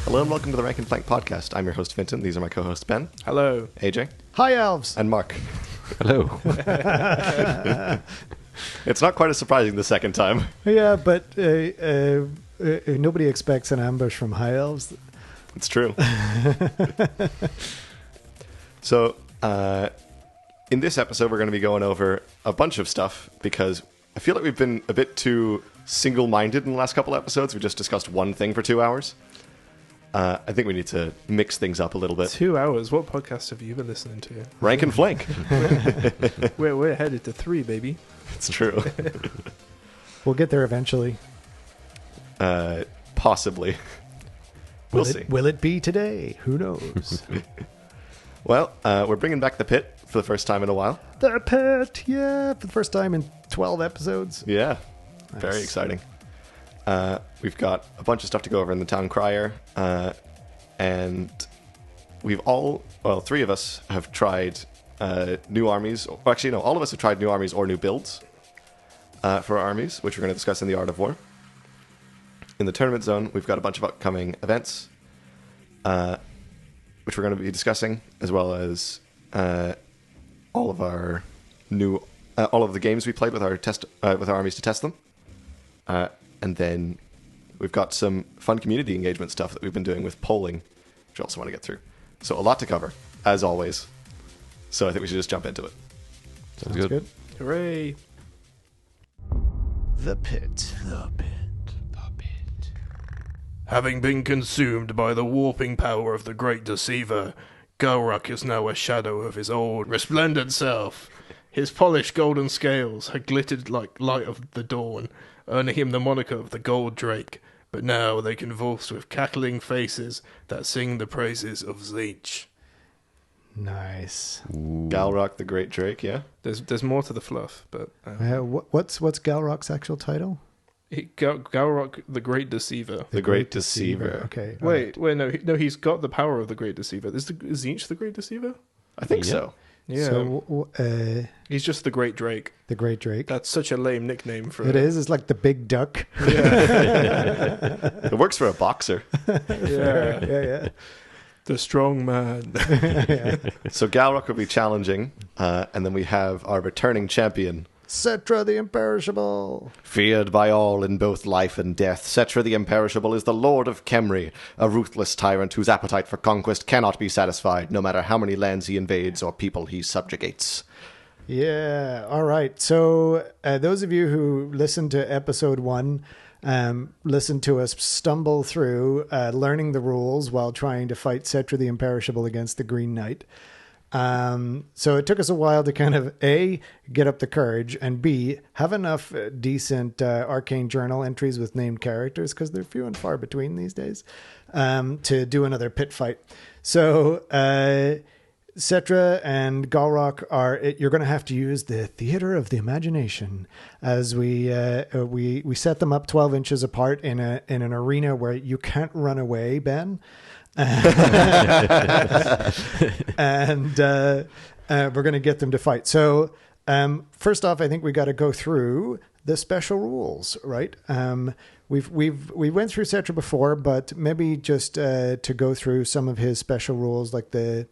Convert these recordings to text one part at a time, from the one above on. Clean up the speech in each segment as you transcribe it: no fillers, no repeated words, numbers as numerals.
Hello and welcome to the Rank and Flank podcast. I'm your host, Finton. These are my co-hosts, Ben. Hello. AJ. Hi, elves. And Mark. Hello. It's not quite as surprising the second time. Yeah, but nobody expects an ambush from high elves. It's true. So, in this episode, we're going to be going over a bunch of stuff because I feel like we've been a bit too single-minded in the last couple episodes. We just discussed one thing for 2 hours. I think we need to mix things up a little bit. 2 hours? What podcast have you been listening to? Rank and Flank. We're headed to 3, baby. It's true. We'll get there eventually. Possibly. We'll see. Will it be today? Who knows? Well, we're bringing back the pit for the first time in a while. The pit, yeah, for the first time in 12 episodes. Yeah, Nice. very exciting. We've got a bunch of stuff to go over in the Town Crier, and we've three of us have tried new armies. Well, actually, no, all of us have tried new armies or new builds for our armies, which we're going to discuss in the Art of War. In the Tournament Zone, we've got a bunch of upcoming events, which we're going to be discussing, as well as all of our new, all of the games we played with our with our armies to test them. And then we've got some fun community engagement stuff that we've been doing with polling, which I also want to get through. So a lot to cover, as always. So I think we should just jump into it. Sounds That's good. Hooray. The pit. Having been consumed by the warping power of the Great Deceiver, Galrak is now a shadow of his old, resplendent self. His polished golden scales had glittered like light of the dawn, earning him the moniker of the Gold Drake, but now they convulse with cackling faces that sing the praises of Tzeentch. Nice. Galrock the Great Drake, yeah? There's more to the fluff, but What's Galrock's actual title? Galrak the Great Deceiver. The Great Deceiver. Okay. Wait, no, he's got the power of the Great Deceiver. Is Tzeentch the Great Deceiver? I think Yeah. so. Yeah, So, he's just the Great Drake. the Great Drake. That's such a lame nickname for It is. It's like the big duck. It works for a boxer. Yeah, Yeah. the strong man. So Galrock will be challenging, and then we have our returning champion. Cetra the Imperishable. Feared by all in both life and death, Cetra the Imperishable is the Lord of Khemri, a ruthless tyrant whose appetite for conquest cannot be satisfied, no matter how many lands he invades or people he subjugates. Yeah. All right. So those of you who listened to episode 1, listened to us stumble through learning the rules while trying to fight Cetra the Imperishable against the Green Knight. So it took us a while to kind of A, get up the courage, and B, have enough decent Arcane Journal entries with named characters, because they're few and far between these days, to do another pit fight. So Cetra and Galrock you're going to have to use the theater of the imagination as we set them up 12 inches apart in an arena where you can't run away, Ben. And we're going to get them to fight. So first off, I think we got to go through the special rules, right? We went through Cetra before, but maybe just to go through some of his special rules, like their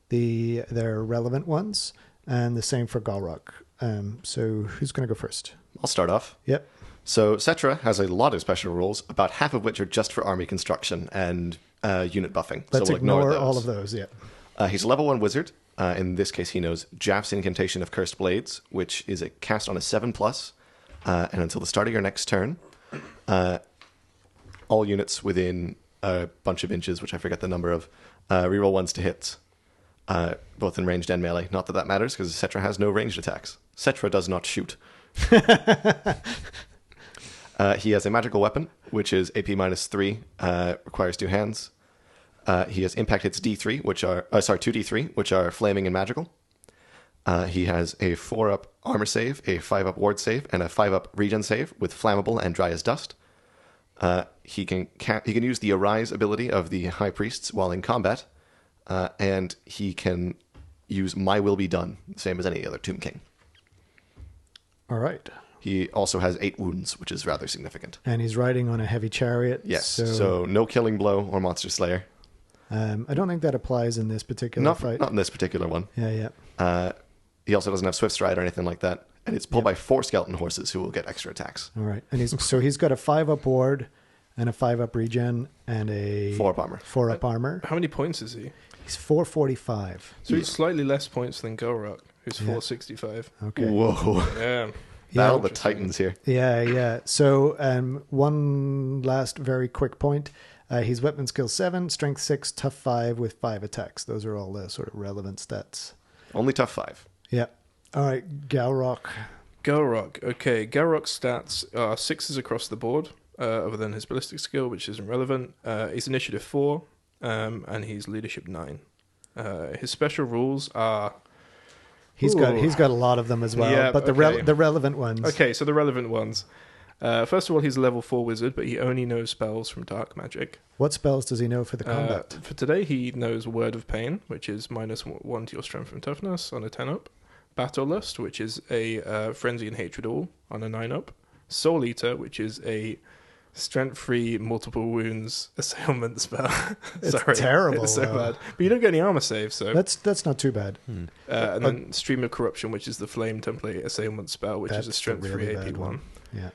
relevant ones, and the same for Galrock. So who's going to go first? I'll start off. Yep. So Cetra has a lot of special rules, about half of which are just for army construction and unit buffing. Let's so we'll ignore those. all of those. Yeah. He's a level 1 wizard. In this case, he knows Jaff's Incantation of Cursed Blades, which is a cast on a 7+, and until the start of your next turn, all units within a bunch of inches, which I forget the number of, reroll 1s to hits, both in ranged and melee. Not that that matters, because Cetra has no ranged attacks. Cetra does not shoot. He has a magical weapon, which is AP -3, requires 2 hands. He has impact hits D3, which are 2D3, which are flaming and magical. He has a 4-up armor save, a 5-up ward save, and a 5-up regen save with flammable and dry as dust. He can use the Arise ability of the High Priests while in combat, and he can use My Will Be Done, same as any other Tomb King. All right. He also has 8 wounds, which is rather significant. And he's riding on a heavy chariot. Yes, so no killing blow or monster slayer. I don't think that applies in this particular fight. Not in this particular one. Yeah. He also doesn't have swift stride or anything like that. And it's pulled by 4 skeleton horses who will get extra attacks. All right. And he's got a 5-up ward and a 5-up regen and a 4-up armor. 4-up armor. How many points is he? He's 445. So he's slightly less points than Golrok, who's 465. Okay. Whoa. Yeah. Battle of the Titans here. Yeah. So one last very quick point. He's weapon skill 7, strength 6, tough 5 with 5 attacks. Those are all the sort of relevant stats. Only tough 5. Yeah. All right, Galrock. Golrok. Okay, Golrok's stats are 6s across the board, other than his ballistic skill, which isn't relevant. He's initiative 4, and he's leadership 9. His special rules are... He's got a lot of them as well, Yeah, but the okay. the relevant ones. Okay, so the relevant ones. First of all, he's a level 4 wizard, but he only knows spells from dark magic. What spells does he know for the combat? For today, he knows Word of Pain, which is -1 to your strength and toughness on a 10-up. Battle Lust, which is a Frenzy and Hatred All on a 9-up. Soul Eater, which is a strength-free multiple wounds assailment spell. It's terrible. It's so bad. But you don't get any armor saves, so... That's not too bad. and then Stream of Corruption, which is the Flame Template assailment spell, which is a That's strength-free really AP bad one. Yeah.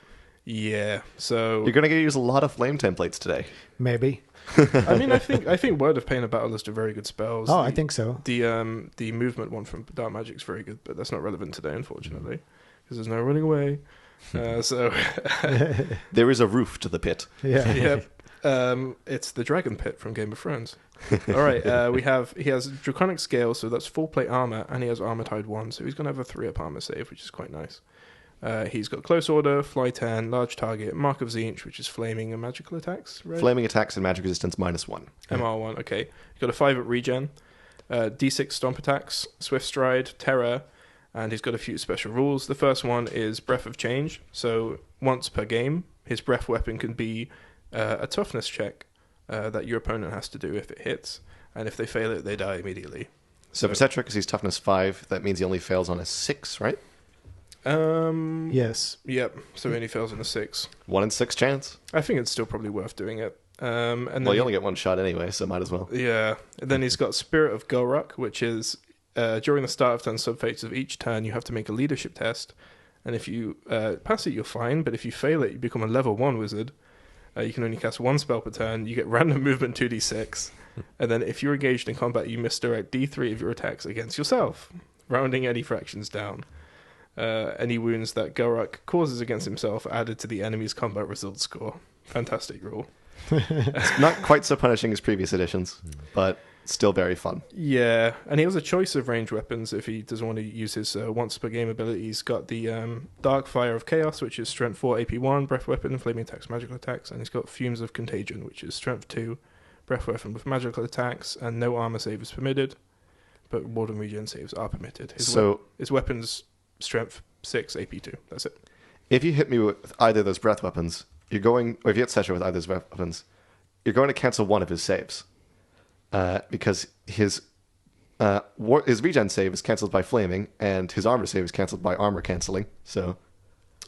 Yeah, so... You're going to get to use a lot of flame templates today. Maybe. I mean, I think Word of Pain and Battle List are very good spells. I think so. The movement one from Dark Magic's very good, but that's not relevant today, unfortunately, because there's no running away. So There is a roof to the pit. Yeah. yep, it's the Dragon Pit from Game of Thrones. All right, he has Draconic Scale, so that's full plate armor, and he has Armor Tide 1, so he's going to have a 3-up armor save, which is quite nice. He's got Close Order, Fly 10, Large Target, Mark of Tzeentch, which is flaming and magical attacks, right? Flaming attacks and magic resistance -1. MR1, okay. He's got a 5-up regen, D6 Stomp attacks, Swift Stride, Terror, and he's got a few special rules. The first one is Breath of Change, so once per game, his breath weapon can be a toughness check that your opponent has to do if it hits, and if they fail it, they die immediately. So for Cetra, because he's toughness 5, that means he only fails on a 6, right? Yes. Yep, so he only fails on a 6. 1 in 6 chance. I think it's still probably worth doing it. And then Well, you only get 1 shot anyway, so might as well. Yeah. And then he's got Spirit of Golrok, which is during the start of turn subphases of each turn, you have to make a leadership test. And if you pass it, you're fine. But if you fail it, you become a level 1 wizard. You can only cast 1 spell per turn. You get random movement 2d6. And then if you're engaged in combat, you misdirect d3 of your attacks against yourself, rounding any fractions down. Any wounds that Golrok causes against himself are added to the enemy's combat results score. Fantastic rule. It's not quite so punishing as previous editions, but still very fun. Yeah, and he has a choice of range weapons if he doesn't want to use his once per game ability. He's got the Dark Fire of Chaos, which is strength 4 AP 1, breath weapon, flaming attacks, magical attacks, and he's got Fumes of Contagion, which is strength 2, breath weapon with magical attacks, and no armor save is permitted, but ward and regen saves are permitted. His weapons strength 6 AP 2. That's it. If you hit me with either of those breath weapons, or if you hit Cetra with either of those breath weapons, you're going to cancel one of his saves. Because his regen save is cancelled by flaming, and his armor save is cancelled by armor cancelling. So,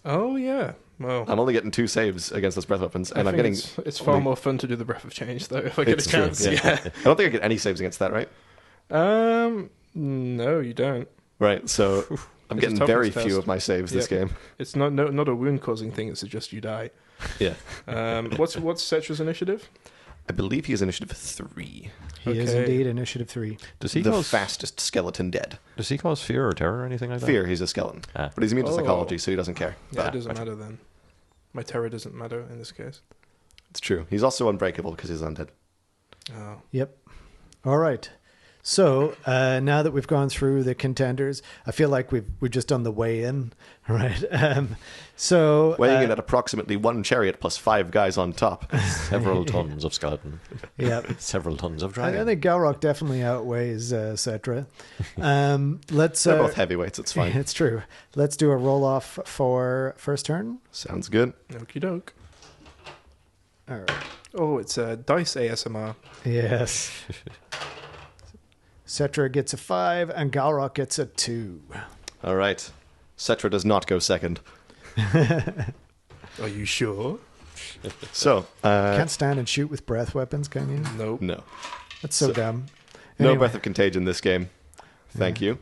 Oh yeah. Well, I'm only getting 2 saves against those breath weapons, and I I'm think getting. it's far more fun to do the Breath of Change though. If I get It's a true, chance, yeah. I don't think I get any saves against that, right? No, you don't. Right. So I'm It's a getting toughness very test. few of my saves this Yep. game. It's not a wound causing thing. It's just you die. Yeah. What's Cetra's initiative? I believe he is initiative 3. He is Okay. indeed initiative 3. Does he The cause fastest skeleton dead. Does he cause fear or terror or anything like that? Fear, he's a skeleton. Ah. But he's immune to Oh. psychology, so he doesn't care. Yeah, Ah, it doesn't right. matter then. My terror doesn't matter in this case. It's true. He's also unbreakable because he's undead. Oh. Yep. All right. So now that we've gone through the contenders, I feel like we've just done the weigh-in, right? Weighing in at approximately 1 chariot plus 5 guys on top. Several tons of skeleton. Yeah. Several tons of I dragon. think Galrock definitely outweighs Cetra. Let's. They're both heavyweights, it's fine. It's true. Let's do a roll-off for first turn. Sounds good. Okie doke. All right. Oh, it's a dice ASMR. Yes. Cetra gets a 5 and Galrock gets a 2. All right. Cetra does not go second. Are you sure? So, Can't stand and shoot with breath weapons, can you? Nope. no. That's so dumb. No Anyway. breath of contagion this game. Thank you.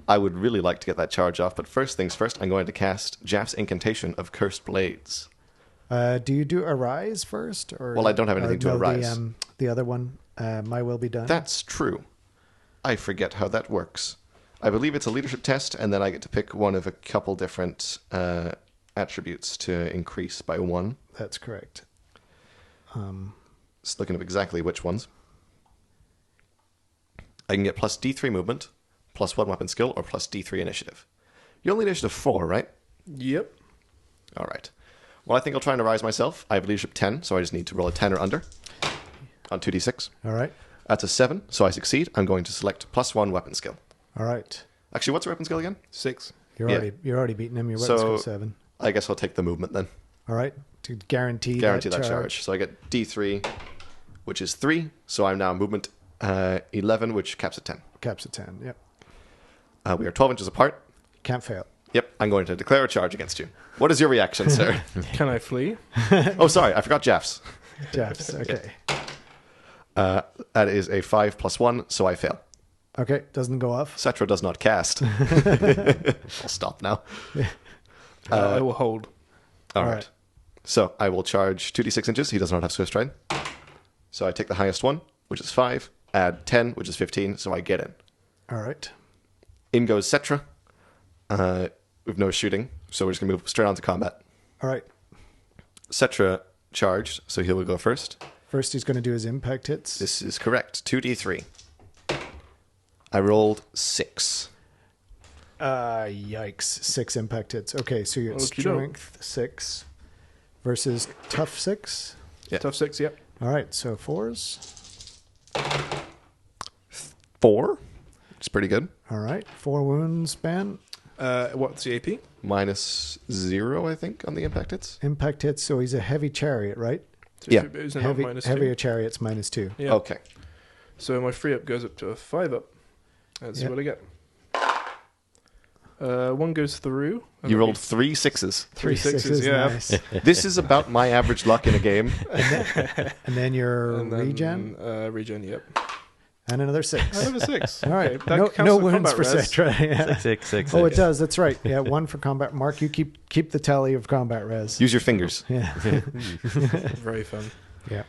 I would really like to get that charge off, but first things first, I'm going to cast Jaff's Incantation of Cursed Blades. Do you do Arise first? Or, Well, I don't have anything to no, Arise. The other one, My Will Be Done. That's true. I forget how that works. I believe it's a leadership test, and then I get to pick one of a couple different attributes to increase by 1. That's correct. Just looking at exactly which ones. I can get plus D3 movement, plus 1 weapon skill, or plus D3 initiative. You're only initiative 4, right? Yep. All right. Well, I think I'll try and Arise myself. I have leadership 10, so I just need to roll a 10 or under on 2d6. All right. That's a 7, so I succeed. I'm going to select plus 1 weapon skill. All right. Actually, what's the weapon skill again? 6. You're Yeah. already beating him. Your weapon So- skill 7. I guess I'll take the movement then. All right. To guarantee That charge. So I get D3, which is 3. So I'm now movement 11, which caps at 10. Caps at 10. Yep. We are 12 inches apart. Can't fail. Yep, I'm going to declare a charge against you. What is your reaction, sir? Can I flee? Oh, sorry, I forgot Jaff's. Jeffs. Okay. That is a 5 plus 1, so I fail. Okay. Doesn't go off. Cetra does not cast. I'll stop now. I will hold. All All right. right. So I will charge 2d6 inches. He does not have Swift Stride. So I take the highest one, which is 5, add 10, which is 15, so I get in. All right. In goes Cetra with no shooting, so we're just going to move straight on to combat. All right. Cetra charged, so he will go first. First, he's going to do his impact hits. This is correct. 2d3. I rolled 6. Yikes. 6 impact hits. Okay, so you're at Okey-doke. strength 6 versus tough 6. Yeah. Tough 6, yep. All right, so 4s. 4. It's pretty good. All right, 4 wounds, Ben. What's the AP? Minus 0, I think, on the impact hits. Impact hits, so he's a heavy chariot, right? So Yeah. Is it not minus 2? Heavier chariot's minus 2. Yeah. Okay. So my free up goes up to a 5 up. Let's see Yep. what I get. 1 goes through. and You then rolled 3 6s. 3 sixes, yeah. Nice. This is about my average luck in a game. And then your And then, regen, regen, yep. and another 6. Another 6. All right, Okay, that no, counts no for wounds combat for res. Cetra. Yeah. 6. Oh, it does. That's right. Yeah, 1 for combat. Mark, you keep the tally of combat res. Use your fingers. Yeah. Very fun. Yeah.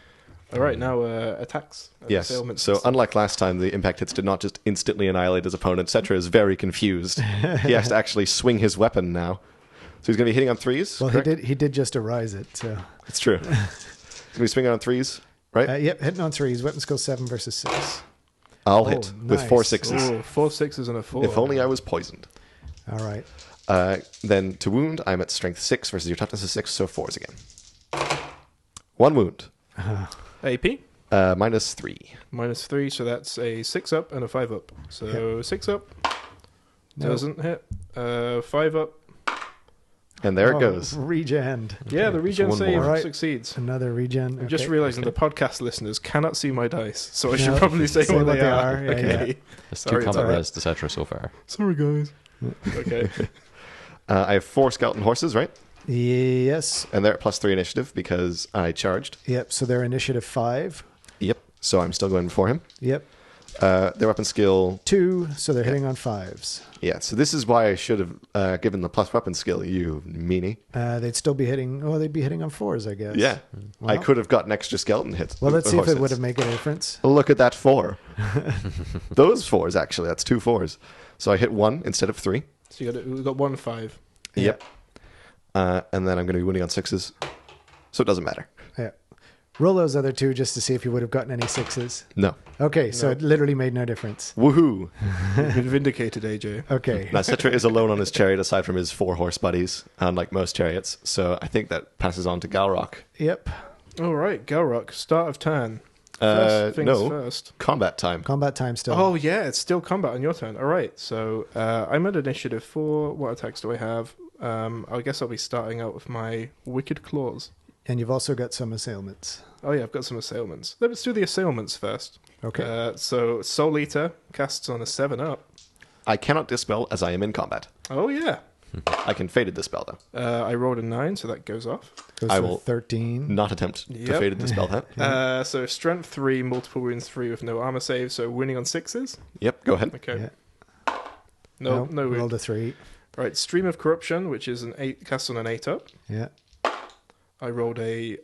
All right, now attacks. Yes. Assailments. So unlike last time, the impact hits did not just instantly annihilate his opponent. Cetra is very confused. He has to actually swing his weapon now. So he's going to be hitting on 3s. Well, correct? he did just arise it. So It's true. He's going to be swinging on 3s, right? yep, hitting on 3s. Weapon skill 7 versus 6. I'll oh, hit with 4 nice. 6s. Oh, 4 6s and a 4. If only I was poisoned. All right. Then to wound, I'm at strength 6 versus your toughness is 6, so 4s again. 1 wound. AP? Minus 3. Minus 3, so that's a 6 up and a 5 up. So 6 up. No. Doesn't hit. 5 up. And there Oh, it goes. Regen. Yeah, the regen one save more. Alright. succeeds. Another regen. I'm just Okay. realizing the podcast listeners cannot see my dice, so I No, should probably say say what what they they are. are, yeah, Okay. There's Sorry, 2 it's combat alright. res, etc. so far. Sorry, guys. Okay. I have 4 skeleton horses, right? Yes. And they're at plus 3 initiative because I charged. Yep. So they're initiative 5. Yep. So I'm still going before him. Yep. Their weapon skill, 2. So they're hitting on 5s. yeah. So this is why I should have given the plus weapon skill, you meanie. They'd still be hitting. Oh, they'd be hitting on 4s, I guess. Yeah. I Well. could have gotten extra skeleton hits. Well, let's see if horse it would hits. have made a difference. Look at that 4. Those 4s, actually. That's 2 4s. So I hit 1 instead of 3. So we got 1 5. Yep. And then I'm going to be winning on 6s. So it doesn't matter. Yeah. Roll those other 2 just to see if you would have gotten any 6s. No. Okay, so No. it literally made no difference. Woohoo. You've been vindicated, AJ. Okay. Now, Cetra is alone on his chariot aside from his 4 horse buddies, unlike most chariots. So I think that passes on to Galrock. Yep. All right, Galrock, start of turn. First things No. first. Combat time. Combat time still. Oh, yeah, it's still combat on your turn. All right, so I'm at initiative 4. What attacks do I have? I guess I'll be starting out with my Wicked Claws. And you've also got some assailments. Oh, yeah, I've got some assailments. Let's do the assailments first. Okay. So Soul Eater casts on a 7 up. I cannot dispel as I am in combat. Oh, yeah. I can Faded Dispel, though. I rolled a 9, so that goes off. Goes I to will 13. Not attempt to Yep. Faded Dispel that. So strength 3, multiple wounds 3 with no armor save, so winning on 6s. Yep, go ahead. Okay. Yeah. No wound. Rolled a 3. Right, Stream of Corruption, which is an 8, cast on an 8 up. Yeah. I rolled a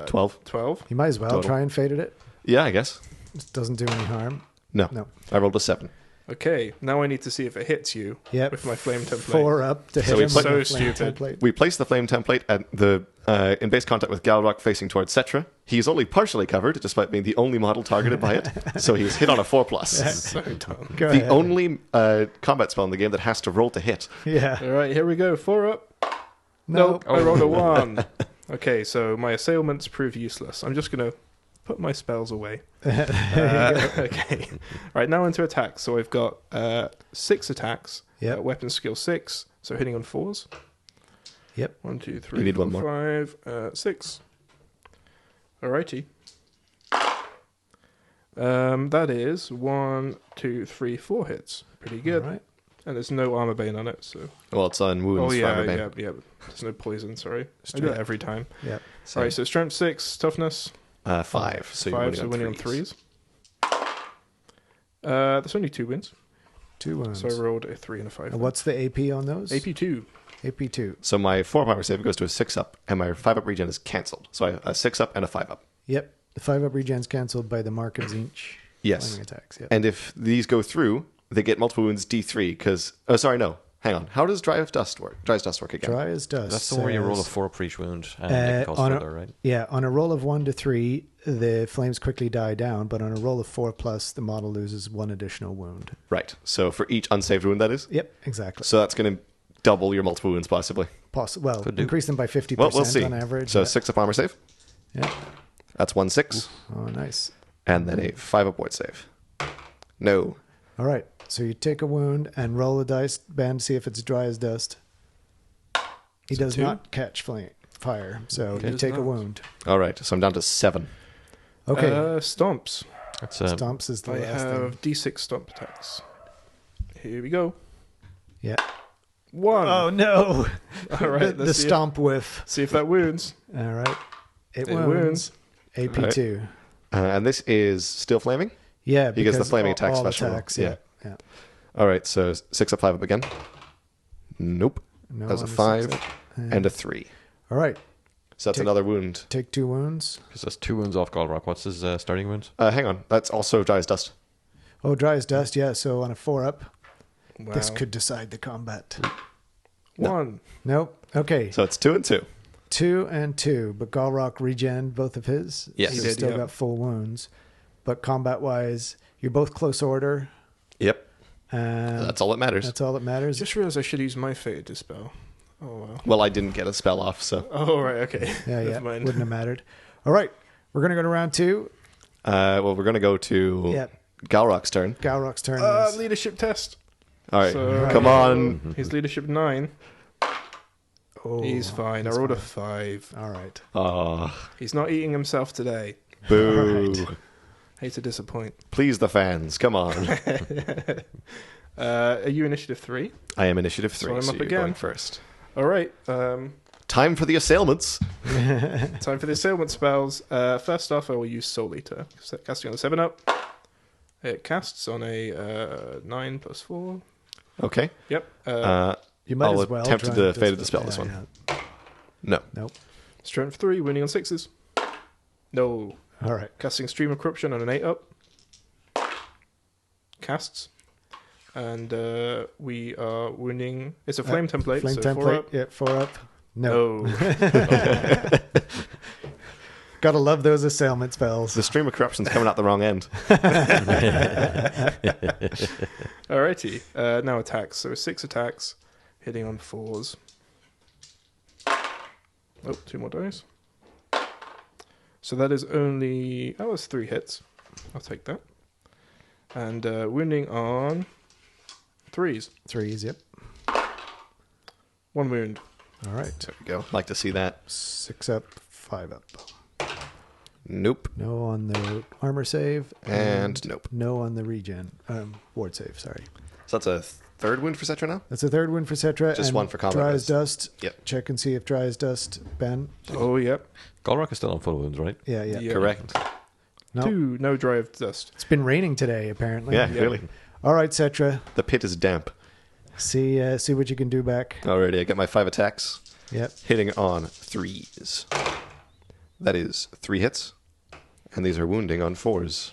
12. 12. You might as well Total. try and faded it. Yeah, I guess. It doesn't do any harm. No. No. I rolled a 7. Okay, now I need to see if it hits you Yep. with my flame template. 4 up to hit we him play- with the So flame stupid. template. We place the flame template at the in base contact with Galrock facing towards Cetra. He's only partially covered, despite being the only model targeted by it. So he's hit on a 4+. So dumb. Go The ahead. only combat spell in the game that has to roll to hit. Yeah. All right, here we go. 4 up. Nope. I rolled a 1. Okay, so my assailments prove useless. I'm just going to put my spells away. Okay. Right, now into attacks. So I've got 6 attacks. Yep. Weapon skill 6. So hitting on 4s. Yep. 1, 2, 3, You need 4, one more. 5, 6. Alrighty. That is 1, 2, 3, 4 hits. Pretty good. All right. And there's no armor bane on it, so. Well, it's on wounds. Oh for yeah, armor bane. yeah. There's no poison. Sorry, I do Straight. that every time. Yep. So, Right, so strength 6, toughness 5. So you're 5, winning so on winning on threes. 3s. That's only 2 wins. 2 wounds. So I rolled a 3 and a 5. And what's the AP on those? AP 2? AP 2. So my 4 armor save goes to a 6 up, and my 5 up regen is cancelled. So I have a 6 up and a 5 up. Yep. The 5 up regen's cancelled by the mark of Zinch. Yes. Flaming attacks. Yep. And if these go through, they get multiple wounds D3 because. Oh, sorry, no. Hang on. How does Dry Dust work again? Dry as dust. That's the one where you roll a says- 4 for each wound and it costs on further, right? Yeah, on a roll of 1 to 3, the flames quickly die down, but on a roll of 4+, the model loses 1 additional wound. Right. So for each unsaved wound, that is. Yep, exactly. So that's going to double your multiple wounds, possibly. Well, Could do. increase them by 50% Well, we'll see. on average. So yeah. 6 up armor save. Yeah. That's 1 6. Oh, nice. And then a 5 up ward save. No. All right. So you take a wound and roll a dice, Ben, see if it's dry as dust. He So does 2? not catch fire, so Okay. you Does take a not. wound. All right. So I'm down to 7. Okay. Stomps. That's Stomps is the I last have thing. D6 stomp attacks. Here we go. Yeah. 1. Oh, no. All right, the let's see stomp whiff. see if that wounds. All right. It It wounds. wounds. AP2. And this is still flaming? Yeah, He gets the because flaming all- attack all special. attacks, Yeah. yeah. All right. So 6 up, 5 up again. Nope. No That's a on the 5 six up. and a 3. All right. So that's Take- another wound. Take 2 wounds. Because that's 2 wounds off Galrock. What's his starting wound? Hang on. That's also Dry as Dust. Oh, dry as dust. Yeah. So on a 4 up, Wow. this could decide the combat. 1. Nope. Okay. So it's 2 and 2. 2 and 2, but Galrock regen both of his. Yes. He's He did, still yeah. got full wounds. But combat wise, you're both close order. Yep. And That's all that matters. that's all that matters. Just realized I should use my Fate Dispel. Oh, wow. Well, I didn't get a spell off, so. Oh, right, okay. Yeah, Never yeah. mind. Wouldn't have mattered. All right. We're going to go to round 2. Well, we're going to go to Yeah. Galrock's turn. Galrock's turn. is- Leadership test. All right. So- Come on. His leadership 9. oh, He's fine. I he's rolled a fine. 5. All right. Oh, He's not eating himself today. boo. All right. Hate to disappoint. Please the fans. Come on. Are you initiative 3? I am initiative 3, So I'm so up you're again. going first. All right. Time for the assailments. Time for the assailment spells. First off, I will use Soul Eater. Casting on the 7 up. It casts on a 9 plus 4. Okay. Yep. You might I'll as well attempt try to and Fate of Dispel this one. yeah. No. Nope. Strength 3, winning on 6s. No. All right. Casting Stream of Corruption on an 8 up. Casts. And we are winning. It's a flame template. Flame so template. 4 up. Yeah, 4 up. No. No. Gotta love those assailment spells. The stream of corruption's coming out the wrong end. Alrighty. Now attacks. So 6 attacks. Hitting on 4s. Oh, 2 more dice. So that is only... That was 3 hits. I'll take that. And wounding on 3s. 3s, yep. 1 wound. All right. There we go. Like to see that. 6 up, 5 up. Nope. No on the armor save. And nope. No on the regen. Ward save, sorry. So that's a third wound for Cetra now. That's a third wound for Cetra. Just and one for combat Dry res. as Dust. Yep. Check and see if Dry as Dust, Ben. Oh, yep. Golrock is still on full wounds, right? Yeah. Yeah. Correct. No, 2, no dry of dust. it's been raining today, apparently. Yeah, really. All right, Cetra. The pit is damp. See what you can do back. Alrighty, I get my 5 attacks. Yep. Hitting on 3s. That is 3 hits. And these are wounding on 4s.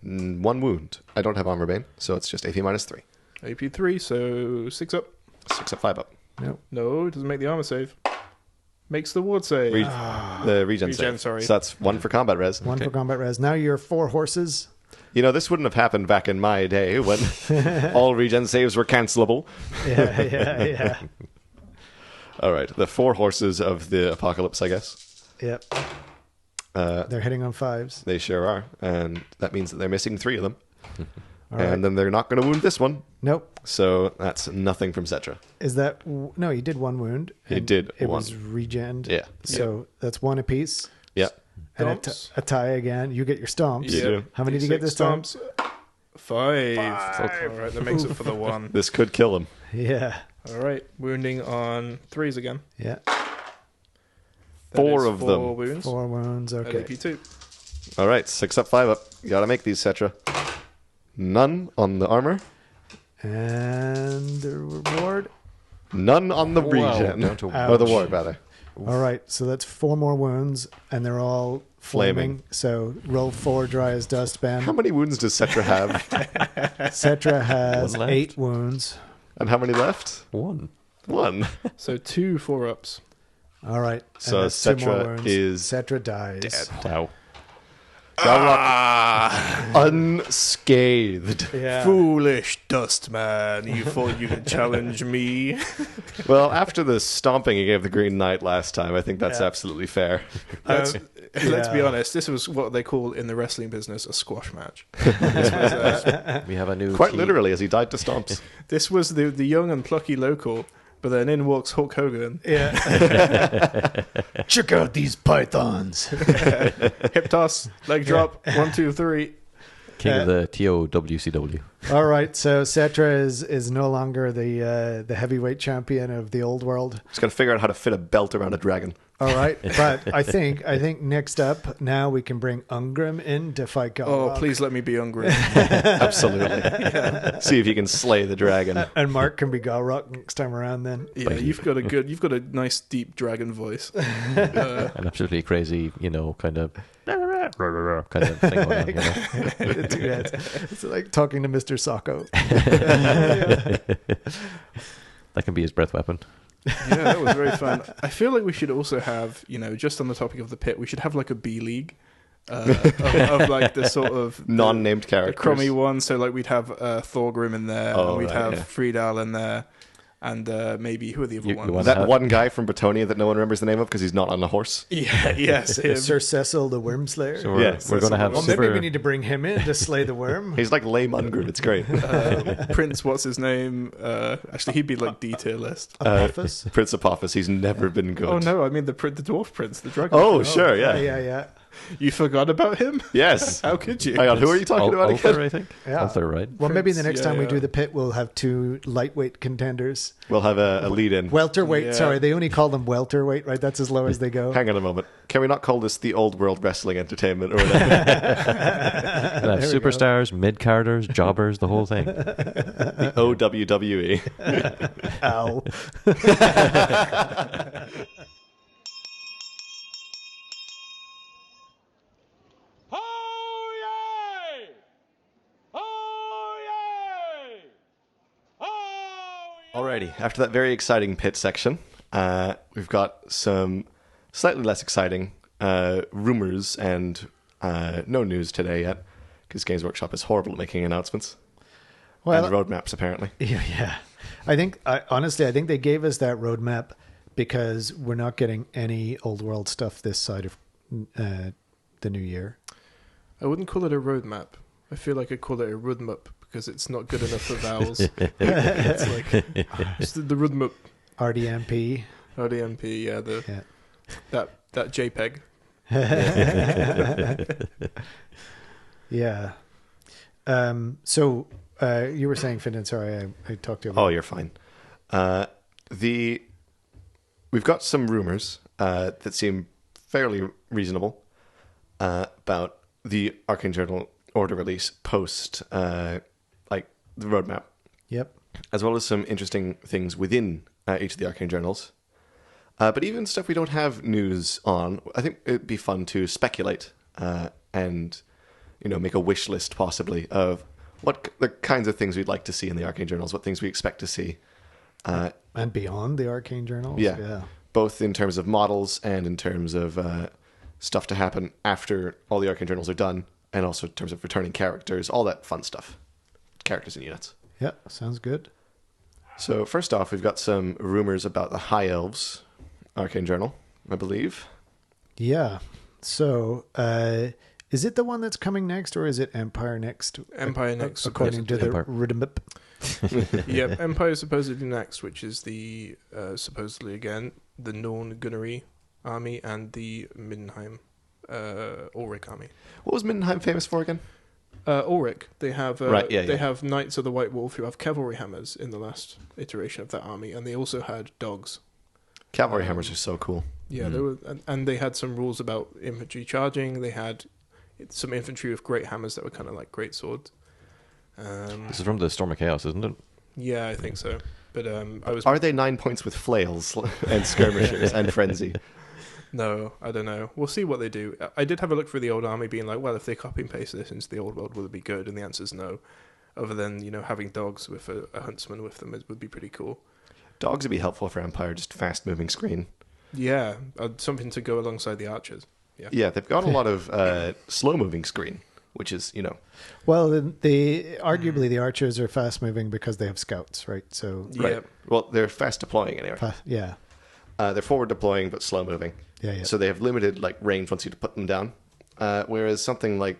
1 wound. I don't have Armor Bane, so it's just AP minus 3. AP 3, so 6 up. 6 up, 5 up. Nope. No, it doesn't make the armor save. Makes the ward save. The regen Regen, save. sorry. So that's 1 for combat res. One for combat res. Now you're 4 horses. You know, this wouldn't have happened back in my day when all regen saves were cancelable. Yeah. All right, the 4 horses of the apocalypse, I guess. Yep. They're hitting on 5s. They sure are. And that means that they're missing 3 of them. All and right. then they're not going to wound this one. Nope. So that's nothing from Cetra. Is that no? You did 1 wound. He and did It one. was regened. Yeah. So that's 1 apiece. Yeah. And Stomps. a tie again. You get your stomps. You do. How many did you get this time? stomps. 5. All right, that makes it for the 1. This could kill him. Yeah. All right, wounding on 3s again. Yeah. That 4 is of 4 them. wounds. 4 wounds. At Okay. AP 2. All right, 6 up, 5 up. You got to make these, Cetra. None on the armor. And the reward. None on the Wow, regen. down to Or the Ouch. ward, rather. All right. So that's 4 more wounds, and they're all flaming. So roll 4 dry as dust, Ben. How many wounds does Cetra have? Cetra has One left. 8 wounds. And how many left? 1. 1. So 2 4-ups. All right. And So that's 2 more Cetra wounds. is Cetra dies. Wow. Unscathed. Yeah. Foolish dust man, you thought you could challenge me? Well, after the stomping he gave the Green Knight last time, I think that's Yeah. absolutely fair. Let's be yeah. honest, this was what they call in the wrestling business a squash match. We have a new Quite team. literally, as he died to stomps. This was the young and plucky local, but then in walks Hulk Hogan. Yeah. Check out these pythons. Hip toss, leg drop, 1 2 3. King of the TOWCW. All right. So Cetra is no longer the heavyweight champion of the old world. Just got to figure out how to fit a belt around a dragon. All right. But I think next up now we can bring Ungrim in to fight Galrock. Oh, please let me be hungry. Absolutely. See if you can slay the dragon. And Mark can be Galrock next time around then. Yeah, you've got a nice deep dragon voice. An absolutely crazy, kind of kind of thing going on, The 2 heads. It's like talking to Mr. Sacco. That can be his breath weapon. Yeah, that was very fun. I feel like we should also have, just on the topic of the pit, we should have like a B league of like the sort of Non-named the characters. crummy one. So like we'd have Thorgrim in there, Oh, and we'd right, have yeah. Friedal in there, and maybe who are the other You ones? want That one guy from Bretonia that no one remembers the name of because he's not on a horse. Yeah, yes, him. Sir Cecil the Wormslayer. So we're, Yes, we're going to have well, super... maybe we need to bring him in to slay the worm. He's like Lame Ungrim. It's great. Prince, what's his name? Actually, he'd be like D tier list. Apophis. Prince Apophis. He's never been good. Oh no, I mean the dwarf prince, the dragon. Oh, prince. sure, yeah. Yeah. You forgot about him? Yes. How could you? Hang on, who are you talking about Ulther, again? I think. Yeah. Ulther, right? Well, maybe the Prince, next time we yeah. do the pit, we'll have 2 lightweight contenders. We'll have a lead-in. Welterweight. Yeah. Sorry, they only call them welterweight, right? That's as low as they go. Hang on a moment. Can we not call this the Old World Wrestling Entertainment or whatever? We'll have There we go. superstars, mid-carders, jobbers, the whole thing. the OWWE. Ow. Alrighty, after that very exciting pit section, we've got some slightly less exciting rumors and no news today yet, because Games Workshop is horrible at making announcements. Well, and roadmaps, apparently. yeah. Honestly, I think they gave us that roadmap because we're not getting any old world stuff this side of the new year. I wouldn't call it a roadmap. I feel like I'd call it a roadmap because it's not good enough for vowels. It's like it's the roadmap. RDMP. RDMP, Yeah. that JPEG. Yeah. So you were saying, Finnan, sorry, I talked to you. Oh, you're fine. We've got some rumors that seem fairly reasonable about the Arcane Journal order release post, like the roadmap, Yep. as well as some interesting things within each of the Arcane Journals. But even stuff we don't have news on, I think it'd be fun to speculate and, make a wish list possibly of what the kinds of things we'd like to see in the Arcane Journals, what things we expect to see. And beyond the Arcane Journals. Yeah. Both in terms of models and in terms of stuff to happen after all the Arcane Journals are done, and also in terms of returning characters, all that fun stuff. Characters and units. Yeah, sounds good. So first off, we've got some rumors about the High Elves Arcane Journal, I believe. Yeah. So, is it the one that's coming next, or is it Empire next? Empire next, according to the Empire. roadmap. Yep, Empire supposedly next, which is the supposedly again the Norn Gunnery army and the Middenheim Ulrich army. What was Middenheim famous for again? Ulrich, they have Right, yeah, they yeah. have Knights of the White Wolf who have cavalry hammers in the last iteration of that army, and they also had dogs. Cavalry hammers are so cool. Yeah, they were, and they had some rules about infantry charging. They had some infantry with great hammers that were kind of like great swords. This is from the Storm of Chaos, isn't it? Yeah, I think so. But I was Are they 9 points with flails and skirmishers and frenzy? no, I don't know. We'll see what they do. I did have a look through the old army, being like, well, if they copy and paste this into the old world, will it be good? And the answer is no. Other than having dogs with a huntsman with them, it would be pretty cool. Dogs would be helpful for Empire, just fast moving screen. Yeah, something to go alongside the archers. Yeah, they've got a lot of slow moving screen, which is, Well, arguably the archers are fast moving because they have scouts, right? So, right. Yeah. Well, they're fast deploying anyway. yeah. They're forward deploying but slow moving. Yeah. So they have limited range once you put them down. Whereas something like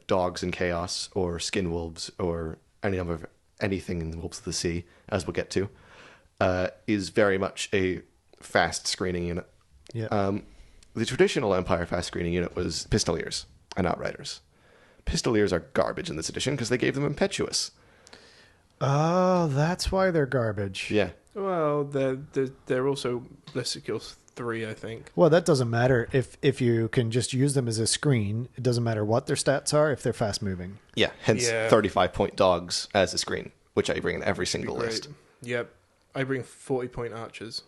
dogs in Chaos or skin wolves or anything in the Wolves of the Sea, as we'll get to, is very much a fast screening unit. Yeah. The traditional Empire fast screening unit was Pistoliers and Outriders. Pistoliers are garbage in this edition because they gave them Impetuous. Oh, that's why they're garbage. Yeah. Well, they're also Blitzkrieg 3, I think. Well, that doesn't matter if you can just use them as a screen. It doesn't matter what their stats are if they're fast moving. Yeah, hence Yeah. 35-point dogs as a screen, which I bring in every single Great. list. Yep. I bring 40-point archers,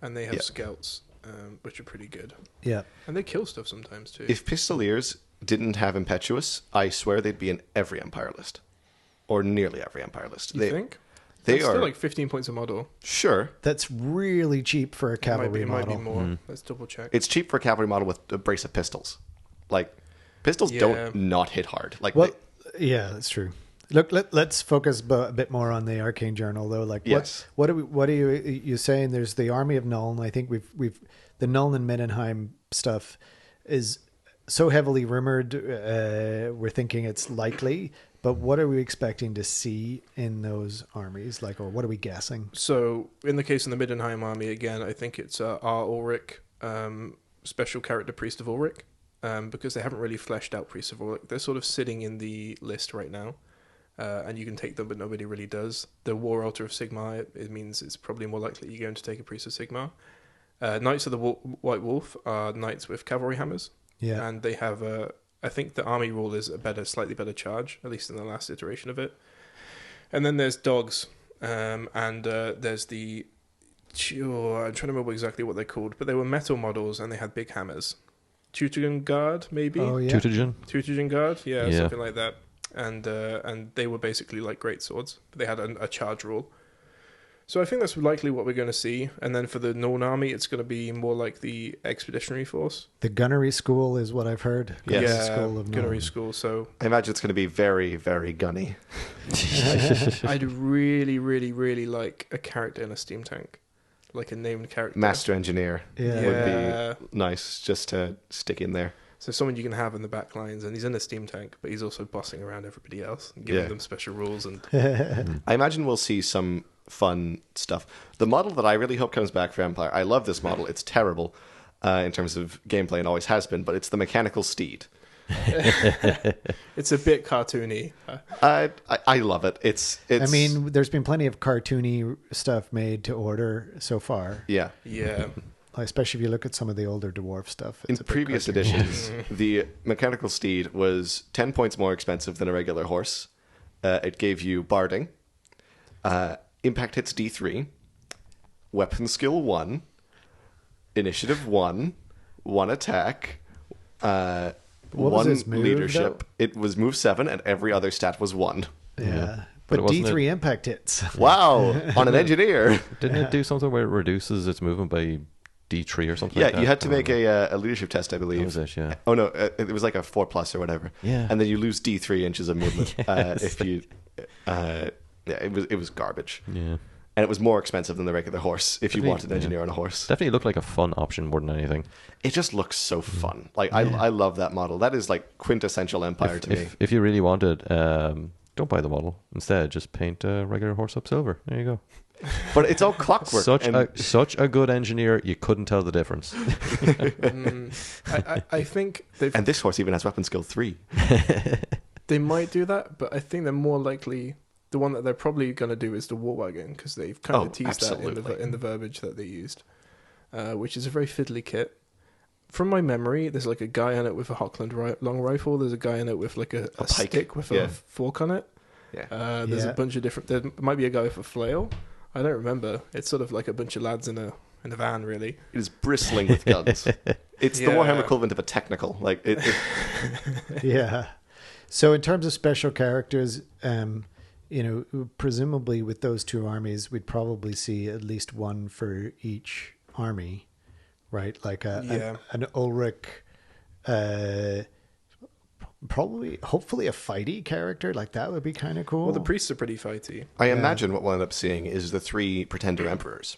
and they have Yeah. scouts, which are pretty good. Yeah. And they kill stuff sometimes, too. If Pistoliers didn't have Impetuous, I swear they'd be in every Empire list. Or nearly every Empire list. you think? They That's are... still like 15 points a model. Sure. That's really cheap for a cavalry It might model. be more. Let's double check. It's cheap for a cavalry model with a brace of pistols. Pistols Yeah. don't not hit hard. Well, yeah, that's true. Look, let's focus a bit more on the Arcane Journal, though. Yes. what are you saying? There's the Army of Nuln. I think we've the Nuln and Middenheim stuff is so heavily rumored. We're thinking it's likely, but what are we expecting to see in those armies? Or what are we guessing? So, in the case of the Middenheim army, again, I think it's R. Ulrich, special character Priest of Ulrich, because they haven't really fleshed out Priest of Ulrich. They're sort of sitting in the list right now, and you can take them, but nobody really does. The War Altar of Sigmar, it means it's probably more likely you're going to take a Priest of Sigmar. Knights of the White Wolf are knights with cavalry hammers, Yeah, and they have I think the army rule is a slightly better charge, at least in the last iteration of it. And then there's dogs, and there's the... I'm trying to remember exactly what they're called, but they were metal models and they had big hammers. Teutogen Guard, maybe? oh yeah, Tutagen? Teutogen Guard? Yeah, Yeah. something like that. And they were basically like great swords, but they had a charge rule. So I think that's likely what we're going to see. And then for the Norn army, it's going to be more like the expeditionary force. the gunnery school is what I've heard. Yes. Gunnery Yeah, school of gunnery Nuln. school. So I imagine it's going to be very, very gunny. I'd really, really, really like a character in a steam tank. Like a named character. Master Engineer Yeah. would be nice just to stick in there. So someone you can have in the back lines, and he's in a steam tank, but he's also bossing around everybody else, and giving Yeah. them special rules. And I imagine we'll see some fun stuff. The model that I really hope comes back for Empire, I love this model. It's terrible in terms of gameplay and always has been, but it's the Mechanical Steed. It's a bit cartoony. I love it. It's. I mean, there's been plenty of cartoony stuff made to order so far, yeah. Yeah. especially if you look at some of the older dwarf stuff. In It's a bit previous cartoony. editions, the mechanical steed was 10 points more expensive than a regular horse. It gave you barding, impact hits D3, weapon skill 1, initiative 1, 1 attack, What was 1 his move, leadership. though? It was move 7, and every other stat was 1. Yeah. But But it wasn't D3 impact hits. Wow, on an engineer. Didn't it do something where it reduces its movement by D3 or something? Yeah, like that? you had to I make don't remember. a leadership test, I believe. That was it, yeah. Oh no, it was like a 4+ or whatever. Yeah. And then you lose D3 inches of movement Yes. if you. Yeah, it was garbage, Yeah. and it was more expensive than the regular horse if you Definitely, wanted an engineer on a horse. Definitely looked like a fun option more than anything. It just looks so fun. Like I love that model. That is like quintessential Empire to me. If you really wanted, don't buy the model. Instead, just paint a regular horse up silver. There you go. But it's all clockwork. Such a good engineer, you couldn't tell the difference. I think and this horse even has weapon skill 3. they might do that, but I think they're more likely. The one that they're probably going to do is the war wagon, because they've kind of teased that absolutely. in the verbiage that they used, which is a very fiddly kit. From my memory, there's like a guy on it with a Hockland long rifle. There's a guy on it with like a pike. stick with Yeah. a fork on it. Yeah. There's Yeah. a bunch of different. There might be a guy with a flail. I don't remember. It's sort of like a bunch of lads in a van, really. It is bristling with guns. It's the Yeah. Warhammer equivalent of a technical. Like it Yeah. So in terms of special characters, presumably with those two armies, we'd probably see at least one for each army, right? Like an Ulrich, hopefully a fighty character. Like that would be kind of cool. Well, the priests are pretty fighty. I imagine what we'll end up seeing is the 3 pretender emperors.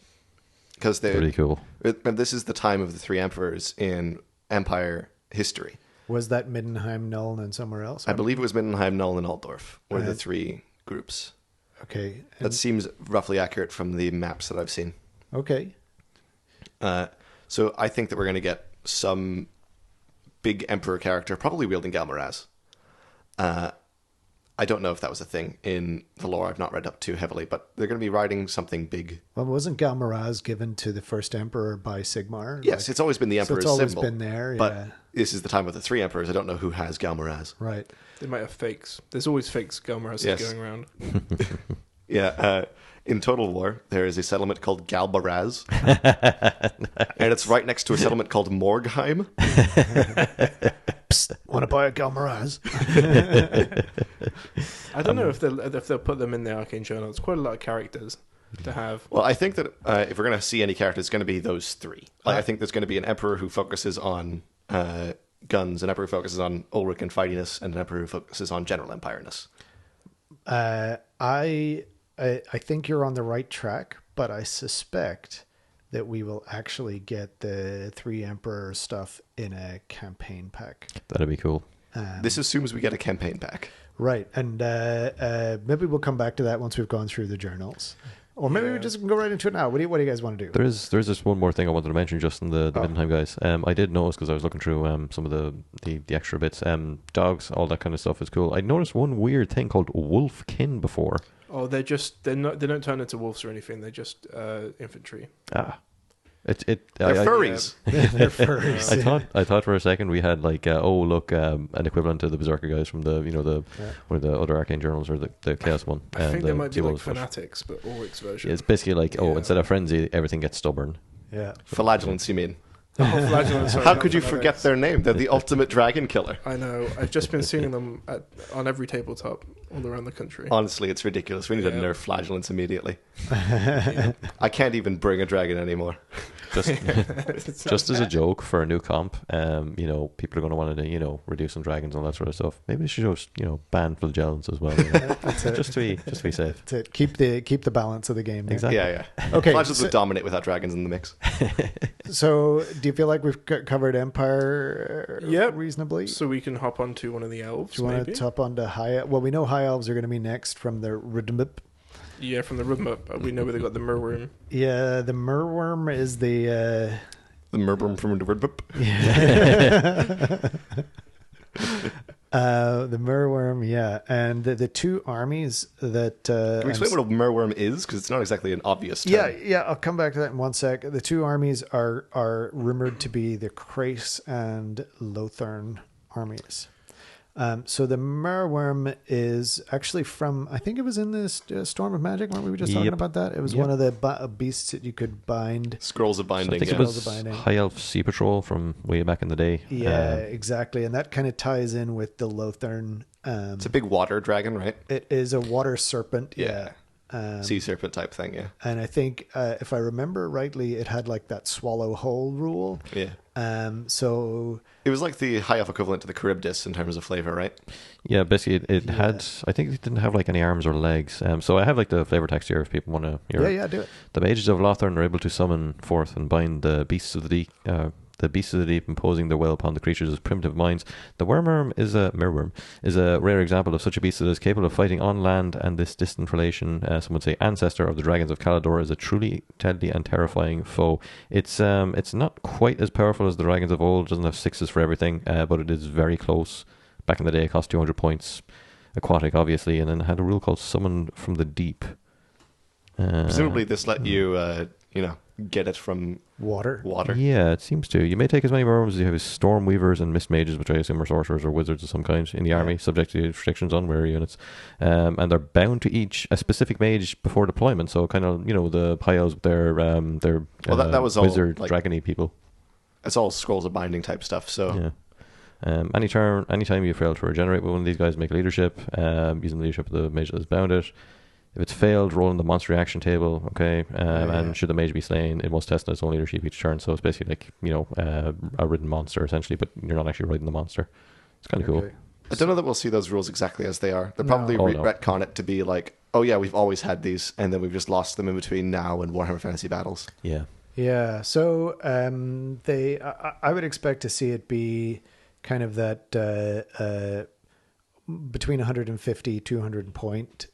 Because Pretty cool. this is the time of the 3 emperors in Empire history. Was that Middenheim, Nuln, and somewhere else? I believe it was Middenheim, Null, and Altdorf were the Right. 3 groups. Okay. That seems roughly accurate from the maps that I've seen. Okay. So I think that we're going to get some big emperor character, probably wielding Galmaraz. I don't know if that was a thing in the lore. I've not read up too heavily, but they're going to be riding something big. Well, wasn't Galmaraz given to the first emperor by Sigmar? Yes, it's always been the so emperor's it's always symbol. been there. But Yeah. this is the time of the 3 emperors. I don't know who has Galmaraz. Right. They might have fakes. There's always fakes Galmaraz Yes. going around. Yeah, in Total War, there is a settlement called Galbaraz, and it's right next to a settlement called Morgheim. Want to buy a Galmaraz? I don't know if they'll put them in the Arcane Journal. It's quite a lot of characters to have. Well, I think that if we're going to see any character, it's going to be those 3. Like, I think there's going to be an emperor who focuses on guns, an emperor who focuses on Ulrich and fightiness, and an emperor who focuses on general empireness. I think you're on the right track, but I suspect that we will actually get the 3 emperor stuff in a campaign pack. That'd be cool. This assumes we get a campaign pack. Right, and maybe we'll come back to that once we've gone through the journals, or maybe we just go right into it now. What do you guys want to do? There's just one more thing I wanted to mention, just in the Middenheim guys. I did notice, because I was looking through some of the extra bits. Dogs, all that kind of stuff is cool. I noticed one weird thing called Wolfkin before. Oh, they don't turn into wolves or anything. They're just infantry. They're I furries. They're furries. I thought for a second we had like an equivalent to the Berserker guys from the one of the other Arcane Journals, or the Chaos one. I think the they might be Sea like Wolves stuff. Fanatics, but Ulrich's version. Yeah, it's basically like instead of frenzy, everything gets stubborn. Yeah. Flagellants, you mean? Oh, Flagellants, sorry, How not could you Fanatics. forget their name? They're the ultimate dragon killer. I know. I've just been seeing them on every tabletop all around the country. Honestly, it's ridiculous. We need to Yeah. nerf flagellants immediately. I can't even bring a dragon anymore. Just as a joke for a new comp, people are going to want to reduce some dragons and all that sort of stuff. Maybe they should just ban flagellants as well, just to be safe. To keep the balance of the game there. Exactly. Yeah. Okay, Flagellants so- would dominate without dragons in the mix. So, do you feel like we've covered Empire Yep. reasonably? So we can hop onto one of the elves. Do you want maybe? to top onto High? Well, we know High Elves are going to be next from the Ridmip. Yeah, from the room up. We know where they got the Murworm. Yeah, the Merworm is the. The Murburm from the Wordbup. the two armies that Can we explain what a merworm is? Because it's not exactly an obvious term. yeah, I'll come back to that in one sec. The two armies are rumored to be the Krace and Lothern armies. So the merworm is actually from, I think it was in this Storm of Magic, weren't we just talking Yep. about that? It was Yep. one of the beasts that you could bind. Scrolls of So I Binding. think Yeah. it was Scrolls of Binding. High Elf Sea Patrol from way back in the day. Yeah, exactly. And that kind of ties in with the Lothern. It's a big water dragon, right? It is a water serpent. Yeah. Yeah. Sea serpent type thing, yeah. And I think, if I remember rightly, it had like that swallow whole rule. Yeah. So It was like the high elf equivalent to the Charybdis in terms of flavor, right? Yeah, basically it had, I think it didn't have like any arms or legs. So I have like the flavor text here if people want to hear. yeah, do it. The mages of Lothern are able to summon forth and bind the beasts of the deep, imposing their will upon the creatures as primitive minds. The merworm is a rare example of such a beast that is capable of fighting on land, and this distant relation, some would say ancestor of the dragons of Calador, is a truly deadly and terrifying foe. It's not quite as powerful as the dragons of old. It doesn't have sixes for everything, but it is very close. Back in the day, it cost 200 points. Aquatic, obviously, and then had a rule called Summon from the Deep. Presumably this let you, get it from Water. Yeah, it seems to. You may take as many merworms as you have as storm weavers and mist mages, which I assume are sorcerers or wizards of some kind in the army, subject to restrictions on rare units. And they're bound to each a specific mage before deployment. So kind of, the high elves, they're that was all, wizard, like- dragony people. It's all Scrolls of Binding type stuff, so... Yeah. Anytime you fail to regenerate with one of these guys, make leadership, using the leadership of the mage that is bounded. If it's failed, roll in the monster reaction table, okay? And should the mage be slain, it must test on its own leadership each turn. So it's basically like, a ridden monster, essentially, but you're not actually riding the monster. It's kind of cool. I don't know that we'll see those rules exactly as they are. They'll probably No. retcon it to be like, oh yeah, we've always had these, and then we've just lost them in between now and Warhammer Fantasy Battles. Yeah. Yeah. So I would expect to see it be kind of that between 150, 200 point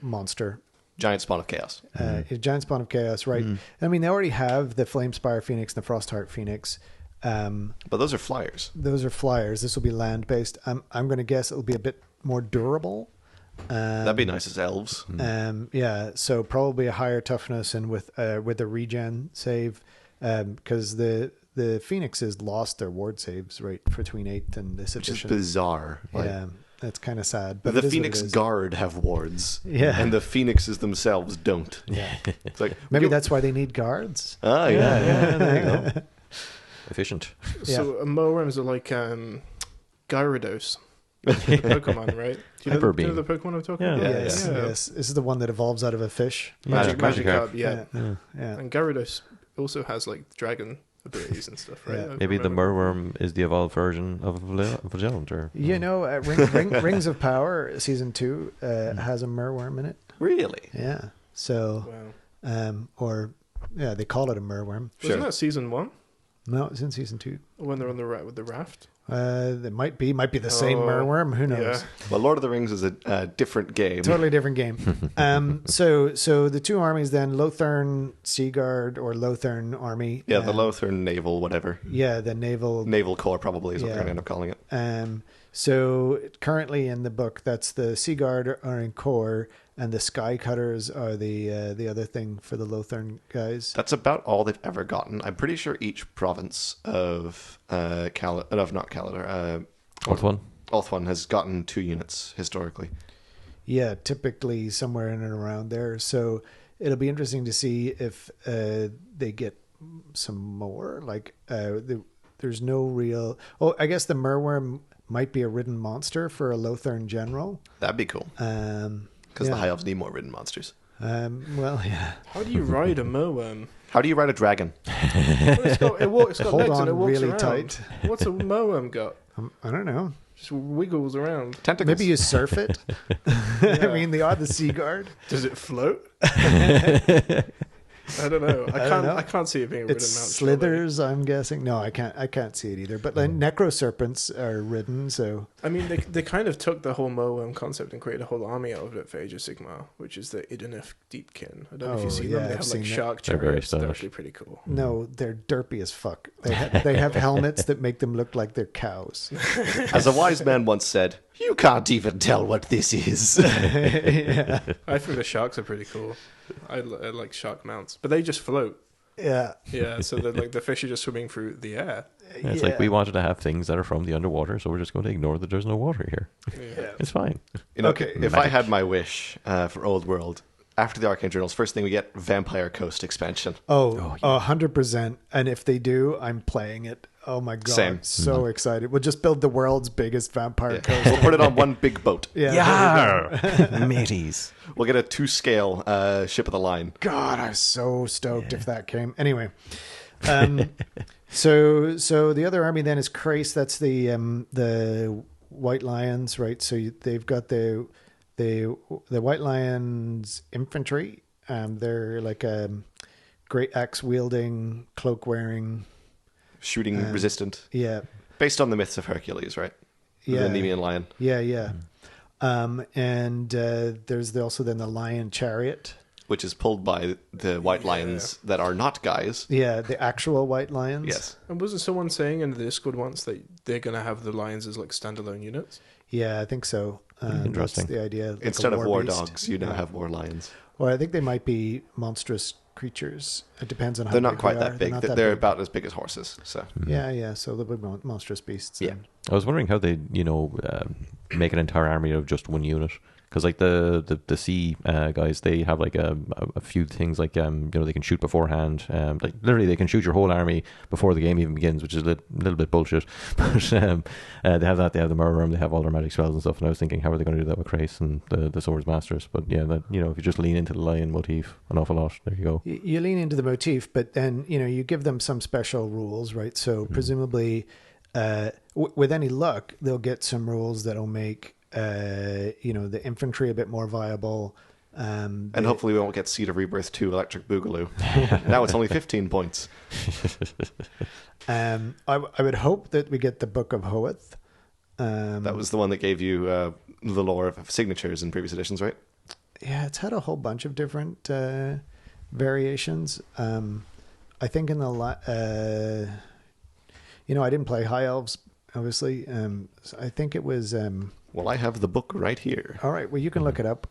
monster. Giant Spawn of Chaos. A giant spawn of chaos, right? I mean, they already have the Flamespire Phoenix and the Frostheart Phoenix. But those are flyers. Those are flyers. This will be land based. I'm going to guess it'll be a bit more durable. That'd be nice as elves. Yeah, so probably a higher toughness and with a regen save, because the Phoenixes lost their ward saves right between 8th and this Which is edition. bizarre. Like, Yeah, that's kind of sad. But the it is what Phoenix it is. Guard have wards. Yeah. And the Phoenixes themselves don't. Yeah, It's like, maybe that's why they need guards. Ah, yeah, there you go. Efficient. So merworms are like Gyarados, the Pokemon, right? Do you know Hyper the Pokemon I'm talking Yeah. about? Yes, yes. This is the one that evolves out of a fish. Magikarp, yeah. Yeah. And Gyarados also has like dragon abilities and stuff, right? Yeah. I Maybe the remember. merworm is the evolved version of Vigilant, or You know, Rings of Power season 2 has a merworm in it. Really? Yeah. So, Wow. they call it a merworm. Wasn't that season 1? No, it's in season 2. When they're on the with the raft? It might be the same merworm. Who knows? Yeah. Well, Lord of the Rings is a different game. Totally different game. So the two armies then, Lothern Sea Guard or Lothern Army. Yeah, the Lothern Naval, whatever. Yeah, the naval. Naval Corps probably is what Yeah. they're going to end up calling it. So currently in the book, that's the Sea Guard are in core, and the Sky Cutters are the other thing for the Lothern guys. That's about all they've ever gotten. I'm pretty sure each province of Ulthuan has gotten 2 units historically. Yeah, typically somewhere in and around there. So it'll be interesting to see if they get some more. Like there's no real. Oh, I guess the merworm might be a ridden monster for a Lothern general. That'd be cool. Because the High Elves need more ridden monsters. Well, yeah. How do you ride a merworm? How do you ride a dragon? Well, it's got Hold legs and it on walks really around. tight. What's a merworm got? I don't know. Just wiggles around. Tentacles. Maybe you surf it. I mean, they are the Sea Guard. Does it float? I don't know. I can't see it being a It ridden mount. slithers, I'm guessing. No, I can't see it either. But like, necroserpents are ridden, so I mean, they kind of took the whole merworm concept and created a whole army out of it for Age of Sigmar, which is the Iduneth Deepkin. I don't know if you see them. They I've have seen like that. shark They're very chariots. They're stylish. actually pretty cool. no, they're derpy as fuck. They have helmets that make them look like they're cows. As a wise man once said, You can't even tell what this is. Yeah. I think the sharks are pretty cool. I like shark mounts, but they just float. Yeah. Yeah, so like the fish are just swimming through the air. Yeah, it's like we wanted to have things that are from the underwater, so we're just going to ignore that there's no water here. Yeah. It's fine. You know, Okay. if I had my wish for Old World, after the Arcane Journals, first thing we get Vampire Coast expansion. Oh, 100%. And if they do, I'm playing it. Oh my god. Same. So excited. We'll just build the world's biggest vampire Yeah. coast. We'll put it on one big boat. Yeah. there we go. Mateys. We'll get a 2-scale ship of the line. God, I was so stoked if that came. Anyway, so the other army then is Krace. That's the White Lions, right? So they've got the White Lions infantry. They're like a great axe wielding, cloak wearing. Shooting resistant. Yeah, Based on the myths of Hercules, right? Yeah. The Nemean lion. yeah. And there's also then the Lion Chariot. Which is pulled by the white lions that are not guys. Yeah, the actual White Lions. Yes. And wasn't someone saying in the Discord once that they're going to have the lions as like standalone units? Yeah, I think so. Interesting. That's the idea. Like Instead a of war beast. dogs, you now have war lions. Well, I think they might be monstrous creatures. It depends on how They're not big quite they that are. big. Not They're, that big. about as big as horses. So Yeah. So they'll be monstrous beasts. Yeah. then. I was wondering how they, make an entire army out of just one unit. Because like the sea guys, they have like a few things like they can shoot beforehand. Like literally, they can shoot your whole army before the game even begins, which is a little bit bullshit. But they have that. They have the Mirror Room. They have all their magic spells and stuff. And I was thinking, how are they going to do that with Krace and the Swords Masters? But yeah, that if you just lean into the lion motif an awful lot, there you go. You lean into the motif, but then you give them some special rules, right? So presumably, with any luck, they'll get some rules that'll make the infantry a bit more viable. and hopefully we won't get Seed of Rebirth 2 Electric Boogaloo. Now it's only 15 points. I would hope that we get the Book of Hoeth. That was the one that gave you the lore of signatures in previous editions, right? Yeah, it's had a whole bunch of different variations. I think in the I didn't play High Elves, obviously. So I think it was. Well, I have the book right here. All right, well, you can look it up.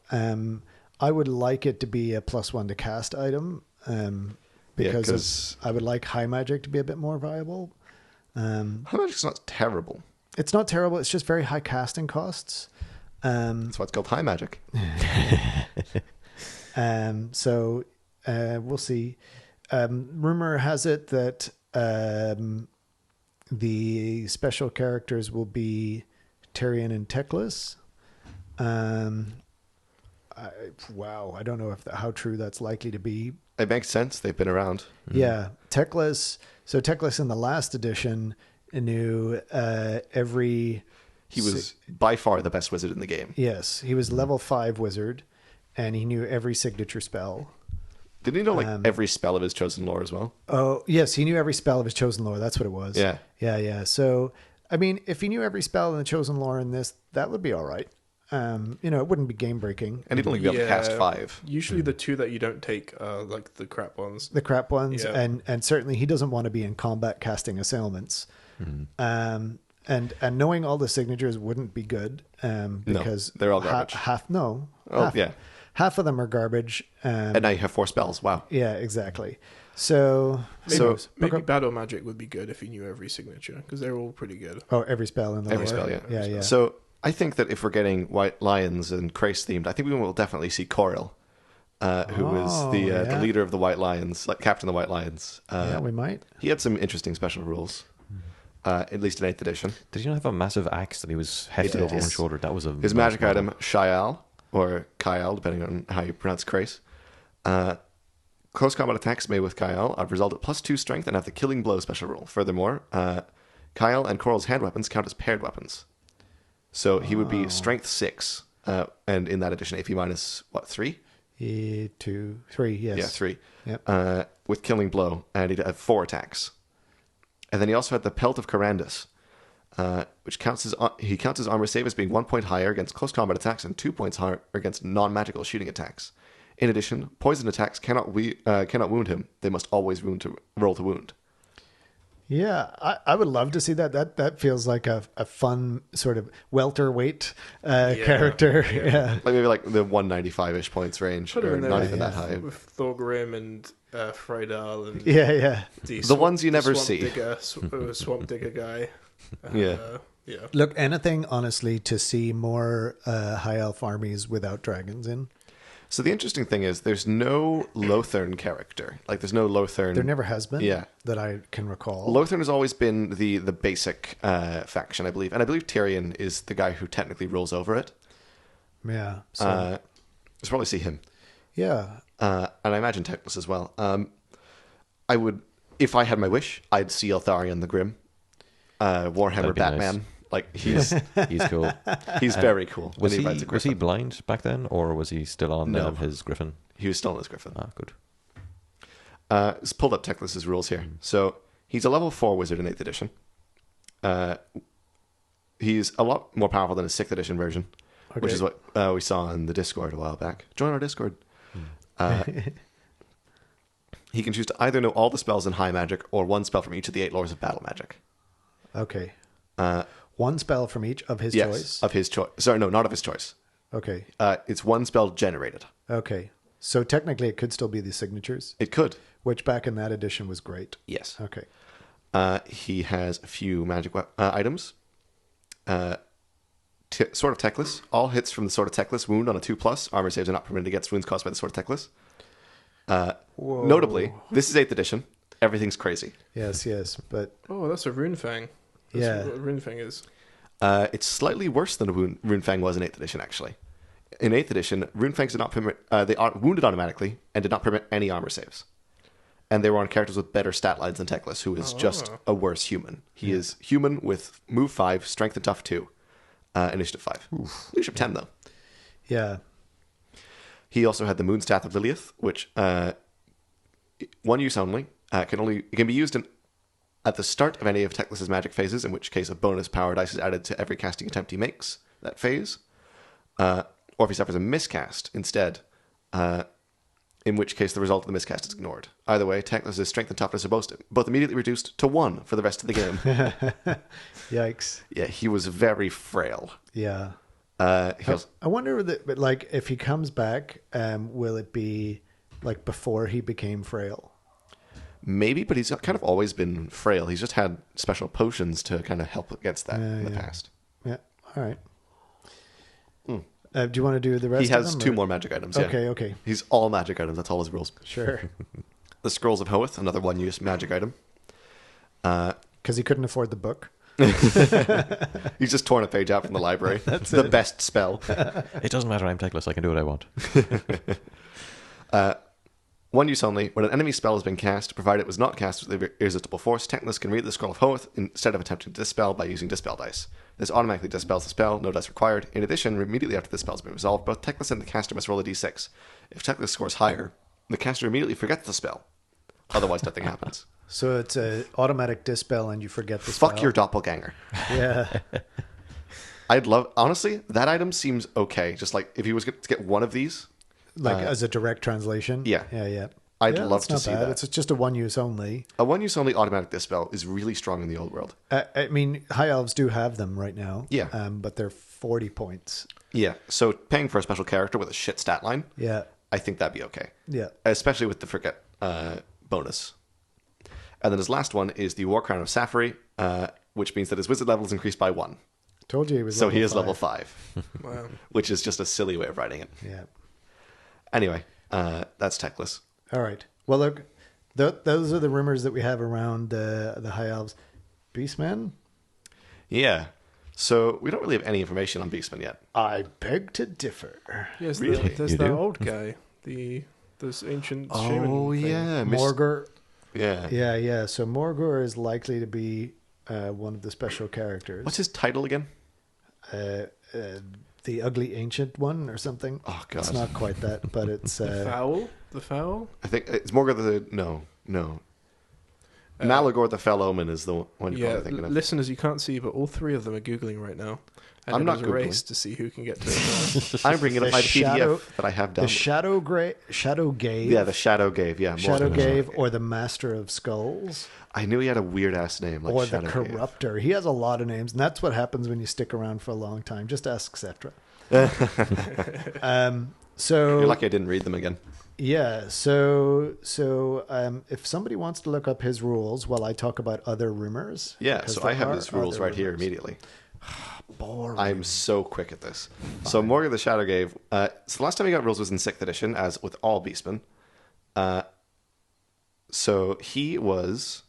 I would like it to be a +1 to cast item because I would like High Magic to be a bit more viable. High Magic's not terrible. It's not terrible. It's just very high casting costs. That's why it's called High Magic. So we'll see. Rumor has it that the special characters will be Tyrion and Teclis. I don't know how true that's likely to be. It makes sense. They've been around. Yeah, Teclis. So Teclis in the last edition knew every. He was by far the best wizard in the game. Yes, he was level 5 wizard, and he knew every signature spell. Didn't he know every spell of his chosen lore as well? Oh, yes, he knew every spell of his chosen lore. That's what it was. Yeah. Yeah. So, I mean, if he knew every spell in the chosen lore in this, that would be all right. It wouldn't be game breaking. And he'd only be able to cast 5. Usually the two that you don't take are like the crap ones. The crap ones, Yeah. and certainly he doesn't want to be in combat casting assailments. And knowing all the signatures wouldn't be good because they're all garbage. half of them are garbage. And now you have 4 spells. Wow. Yeah, exactly. So Maybe Battle Magic would be good if you knew every signature, because they're all pretty good. every spell in the Every lore. spell, yeah. Yeah. So I think that if we're getting White Lions and Krace themed, I think we will definitely see Coril, who was the leader of the White Lions, like captain of the White Lions. Yeah, we might. He had some interesting special rules, at least in 8th edition. Did he not have a massive axe that he was hefted over one shoulder? That was His magic item, Shaial, or Kyle, depending on how you pronounce Krace. Close combat attacks made with Kyle have resulted +2 strength and have the killing blow special rule. Furthermore, Kyle and Coral's hand weapons count as paired weapons. So he would be strength 6, and in that edition, AP minus, 3? 2, 3, yes. Yeah, 3. Yep. With killing blow, and he'd have 4 attacks. And then he also had the Pelt of Carandus, which counts his armor save as being 1 point higher against close combat attacks and 2 points higher against non-magical shooting attacks. In addition, poison attacks cannot wound him. They must always roll to wound. Yeah, I would love to see that. That feels like a fun sort of welterweight character. Yeah. Like maybe like the 195-ish points range, Put her or in there not with- even that high. With Thorgrim and Freydal and Yeah. The ones you never see. Swamp Digger guy. Yeah. Yeah. Look, anything honestly to see more high elf armies without dragons in. So the interesting thing is, there's no Lothern character. Like, there's no Lothern. There never has been. Yeah. That I can recall. Lothern has always been the basic faction, I believe, and I believe Tyrion is the guy who technically rules over it. Yeah. So, Let's probably see him, yeah. and I imagine Teclis as well. I would, if I had my wish, I'd see Eltharion the Grim, Warhammer That'd be Batman. nice. Like he's He's cool. he's very cool. Was when he rides a was he griffin. blind back then, or was he still on No. his griffin? He was still on his griffin. Ah, good. Just pulled up Teclis's rules here. So he's a level 4 wizard in 8th edition. He's a lot more powerful than his 6th edition version, which Okay. is what we saw in the Discord a while back. Join our Discord. He can choose to either know all the spells in high magic or one spell from each of the 8 lores of battle magic. Okay. One spell from each of his Yes, choice. of his choice. Sorry, no, not of his choice. Okay. It's one spell generated. Okay. So technically, it could still be the signatures, It could. which back in that edition was great. Yes. Okay. He has a few magic items. Sword of Teclis. All hits from the Sword of Teclis wound on a 2+. Armor saves are not permitted against wounds caused by the Sword of Teclis. Notably, this is 8th edition. Everything's crazy. Yes. But Oh, that's a Runefang. That's Yeah. what a Runefang is. It's slightly worse than a Runefang was in 8th edition, actually. In 8th edition, Runefangs did not permit... they are wounded automatically and did not permit any armor saves. And they were on characters with better stat lines than Teclis, who is just a worse human. He is human with move 5, strength and tough 2, initiative 5. Leadership 10, though. yeah. He also had the Moonstaff of Lilith, which one use only. It can be used at the start of any of Teclis's magic phases, in which case a bonus power dice is added to every casting attempt he makes that phase. Or if he suffers a miscast instead, in which case the result of the miscast is ignored. Either way, Teclis's strength and toughness are both immediately reduced to 1 for the rest of the game. Yikes. Yeah, he was very frail. Yeah. He also- I wonder but like if he comes back, will it be like before he became frail? maybe, but he's kind of always been frail. He's just had special potions to kind of help against that in the past. Yeah. All right. Do you want to do the rest? He has of them, 2 or- more magic items. Yeah. Okay. He's all magic items. That's all his rules. Sure. The Scrolls of Hoeth, another one-use magic item. Because he couldn't afford the book. He's just torn a page out from the library. That's the best spell. It doesn't matter. I'm Teclis. I can do what I want. One use only. When an enemy spell has been cast, provided it was not cast with irresistible force, Teclis can read the Scroll of Hoeth instead of attempting to dispel by using dispel dice. This automatically dispels the spell, no dice required. In addition, immediately after the spell has been resolved, both Teclis and the caster must roll a d6. If Teclis scores higher, the caster immediately forgets the spell. Otherwise, nothing happens. So it's a automatic dispel, and you forget the Fuck spell. your doppelganger. Yeah. Honestly, that item seems okay. Just like if he was to get one of these, Like as a direct translation. yeah. Yeah. I'd Yeah, love that's to not see bad. that. It's just a one use only. A one use only automatic dispel is really strong in the old world. I mean, high elves do have them right now. Yeah. But they're 40 points. Yeah, so paying for a special character with a shit stat line, Yeah. I think that'd be okay. Yeah. Especially with the forget bonus. And then his last one is the War Crown of Safari, which means that his wizard level is increased by 1. Told you he was So level he is 5. level 5, Wow. which is just a silly way of writing it. Yeah. Anyway, that's Teclis. All right. Well, look, those are the rumors that we have around the high elves. Beastman? Yeah. So we don't really have any information on Beastman yet. I beg to differ. Yes, Really? there's You that do? old guy, this ancient shaman. thing. Morgor. Yeah. Yeah. So Morgor is likely to be one of the special characters. What's his title again? The ugly ancient one or something? Oh, God. It's not quite that, but it's... The fowl. I think it's Morgor the... No. Malagor the Fell Omen is the one you're Yeah, probably thinking of. listeners, you can't see, but all three of them are Googling right now. And I'm it not is a Googling. race to see who can get to it first. I'm bringing up The my shadow- PDF that I have The done. Shadow Gave. Yeah, the Shadow Gave. Yeah, Shadow Morgan. Gave, or the Master of Skulls, I knew he had a weird ass name like or Shadow the Gave. Corruptor. He has a lot of names, and that's what happens when you stick around for a long time. Just ask Cetra. So You're lucky I didn't read them again. yeah, so if somebody wants to look up his rules while I talk about other rumors, Yeah, because so there I have are his rules other right here rumors. immediately. Boring. I'm so quick at this. So Morgan the Shadow Gave. So the last time we got rules was in 6th edition, as with all Beastmen. So he was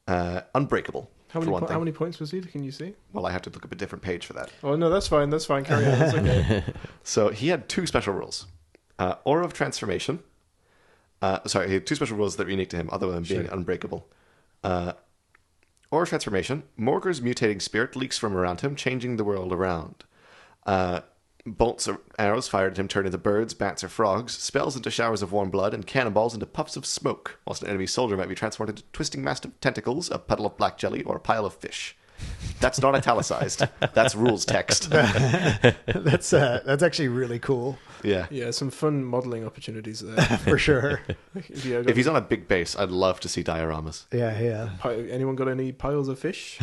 unbreakable. How for many, one how thing. many points was he? Can you see? Well, I have to look up a different page for that. Oh, no, that's fine. That's fine. Carry on. That's okay. So he had 2 special rules. Aura of Transformation. Sorry, he had 2 special rules that were unique to him, other than being unbreakable. Aura of Transformation. Morgur's mutating spirit leaks from around him, changing the world around. Bolts or arrows fired at him turn into birds, bats, or frogs, spells into showers of warm blood, and cannonballs into puffs of smoke, whilst an enemy soldier might be transformed into twisting mass of tentacles, a puddle of black jelly, or a pile of fish. That's not italicized. That's rules text. That's actually really cool Yeah. Yeah, some fun modelling opportunities there. for sure. Yeah, If he's on a big base, I'd love to see dioramas. Yeah. anyone got any piles of fish?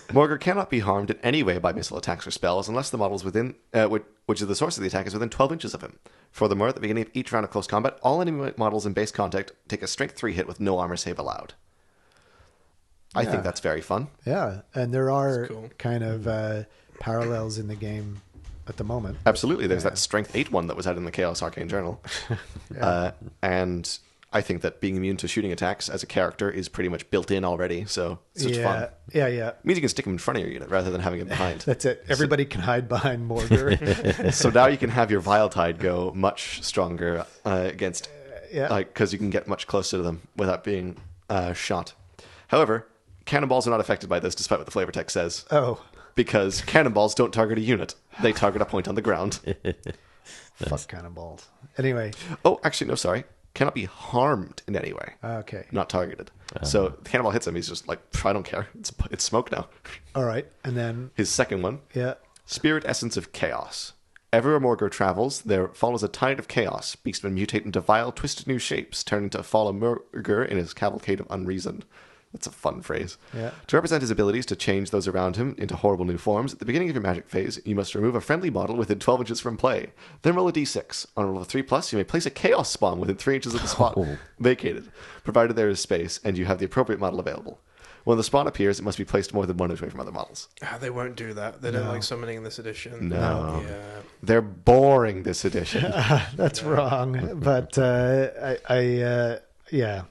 Morgur cannot be harmed in any way by missile attacks or spells unless the model is within, which is the source of the attack, is within 12 inches of him. Furthermore, at the beginning of each round of close combat, all enemy models in base contact take a strength 3 hit with no armor save allowed. I Yeah. think that's very fun. Yeah, and there are That's cool. kind of parallels in the game at the moment. Absolutely. There's that strength 8 one that was out in the Chaos Arcane Journal. And I think that being immune to shooting attacks as a character is pretty much built in already, so it's just fun. Yeah. It means you can stick him in front of your unit rather than having him behind. That's it. Everybody can hide behind Morgur. So now you can have your Vile Tide go much stronger against, Yeah. because you can get much closer to them without being shot. However, cannonballs are not affected by this, despite what the flavor text says, Oh, because cannonballs don't target a unit; they target a point on the ground. fuck cannonballs. Anyway, Oh, actually, no, sorry, cannot be harmed in any way, okay. not targeted. So the cannonball hits him; he's just like, I don't care. It's smoke now. All right, and then His second one. yeah. Spirit Essence of Chaos. Everywhere Morgur travels, there follows a tide of chaos. Beastmen mutate into vile, twisted new shapes, turning to follow Morgur in his cavalcade of unreason. That's a fun phrase. Yeah. To represent his abilities to change those around him into horrible new forms, at the beginning of your magic phase, you must remove a friendly model within 12 inches from play. Then roll a d6. On a roll of 3+, you may place a chaos spawn within 3 inches of the spot vacated, provided there is space and you have the appropriate model available. When the spawn appears, it must be placed more than 1 inch away from other models. They won't do that. They don't like summoning in this edition. No. Yeah. They're boring this edition. That's wrong. But yeah.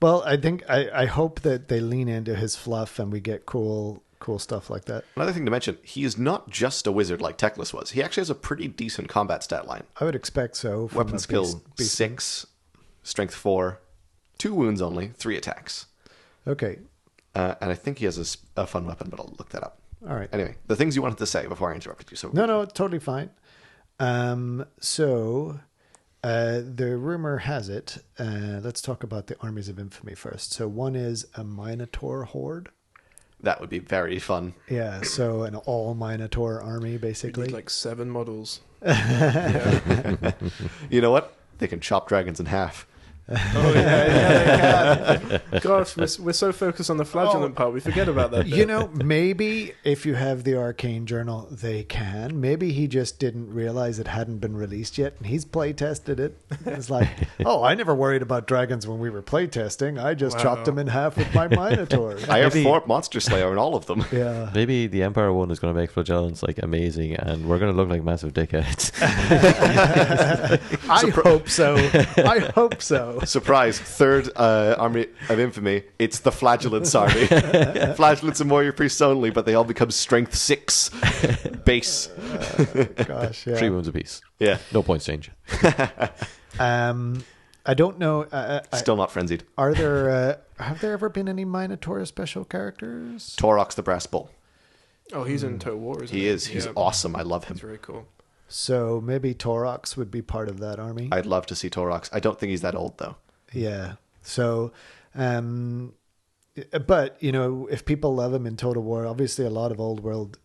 Well, I think I hope that they lean into his fluff and we get cool stuff like that. Another thing to mention, he is not just a wizard like Teclis was. He actually has a pretty decent combat stat line. I would expect so. from Weapon a skill beast- 6, strength 4, 2 wounds only, 3 attacks. Okay. And I think he has a fun weapon, but I'll look that up. All right. Anyway, the things you wanted to say before I interrupted you. So No, totally fine. So the rumor has it. Let's talk about the armies of infamy first. So one is a Minotaur horde. that would be very fun. Yeah, so an all Minotaur army, We basically. need like 7 models. You know what? They can chop dragons in half. Oh yeah, they can. Gosh, we're so focused on the flagellant part, we forget about that. You know, maybe if you have the Arcane Journal, they can. Maybe he just didn't realize it hadn't been released yet, and he's play tested it. It's like, oh, I never worried about dragons when we were play testing. I just chopped them in half with my Minotaur. I have Maybe- 4 Monster Slayer in all of them. Yeah. Maybe the Empire one is going to make flagellants like amazing, and we're going to look like massive dickheads. I hope so. I hope so. Surprise, 3rd Army of Infamy, it's the Flagellants army. Flagellants and Warrior Priests only, but they all become strength 6 base. Gosh, yeah. 3 wounds apiece. Yeah, No points change. I don't know. still not frenzied. Are there? Have there ever been any Minotaur special characters? Torox the Brass Bull. Oh, he's in Total War, isn't he? He is. He's Yeah. awesome. I love him. That's very cool. So maybe Torox would be part of that army. I'd love to see Torox. I don't think he's that old, though. Yeah. So, but if people love him in Total War, obviously a lot of old world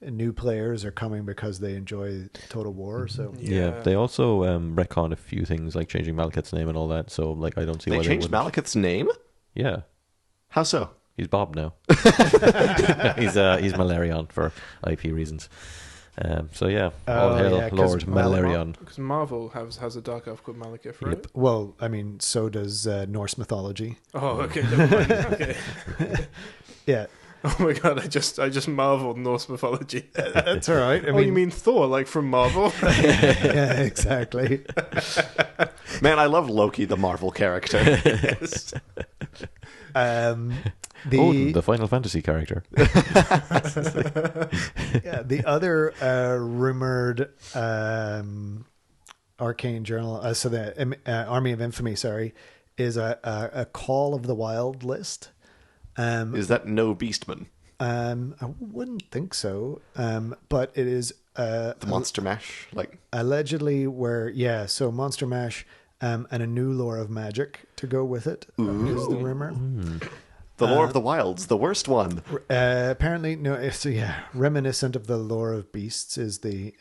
new players are coming because they enjoy Total War. So Yeah, they also retcon a few things like changing Malekith's name and all that. So like, I don't see They why changed they wouldn't. Malekith's name? Yeah, How so? he's Bob now. he's Malerion for IP reasons. So yeah, all hail yeah, 'cause Lord Malerion. Because Marvel has a dark elf called Malekith, right? Yep. well, I mean, so does Norse mythology. Oh, okay. Never mind. Okay. Yeah, Oh my god, I just marveled Norse mythology. that's all right. I Oh, you mean Thor, like from Marvel? yeah, exactly. Man, I love Loki, the Marvel character. Yes. Odin, the Final Fantasy character. Yeah, the other rumored Arcane Journal, so the Army of Infamy, sorry, is a Call of the Wild list. Is that no Beastman? I wouldn't think so, but it is The Monster Mash? Like, allegedly so Monster Mash and a new lore of magic to go with it is the rumor. the Lore of the Wilds, the worst one. Apparently, no. So reminiscent of the lore of beasts is the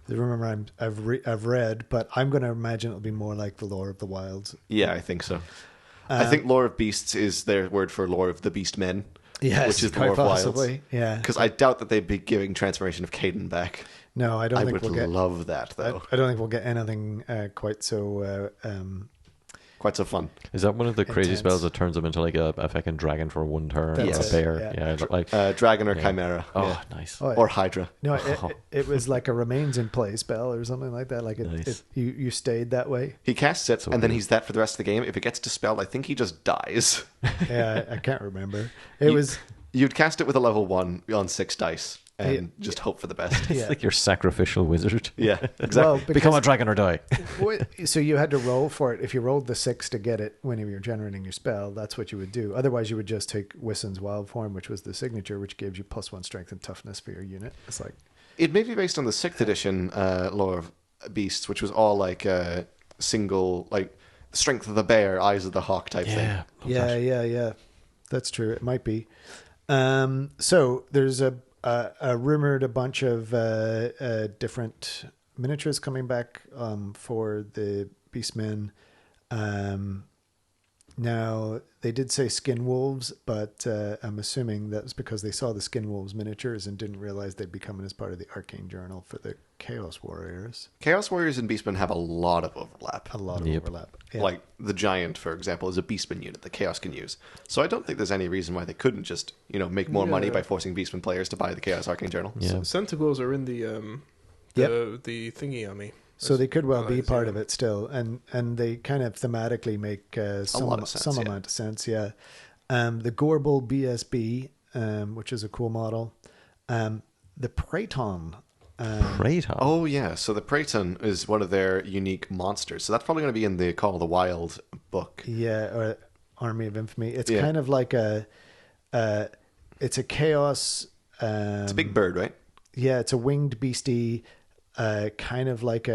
rumor I've read, but I'm going to imagine it'll be more like the Lore of the Wilds. Yeah, I think so. I think Lore of Beasts is their word for Lore of the Beast Men. Yes, which is the quite Lore of Wilds. possibly. Yeah, Because I doubt that they'd be giving Transformation of Caden back. no, I don't I think would we'll get. love that, though. I don't think we'll get anything quite so. Quite so fun. Is that one of the crazy Intense. spells that turns them into like a fucking dragon for one turn That's or a it, bear? yeah. Like Dragon or Yeah. Chimera. oh, Yeah. nice. Oh, Or Hydra. no, it was like a remains in play spell or something like that. Like Nice. you stayed that way. He casts it, So and then cool. he's that for the rest of the game. If it gets dispelled, I think he just dies. Yeah, I can't remember. It was You'd cast it with a level 1 on 6 dice, and just hope for the best. yeah. It's like your sacrificial wizard. Yeah, exactly. Well, Become because- a dragon or die. So you had to roll for it. If you rolled the 6 to get it when you were generating your spell, that's what you would do. Otherwise, you would just take Wissen's Wild Form, which was the signature, which gives you +1 strength and toughness for your unit. It's like, It may be based on the 6th edition Lore of Beasts, which was all like single, like strength of the bear, eyes of the hawk type thing. Yeah. love yeah, that. yeah. That's true. It might be. So there's a rumored a bunch of different miniatures coming back for the Beastmen. Now they did say skin wolves, but I'm assuming that was because they saw the skin wolves miniatures and didn't realize they'd be coming as part of the Arcane Journal for the Chaos Warriors. Chaos Warriors and Beastmen have a lot of overlap. A lot of Yep. overlap. Yeah. Like the Giant, for example, is a Beastman unit that Chaos can use. So I don't think there's any reason why they couldn't just, make more money Yeah. by forcing Beastman players to buy the Chaos Arcane Journal. Yeah. Centaurs are in the the thingy army. So they could well be Allies, part yeah. of it still, and they kind of thematically make some lot of sense, yeah. amount of sense. Yeah, the Gorbel BSB, which is a cool model. The Praeton. Praetor. Oh, yeah. So the Praeton is one of their unique monsters. So that's probably going to be in the Call of the Wild book. Yeah, or Army of Infamy. It's Yeah. kind of like it's a chaos. It's a big bird, right? Yeah, it's a winged beastie, kind of like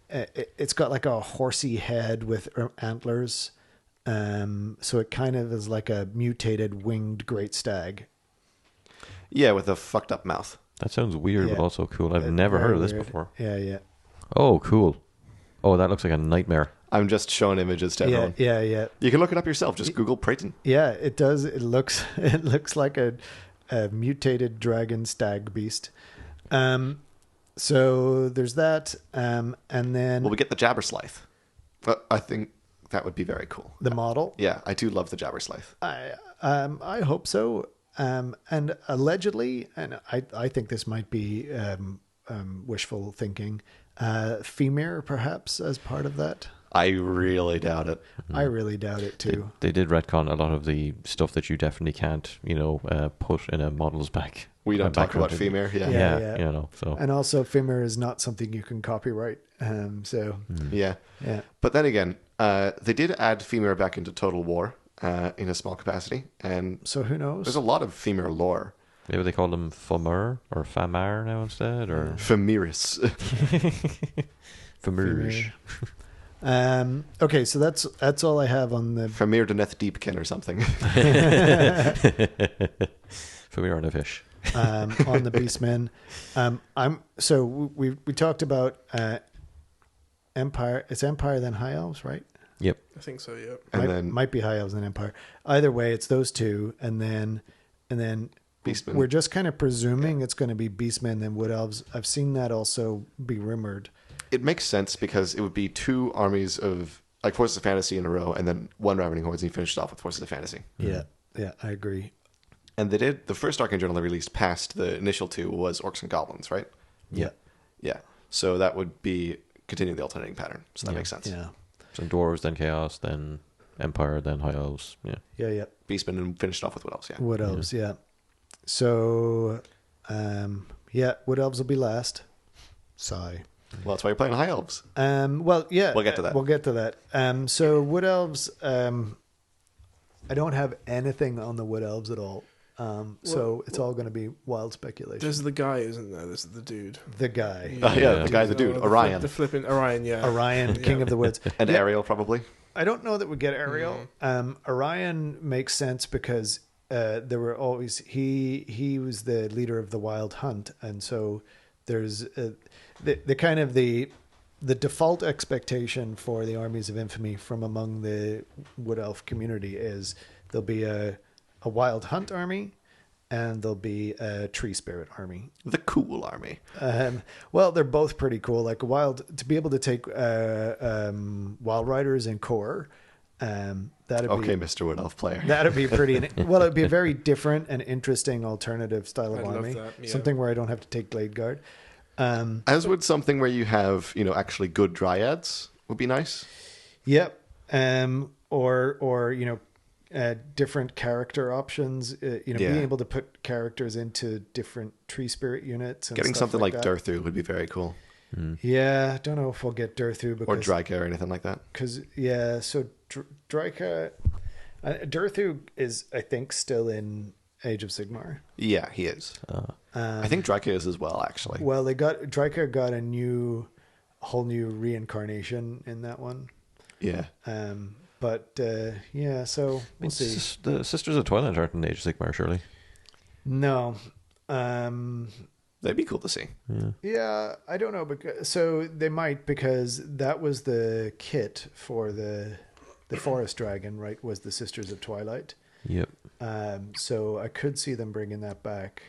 it's got like a horsey head with antlers. So it kind of is like a mutated winged great stag. Yeah, with a fucked up mouth. That sounds weird, Yeah. but also cool. I've never heard Very of this weird. before. Yeah, yeah. Oh, cool. Oh, that looks like a nightmare. I'm just showing images to Yeah, everyone. yeah. You can look it up yourself. Just Google Praeton. Yeah, it does. It looks like a mutated dragon stag beast. So there's that, and then Well, we get the Jabberslythe. But I think that would be very cool. the model. Yeah, I do love the Jabberslythe. I hope so. And allegedly, and I think this might be wishful thinking, Femir perhaps as part of that. I really doubt it. I really doubt it too. They did retcon a lot of the stuff that you definitely can't, put in a model's back. We don't talk about background. Femir. Yeah. Yeah. Yeah. So And also, Femir is not something you can copyright. So Yeah. yeah, But then again, they did add Femir back into Total War in a small capacity. And so who knows? there's a lot of Femir lore. maybe they call them Famur or Famar now instead, or Femiris. Famurge. Okay, so that's all I have on the. Famir Deneth Deepkin or something. Famir on a fish. On the Beastmen. We talked about Empire. It's Empire then High Elves, right? Yep. I think so. Yeah. And might be High Elves and Empire. Either way, it's those two, and then Beastmen. we're just kind of presuming it's going to be Beastmen then Wood Elves. I've seen that also be rumored. It makes sense because it would be two armies of like Forces of Fantasy in a row, and then one Ravening Hordes, and you finished off with Forces of Fantasy. Yeah, I agree. And they did the first Arcane Journal they released past the initial two was Orcs and Goblins, right? Yeah, Yeah. So that would be continuing the alternating pattern. So that makes sense. yeah, So dwarves, then chaos, then empire, then high elves. Yeah. yeah. Beastmen and finished off with Wood Elves, yeah. Wood Elves, yeah. So, Wood Elves will be last. Sigh. Well, that's why you're playing High Elves. Well, yeah. We'll get to that. We'll get to that. So Wood Elves, I don't have anything on the Wood Elves at all. So it's all going to be wild speculation. There's the guy, isn't there? There's the dude. The guy. Oh, yeah, the guy, the dude, Orion. The flipping Orion, yeah. Orion, King of the Woods. And Yeah. Ariel, probably. I don't know that we get Ariel. Orion makes sense because there were always he was the leader of the Wild Hunt, and so there's the kind of the default expectation for the armies of infamy from among the Wood Elf community is there'll be a Wild Hunt army and there'll be a Tree Spirit army. The cool army. Well, they're both pretty cool. Like to be able to take Wild Riders and Core, that'd Okay, be Mr. Wood Elf player. that'd be pretty. Well, it'd be a very different and interesting alternative style of I'd love army. that, yeah. Something where I don't have to take Blade Guard. As would something where you have, actually good dryads would be nice. Yep. Or different character options. Being able to put characters into different Tree Spirit units. And Getting stuff something like that. Durthu would be very cool. Yeah, don't know if we'll get Durthu Or because Dryka or anything like that. so Dryka, Durthu is I think still in Age of Sigmar. Yeah, he is. I think Dryka is as well, actually. Well, Dryka got a whole new reincarnation in that one. Yeah. So we'll see. The Sisters of Twilight aren't in Age of Sigmar, surely. No. That'd be cool to see. Yeah, I don't know so they might because that was the kit for the Forest Dragon, right? Was the Sisters of Twilight. Yep. So I could see them bringing that back.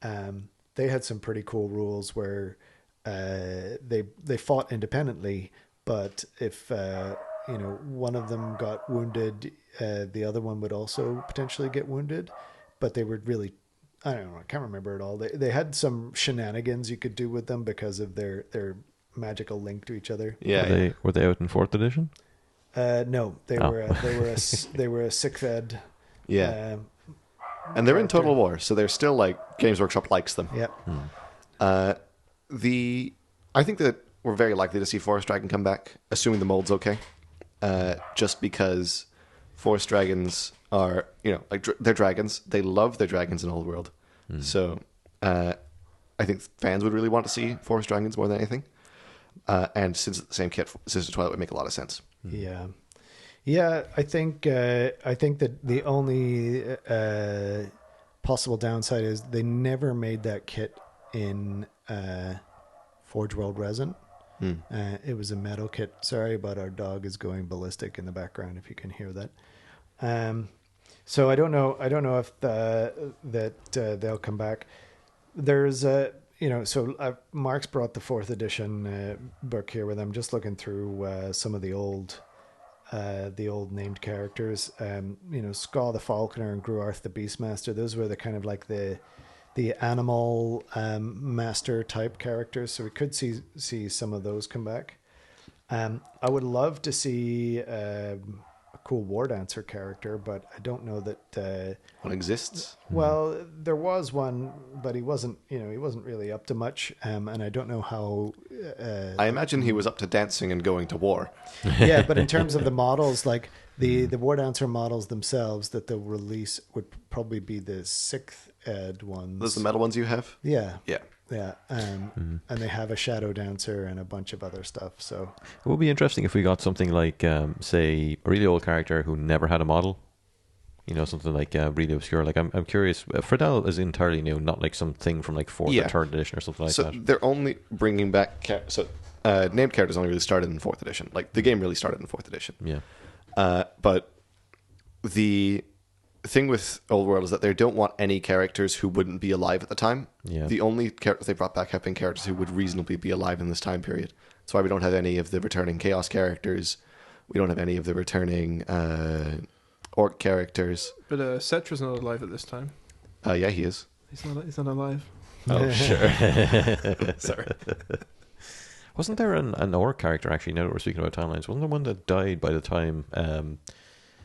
They had some pretty cool rules where they fought independently, but if one of them got wounded, the other one would also potentially get wounded. But they were really, I don't know, I can't remember it all. They had some shenanigans you could do with them because of their magical link to each other. Yeah. Were they out in 4th edition? No, they Oh. were a sick fed. Yeah. And they're in Total War, so they're still like Games Workshop likes them. Yep. I think that we're very likely to see Forest Dragon come back, assuming the mold's okay. Just because Forest Dragons are, they're dragons. They love their dragons in Old World. So I think fans would really want to see Forest Dragons more than anything. And since it's the same kit, Sister Twilight would make a lot of sense. Yeah. I think that the only possible downside is they never made that kit in Forge World Resin. It was a metal kit. Sorry, but our dog is going ballistic in the background. If you can hear that. So I don't know if they'll come back. There's Mark's brought the 4th edition book here with him. Just looking through some of the old named characters. Skaw the Falconer and Gruarth the Beastmaster. Those were the kind of like the animal master type characters. So we could see some of those come back. I would love to see a cool War Dancer character, but I don't know that One exists. well, there was one, but he wasn't really up to much, and I don't know how. I imagine he was up to dancing and going to war. Yeah, but in terms of the models, like the War Dancer models themselves that they'll release would probably be the 6th ed ones. Those the metal ones you have? Yeah. Yeah. Yeah, and they have a shadow dancer and a bunch of other stuff. So It would be interesting if we got something like, say, a really old character who never had a model. You know, something like really obscure. Like I'm curious. Friedel is entirely new, not like something from like fourth Yeah. or third edition or something like So that. they're only bringing back named characters only really started in fourth edition. Like the game really started in fourth edition. Yeah, But the thing with Old World is that they don't want any characters who wouldn't be alive at the time. Yeah. The only characters they brought back have been characters who would reasonably be alive in this time period. That's why we don't have any of the returning Chaos characters. We don't have any of the returning Orc characters. But Cetra's not alive at this time. Yeah, he is. He's not alive. Oh, sure. Sorry. wasn't there an orc character actually? Now that we're speaking about timelines, wasn't there one that died by the time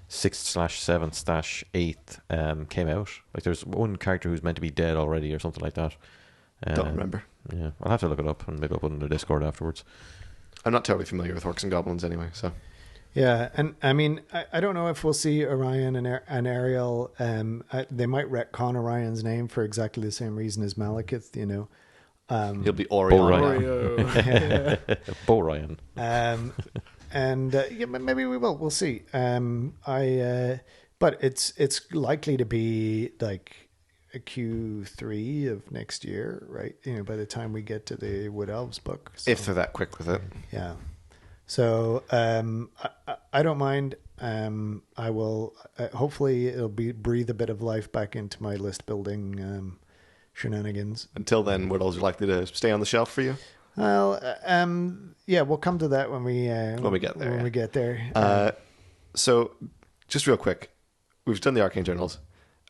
6/7/8 came out? Like there's one character who's meant to be dead already or something like that. Don't remember. Yeah, I'll have to look it up and maybe I'll put it in the Discord afterwards. I'm not terribly familiar with Orcs and Goblins anyway, so. yeah, and I mean, I don't know if we'll see Orion and Ariel. They might retcon Orion's name for exactly the same reason as Malekith. You know. He'll be Orion. Orion. Oreo. Bo Ryan. And yeah, maybe we will. We'll see. But it's likely to be like a Q3 of next year, right? You know, by the time we get to the Wood Elves book. So, If they're that quick with it. yeah. So I don't mind. I will. Hopefully, it'll breathe a bit of life back into my list building shenanigans. Until then, Wood Elves are likely to stay on the shelf for you. Well, yeah, we'll come to that when we get there, When yeah. we get there. So, just real quick, we've done the Arcane Journals.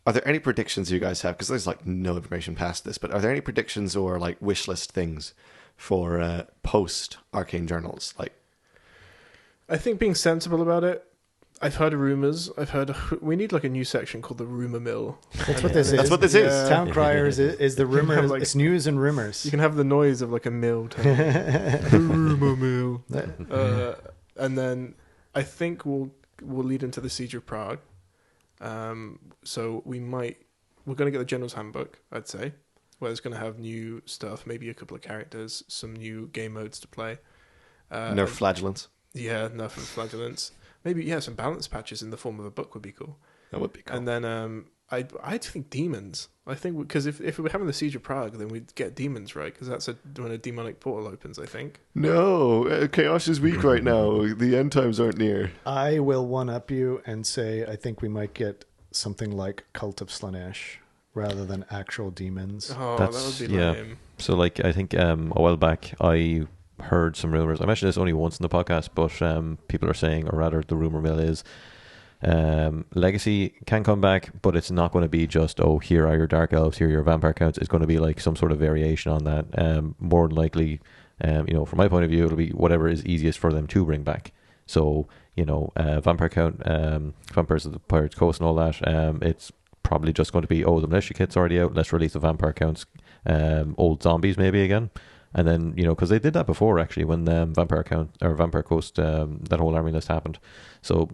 Are there any predictions you guys have? Because there's like no information past this, but are there any predictions or like wish list things for post Arcane Journals? Like, I think being sensible about it. I've heard rumors. We need like a new section called the rumor mill. That's what this is. That's what this is. Yeah. Town criers is the rumor. have, like- It's news and rumors. You can have the noise of like a mill. The rumor mill. And then I think we'll lead into the Siege of Prague. So we're going to get the General's Handbook, I'd say, where it's going to have new stuff, maybe a couple of characters, some new game modes to play. Nerf flagellants. Yeah, enough of flagellants. Maybe, yeah, some balance patches in the form of a book would be cool. That would be cool. And then I think demons. I think because if we were having the Siege of Prague, then we'd get demons, right? Because that's when a demonic portal opens, I think. No, Chaos is weak right now. The end times aren't near. I will one up you and say I think we might get something like Cult of Slanesh rather than actual demons. Oh, That's- that would be yeah. lame. So, like, I think a while back, I heard some rumors. I mentioned this only once in the podcast, but people are saying, or rather, the rumor mill is Legacy can come back, but it's not going to be just, oh, here are your Dark Elves, here are your Vampire counts. It's going to be like some sort of variation on that. More than likely, from my point of view, it'll be whatever is easiest for them to bring back. So, Vampire count, Vampires of the Pirates Coast and all that, it's probably just going to be, oh, the militia kit's already out, let's release the Vampire counts, old zombies maybe again. And then, because they did that before, actually, when Vampire Coast, that whole army list happened. So,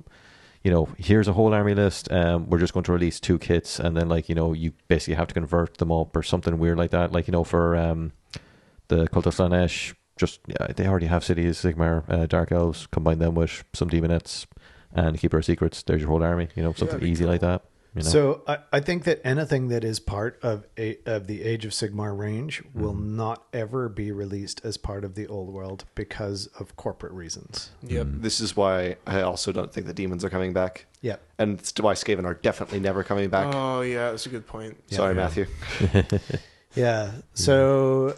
here's a whole army list. We're just going to release 2 kits, and then, you basically have to convert them up or something weird like that. For the Cult of Slanesh, they already have Cities, Sigmar, Dark Elves. Combine them with some Demonettes and Keeper of Secrets. There's your whole army. Something that'd be easy like that. So I think that anything that is part of the Age of Sigmar range will not ever be released as part of the Old World because of corporate reasons. Yep. This is why I also don't think the demons are coming back. Yeah. And it's why Skaven are definitely never coming back. Oh, yeah, that's a good point. Sorry, Matthew. Yeah. So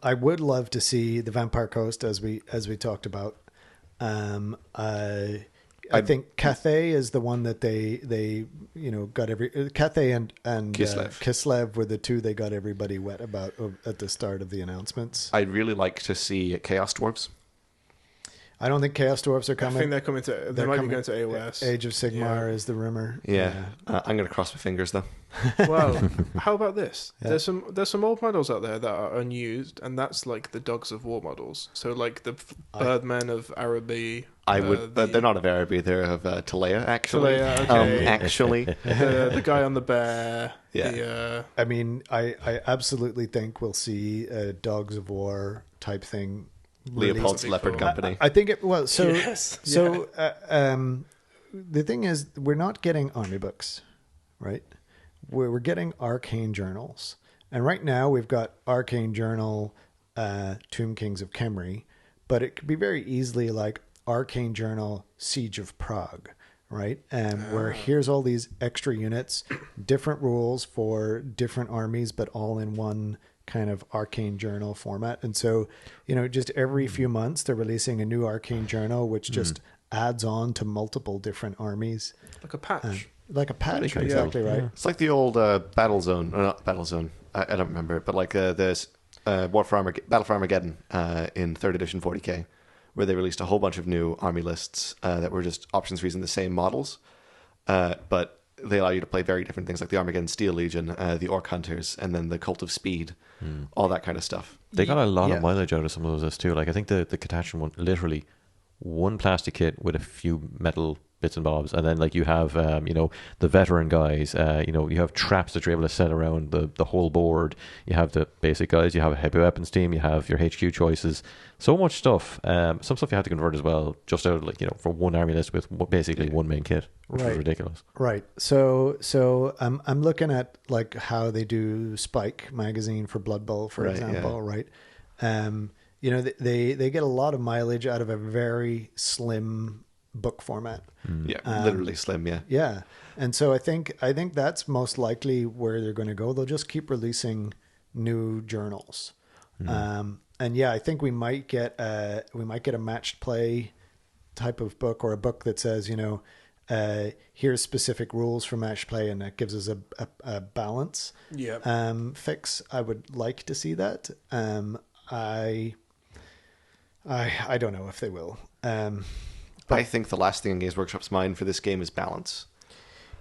I would love to see the Vampire Coast as we talked about. I think Cathay is the one that they got Cathay and Kislev were the two they got everybody wet about at the start of the announcements. I'd really like to see Chaos Dwarves. I don't think Chaos Dwarfs are I coming. think they're coming to. They They're might be coming- going to AOS. Age of Sigmar is the rumor. Yeah, I'm going to cross my fingers though. Well, how about this? Yeah. There's some old models out there that are unused, and that's like the Dogs of War models. So like the Birdmen of Araby. I would. They're not of Araby. They're of Talea, actually. Talea, okay. Actually, the guy on the bear. Yeah. The, I mean, I absolutely think we'll see a Dogs of War type thing. Leopold's Really Leopard cool. Company. I think it well. So Yes. so the thing is, we're not getting army books, right? We're getting arcane journals, and right now we've got Arcane Journal, Tomb Kings of Khemri, but it could be very easily like Arcane Journal, Siege of Prague, right? Where here's all these extra units, different rules for different armies, but all in one kind of Arcane Journal format. And so, just every few months they're releasing a new Arcane Journal, which just adds on to multiple different armies, like a patch. like a patch. kind of Exactly cool. right. Yeah. It's like the old Battle Zone, or not Battle Zone. I don't remember, but like this Battle for Armageddon in 3rd edition 40k, where they released a whole bunch of new army lists that were just options for using the same models, but they allow you to play very different things, like the Armageddon Steel Legion, the Orc Hunters, and then the Cult of Speed, all that kind of stuff. They got a lot Yeah. of mileage out of some of those lists too. Like I think the Catachan one, literally one plastic kit with a few metal bits and bobs, and then like you have the veteran guys, you have traps that you're able to set around the whole board. You have the basic guys, you have a heavy weapons team, you have your HQ choices, so much stuff. Some stuff you have to convert as well, just out of for one army list with basically one main kit, which is Right. ridiculous. Right. So I'm looking at like how they do Spike magazine for Blood Bowl, for Right, example, right? They get a lot of mileage out of a very slim book format. Yeah, literally slim. Yeah, Yeah. And so I think that's most likely where they're going to go. They'll just keep releasing new journals. And yeah, I think we might get a matched play type of book, or a book that says, here's specific rules for match play, and that gives us a balance Yeah. fix. I would like to see that. I don't know if they will. I think the last thing in Games Workshop's mind for this game is balance.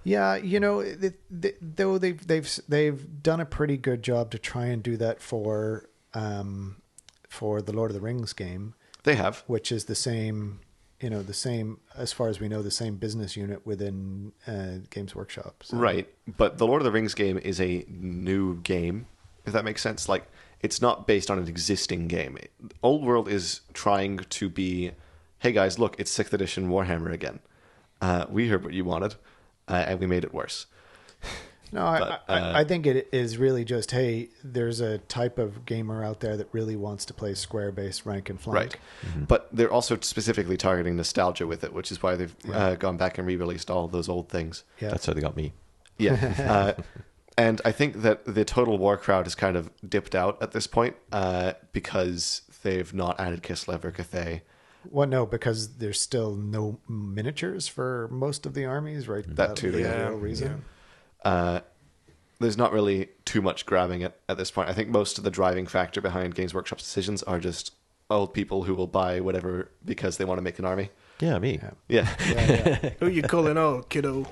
Yeah, though they've done a pretty good job to try and do that for the Lord of the Rings game, They have. which is the same, as far as we know, the same business unit within Games Workshop. So. Right, but the Lord of the Rings game is a new game, if that makes sense. Like, it's not based on an existing game. Old World is trying to be, hey guys, look, it's 6th edition Warhammer again. We heard what you wanted, and we made it worse. No, But, I think it is really just, hey, there's a type of gamer out there that really wants to play square-based rank and flank. Right. But they're also specifically targeting nostalgia with it, which is why they've gone back and re-released all those old things. Yeah. That's how they got me. Yeah. And I think that the Total War crowd has kind of dipped out at this point because they've not added Kislev or Cathay. Well, no, because there's still no miniatures for most of the armies, right? That too, That'll be the yeah. real reason. There's not really too much grabbing it at this point. I think most of the driving factor behind Games Workshop's decisions are just old people who will buy whatever because they want to make an army. Yeah, me. Yeah. Yeah. Who you calling old, kiddo?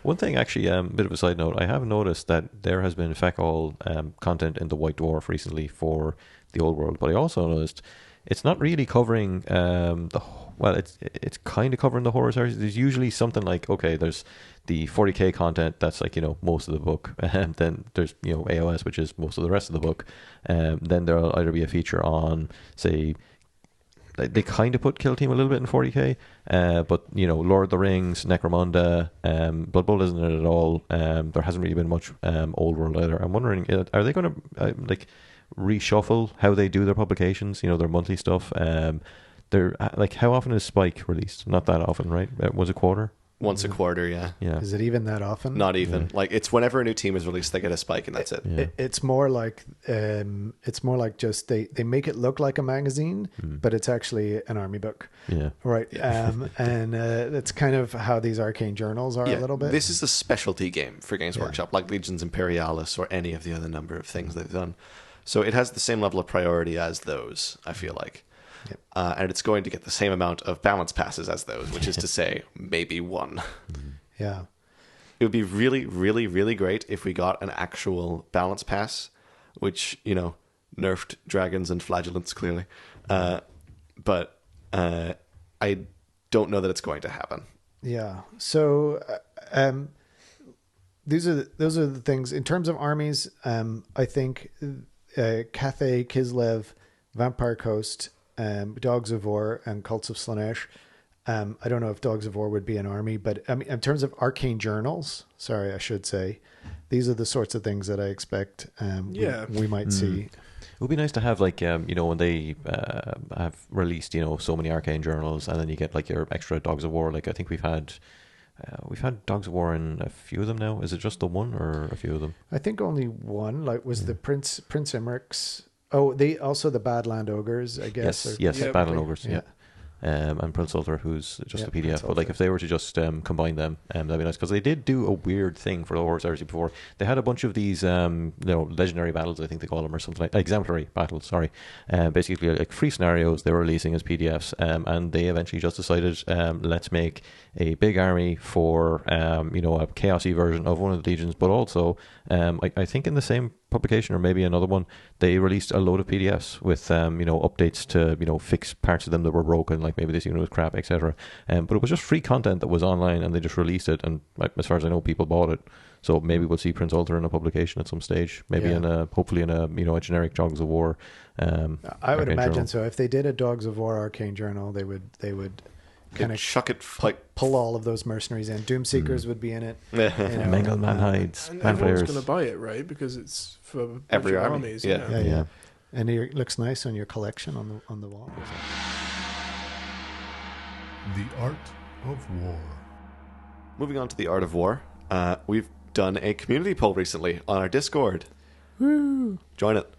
One thing, actually, bit of a side note, I have noticed that there has been feck all content in the White Dwarf recently for the Old World, but I also noticed it's not really covering it's kind of covering the horror series. There's usually something like, okay, there's the 40k content, that's like, most of the book, and then there's, AOS, which is most of the rest of the book, then there'll either be a feature on, say, they kind of put Kill Team a little bit in 40k, but Lord of the Rings, Necromunda, Blood Bowl isn't it at all. There hasn't really been much Old World either. I'm wondering, are they going to reshuffle how they do their publications? Their monthly stuff. They're how often is Spike released? Not that often, right? Once a quarter. Once a quarter, yeah. Yeah. Is it even that often? Not even. Like, it's whenever a new team is released, they get a spike, and that's it. Yeah. It's more like just they make it look like a magazine, but it's actually an army book, Yeah. right? And that's kind of how these arcane journals are a little bit. This is a specialty game for Games Workshop, like Legions Imperialis or any of the other number of things they've done. So it has the same level of priority as those, I feel like. Yep. And it's going to get the same amount of balance passes as those, which is to say, maybe one. Yeah. It would be really, really, really great if we got an actual balance pass, which, you know, nerfed dragons and flagellants, clearly. But I don't know that it's going to happen. Yeah. So those are the things in terms of armies. I think Cathay, Kislev, Vampire Coast, Dogs of War, and Cults of Slaanesh. I don't know if Dogs of War would be an army, but I mean, in terms of arcane journals, sorry, I should say, these are the sorts of things that I expect. We might see. It would be nice to have, like, you know, when they have released, you know, so many arcane journals, and then you get like your extra Dogs of War. Like, I think we've had Dogs of War in a few of them now. Is it just the one or a few of them? I think only one. Like, was the Prince Imeric's? Oh, they also the Badland Ogres, I guess. Yes, Yeah, Battle probably. Ogres. Yeah. And Prince Ulter, who's just Yeah, a PDF. Prince But like, Ulter. if they were to just combine them, that'd be nice, because they did do a weird thing for the Horus Heresy before. They had a bunch of these, you know, legendary battles, I think they call them, or something like exemplary battles. Sorry, basically like free scenarios they were releasing as PDFs, and they eventually just decided, let's make a big army for, you know, a chaosy version of one of the legions, but also, I think in the same publication or maybe another one, they released a load of PDFs with you know, updates to, you know, fix parts of them that were broken, like maybe this unit was crap, etc. But it was just free content that was online, and they just released it, and like, as far as I know, people bought it. So maybe we'll see Prince Ulter in a publication at some stage, maybe Yeah. hopefully in a, you know, a generic Dogs of War. I would arcane imagine journal. so. If they did a Dogs of War arcane journal, they would kind of chuck it like pull all of those mercenaries in. Doomseekers would be in it. You know, Mangle Man hides, And Man everyone's Flayers. going to buy it, right? Because it's for a bunch Every of army, armies. yeah. Yeah. And it looks nice on your collection on the wall. The Art of War. Moving on to the Art of War, we've done a community poll recently on our Discord. Woo! Join it.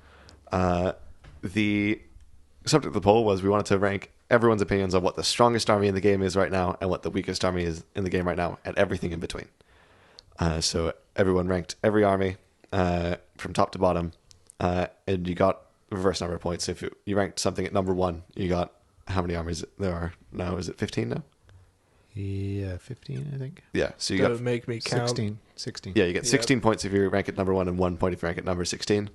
The subject of the poll was we wanted to rank everyone's opinions on what the strongest army in the game is right now and what the weakest army is in the game right now, and everything in between. So everyone ranked every army from top to bottom, and you got a reverse number of points. If you ranked something at number 1, you got how many armies there are now? Is it 15 now? Yeah, 15, I think. Yeah, so you Don't got make me count. 16. Yeah, you get 16 points if you rank at number 1 and 1 point if you rank at number 16.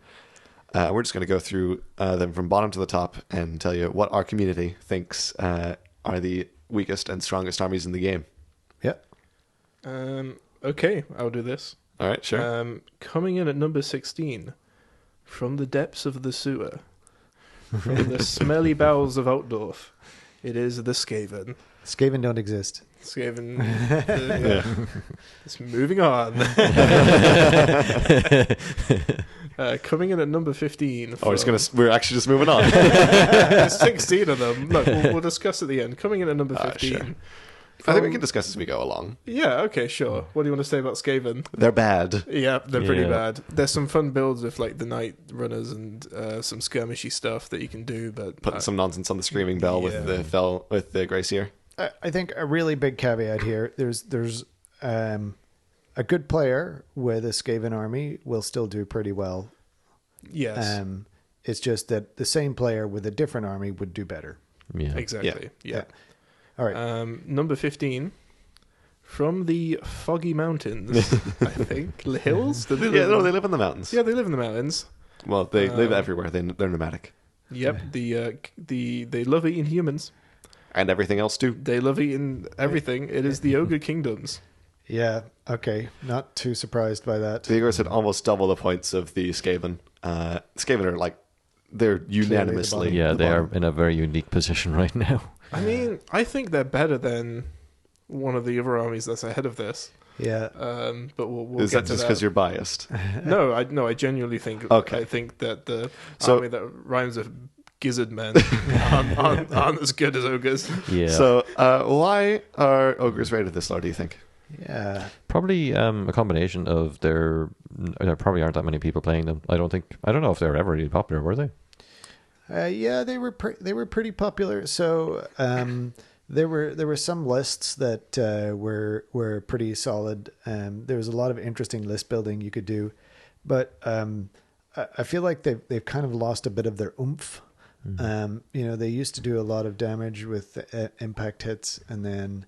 We're just going to go through them from bottom to the top and tell you what our community thinks are the weakest and strongest armies in the game. Yeah. Okay, I'll do this. All right, sure. Coming in at number 16, from the depths of the sewer, from the smelly bowels of Altdorf, it is the Skaven. Skaven don't exist. Skaven. It's moving on. Coming in at number 15. We're actually just moving on. There's 16 of them. Look, we'll discuss at the end. Coming in at number 15. Sure. I think we can discuss as we go along. Yeah, okay, sure. What do you want to say about Skaven? They're bad. Yeah, they're pretty Yeah. bad. There's some fun builds with like the night runners and some skirmishy stuff that you can do, but Putting some nonsense on the Screaming Bell Yeah. with the Gracier. I think a really big caveat here. There's a good player with a Skaven army will still do pretty well. yes, It's just that the same player with a different army would do better. Yeah. exactly. Yeah. All right. Number 15, from the Foggy Mountains, I think hills. Do they live Yeah, no, in- they live in the mountains. yeah, they live in the mountains. Well, they live everywhere. They're nomadic. Yep. They love eating humans. And everything else too. They love eating everything. It is the Ogre Kingdoms. Yeah. Okay. Not too surprised by that. The Ogres had almost double the points of the Skaven. Skaven are like, they're unanimously. bottom. Yeah, the they are bottom. in a very unique position right now. I mean, I think they're better than one of the other armies that's ahead of this. Yeah. But we'll Is get that to just that. because you're biased? No, I genuinely think. Okay. I think that the So- army that rhymes with gizzard men aren't as good as ogres. Yeah. So, why are Ogres rated this low, do you think? Yeah. Probably a combination of there probably aren't that many people playing them. I don't know if they're ever really popular, were they? Yeah, they were pretty popular. So there were some lists that were pretty solid. There was a lot of interesting list building you could do, but I feel like they've kind of lost a bit of their oomph. They used to do a lot of damage with impact hits and then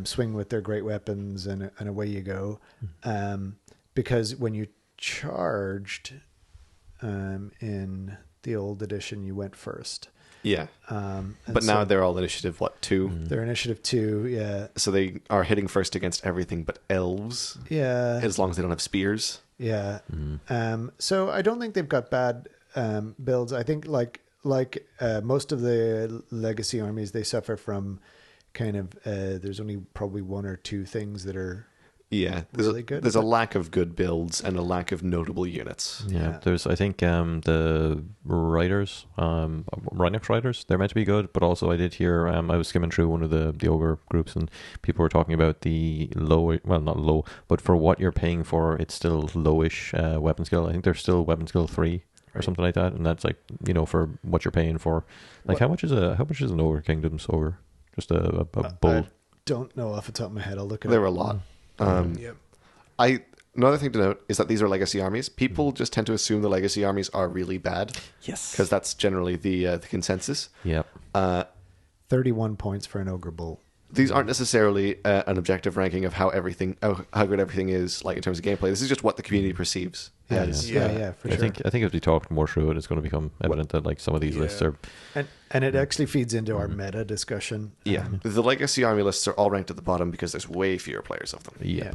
swing with their great weapons and away you go. Because when you charged in the old edition, you went first. Yeah. But so now they're all initiative, 2? they're initiative 2, yeah. So they are hitting first against everything but elves, Yeah. as long as they don't have spears. Yeah. So I don't think they've got bad builds. I think like most of the legacy armies, they suffer from kind of there's only probably one or two things that are really good. There's a lack of good builds and a lack of notable units. Yeah, there's I think the riders, Rhinox riders, they're meant to be good, but also I did hear I was skimming through one of the ogre groups and people were talking about the low, well not low, but for what you're paying for, it's still lowish weapon skill. I think they're still weapon skill 3 or something like that, and that's like for what you're paying for. Like how much is an ogre kingdom's ogre? Just a bull. I don't know off the top of my head. I'll look at There were a lot. Another thing to note is that these are legacy armies. People just tend to assume the legacy armies are really bad. Yes, because that's generally the consensus. Yep. 31 points for an ogre bull. These aren't necessarily an objective ranking of how good everything is, like in terms of gameplay. This is just what the community perceives. Yeah, for sure. I think as we talk more through it, it's going to become evident that like some of these lists are. And it actually feeds into our meta discussion. Yeah, the legacy army lists are all ranked at the bottom because there's way fewer players of them. Yeah.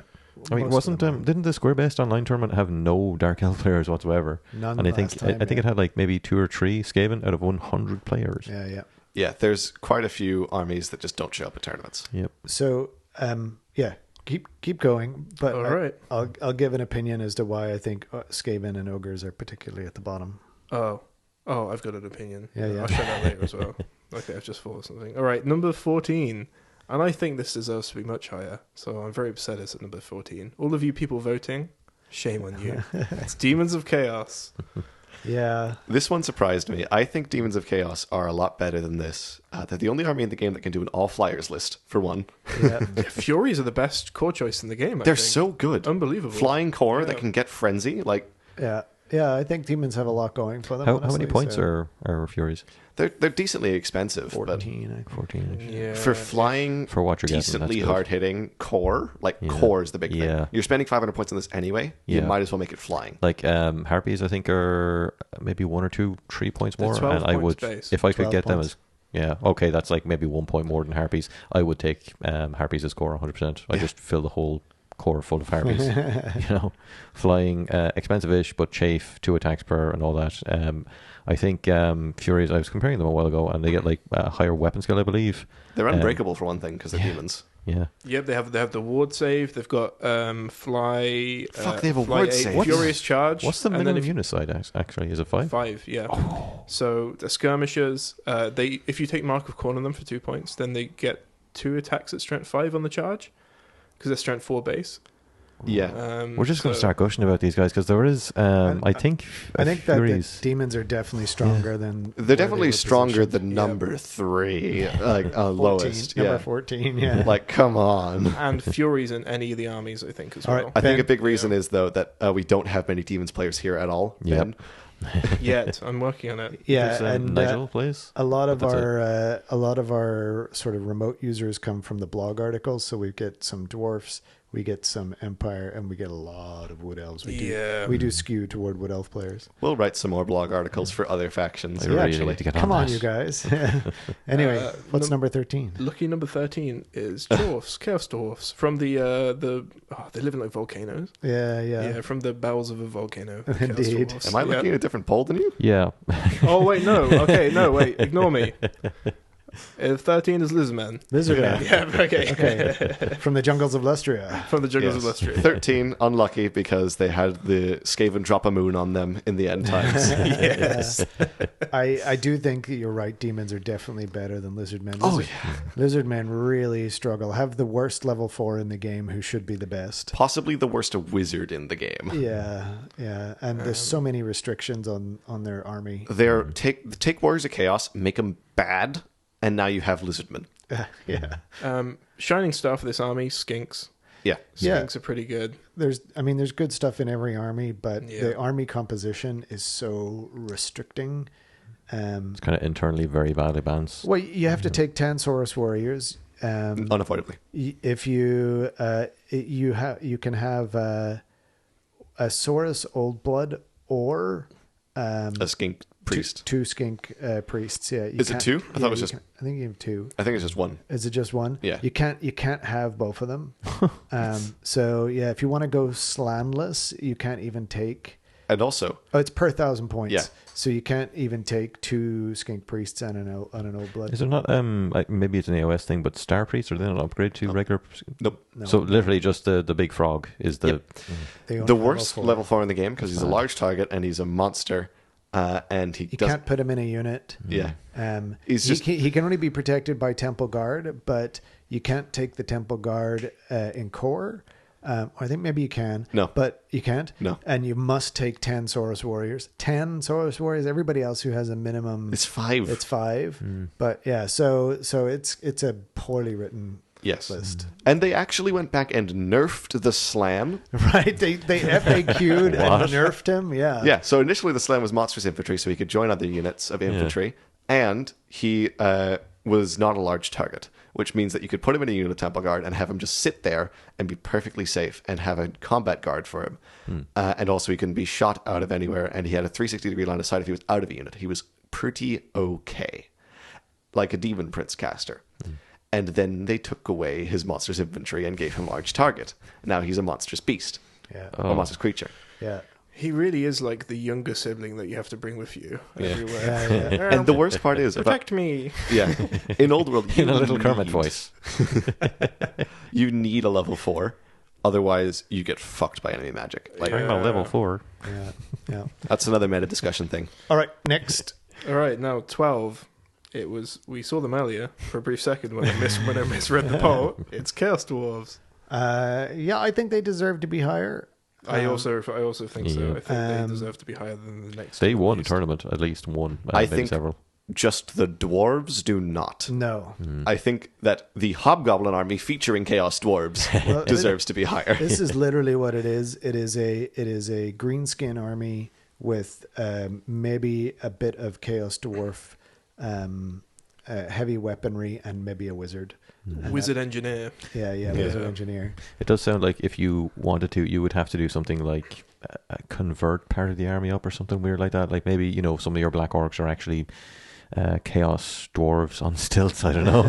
I mean, didn't the Square Based Online tournament have no Dark Elf players whatsoever? None. And I think it had like maybe 2 or 3 Skaven out of 100 players. Yeah. There's quite a few armies that just don't show up at tournaments. Yep. So, keep going. But all right. I'll give an opinion as to why I think Skaven and ogres are particularly at the bottom. Oh, I've got an opinion. Yeah. I'll share that later as well. Okay, I've just thought of something. All right, number 14. And I think this deserves to be much higher. So I'm very upset it's at number 14. All of you people voting, shame on you. It's Demons of Chaos. Yeah. This one surprised me. I think Demons of Chaos are a lot better than this. They're the only army in the game that can do an all flyers list, for one. Yeah. Furies are the best core choice in the game, They're think. so good. Unbelievable. Flying core that can get frenzy. Like, Yeah, I think demons have a lot going for them. How honestly, many points so are Furies? they're decently expensive. 14? 14. Yeah. For flying, For what you're getting, decently that's good. hard hitting core, Yeah. core is the big Yeah. thing. You're spending 500 points on this anyway. You Yeah. might as well make it flying. Like Harpies, I think are maybe 1 or 2, 3 points They're more, 12 and I points would base. if I could 12 get them points. as okay, that's like maybe 1 point more than Harpies. I would take Harpies as core 100%. I just fill the whole core full of Harpies. Flying expensive-ish, but chafe, 2 attacks per, and all that. I think Furies. I was comparing them a while ago, and they get like higher weapon skill, I believe. They're unbreakable for one thing because they're demons. Yeah. Yep, they have the ward save. They've got fly. Fuck, they have a fly ward 8, save. Furious charge. What's the and then minimum if- unit size actually? Is it 5? 5, yeah. So the skirmishers, if you take Mark of Corn on them for 2 points, then they get 2 attacks at strength 5 on the charge because they're strength 4 base. Yeah. We're just going to start gushing about these guys because there is, I think I think that the Furies. demons are definitely stronger than. They're where definitely they were stronger positioned. than number 3, like 14, lowest. Number Yeah. 14, yeah. Like, come on. And Furies in any of the armies, I think, as All well. right. I think a Ben- big reason is though that we don't have many demons players here at all. Yep. Ben. Yet I'm working on it. Yeah, There's, and Nigel plays. a lot of That's a lot of our sort of remote users come from the blog articles. So we get some dwarfs, we get some empire, and we get a lot of wood elves. We do skew toward wood elf players. We'll write some more blog articles for other factions. I really eventually. need to get Come on on, that. you guys. Anyway, what's number 13? Lucky number 13 is dwarfs, chaos dwarfs from they live in like volcanoes. Yeah. From the bowels of a volcano. Chaos Indeed. dwarfs. Am I looking at a different poll than you? Yeah. Oh wait, no. Okay, no, wait. Ignore me. 13 is Lizardman. Lizard Yeah. Man. Yeah, okay. Okay. From the jungles of Lustria. From the jungles of Yes. Lustria. 13 unlucky because they had the Skaven drop a moon on them in the end times. Yes. I do think that you're right. Demons are definitely better than lizard men. Oh, Lizard men really struggle. Have the worst level 4 in the game who should be the best. Possibly the worst wizard in the game. Yeah. And there's so many restrictions on their army. They're take Warriors of Chaos, make them bad, and now you have Lizardmen. Yeah. Shining star for this army, skinks. Yeah. Yeah. Skinks are pretty good. There's good stuff in every army, but Yeah. the army composition is so restricting. It's kind of internally very badly balanced. Well, you have to take 10 Saurus warriors. Unavoidably. If you you can have a Saurus Old Blood or A skink priest. two skink priests. Yeah, Is it two? I thought it was just. I think you have two. I think it's just one. Is it just one? Yeah. You can't have both of them. So yeah, if you want to go slamless, you can't even take. And also, It's per 1,000 points. Yeah. So you can't even take two skink priests and an old blood. Is there not like maybe it's an AOS thing, but Star Priests are they not upgrade to regular? nope. No. So literally just the big frog is the. Yep. They only The have worst level 4 in the game because he's a bad. large target and he's a monster, and he You doesn't. can't put him in a unit. Yeah, He's He just- he can only be protected by Temple Guard, but you can't take the Temple Guard in core. Or I think maybe you can. No. But you can't. No. And you must take 10 Saurus Warriors. 10 Saurus Warriors. Everybody else who has a minimum, it's 5. it's 5. But yeah, so it's a poorly written yes, list. and they actually went back and nerfed the slam. Right? They FAQ'd and What? nerfed him. Yeah. Yeah, so initially the slam was monstrous infantry, so he could join other units of infantry, and he was not a large target, which means that you could put him in a unit of Temple Guard and have him just sit there and be perfectly safe and have a combat guard for him. And also he can be shot out of anywhere, and he had a 360-degree line of sight if he was out of a unit. He was pretty okay, like a Demon Prince caster. And then they took away his monstrous infantry and gave him large target. Now he's a monstrous beast, Yeah. or monstrous creature. Yeah. He really is like the younger sibling that you have to bring with you everywhere. Yeah, yeah. And the worst part is, Protect me. yeah, in Old World, you In a little Kermit need- voice. You need a level 4, otherwise you get fucked by enemy magic. Like Talking about level 4. Yeah. Yeah. that's another meta discussion thing. All right. Next. All right, now 12. We saw them earlier for a brief second when I misread the poll. It's Chaos Dwarves. Yeah, I think they deserve to be higher. I also think so. Yeah. I think they deserve to be higher than the next. They two, won at a least. tournament, at least one. I Maybe think several. just the dwarves do not. No. I think that the Hobgoblin army featuring Chaos Dwarves Well, deserves to be higher. This is literally what it is. It is a greenskin army with maybe a bit of Chaos Dwarf, heavy weaponry, and maybe a wizard. And Wizard Engineer. Yeah, wizard engineer. It does sound like if you wanted to, you would have to do something like convert part of the army up or something weird like that. Like maybe, some of your Black Orcs are actually Chaos Dwarves on stilts. I don't know.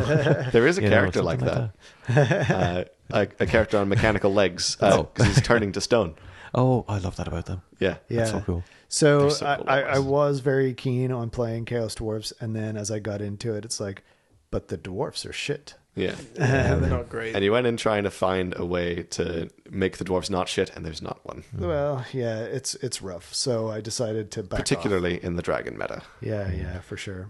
There is a You know, character like something that. A character on mechanical legs Oh. because he's turning to stone. Oh, I love that about them. Yeah. Yeah. That's so cool. So, They're so cool, I those. was very keen on playing Chaos Dwarves, and then as I got into it, it's like, but the dwarfs are shit. Yeah. They're not great. And you went in trying to find a way to make the dwarves not shit, and there's not one. Well, yeah, it's rough. So I decided to back off. Particularly in the dragon meta. Yeah, for sure.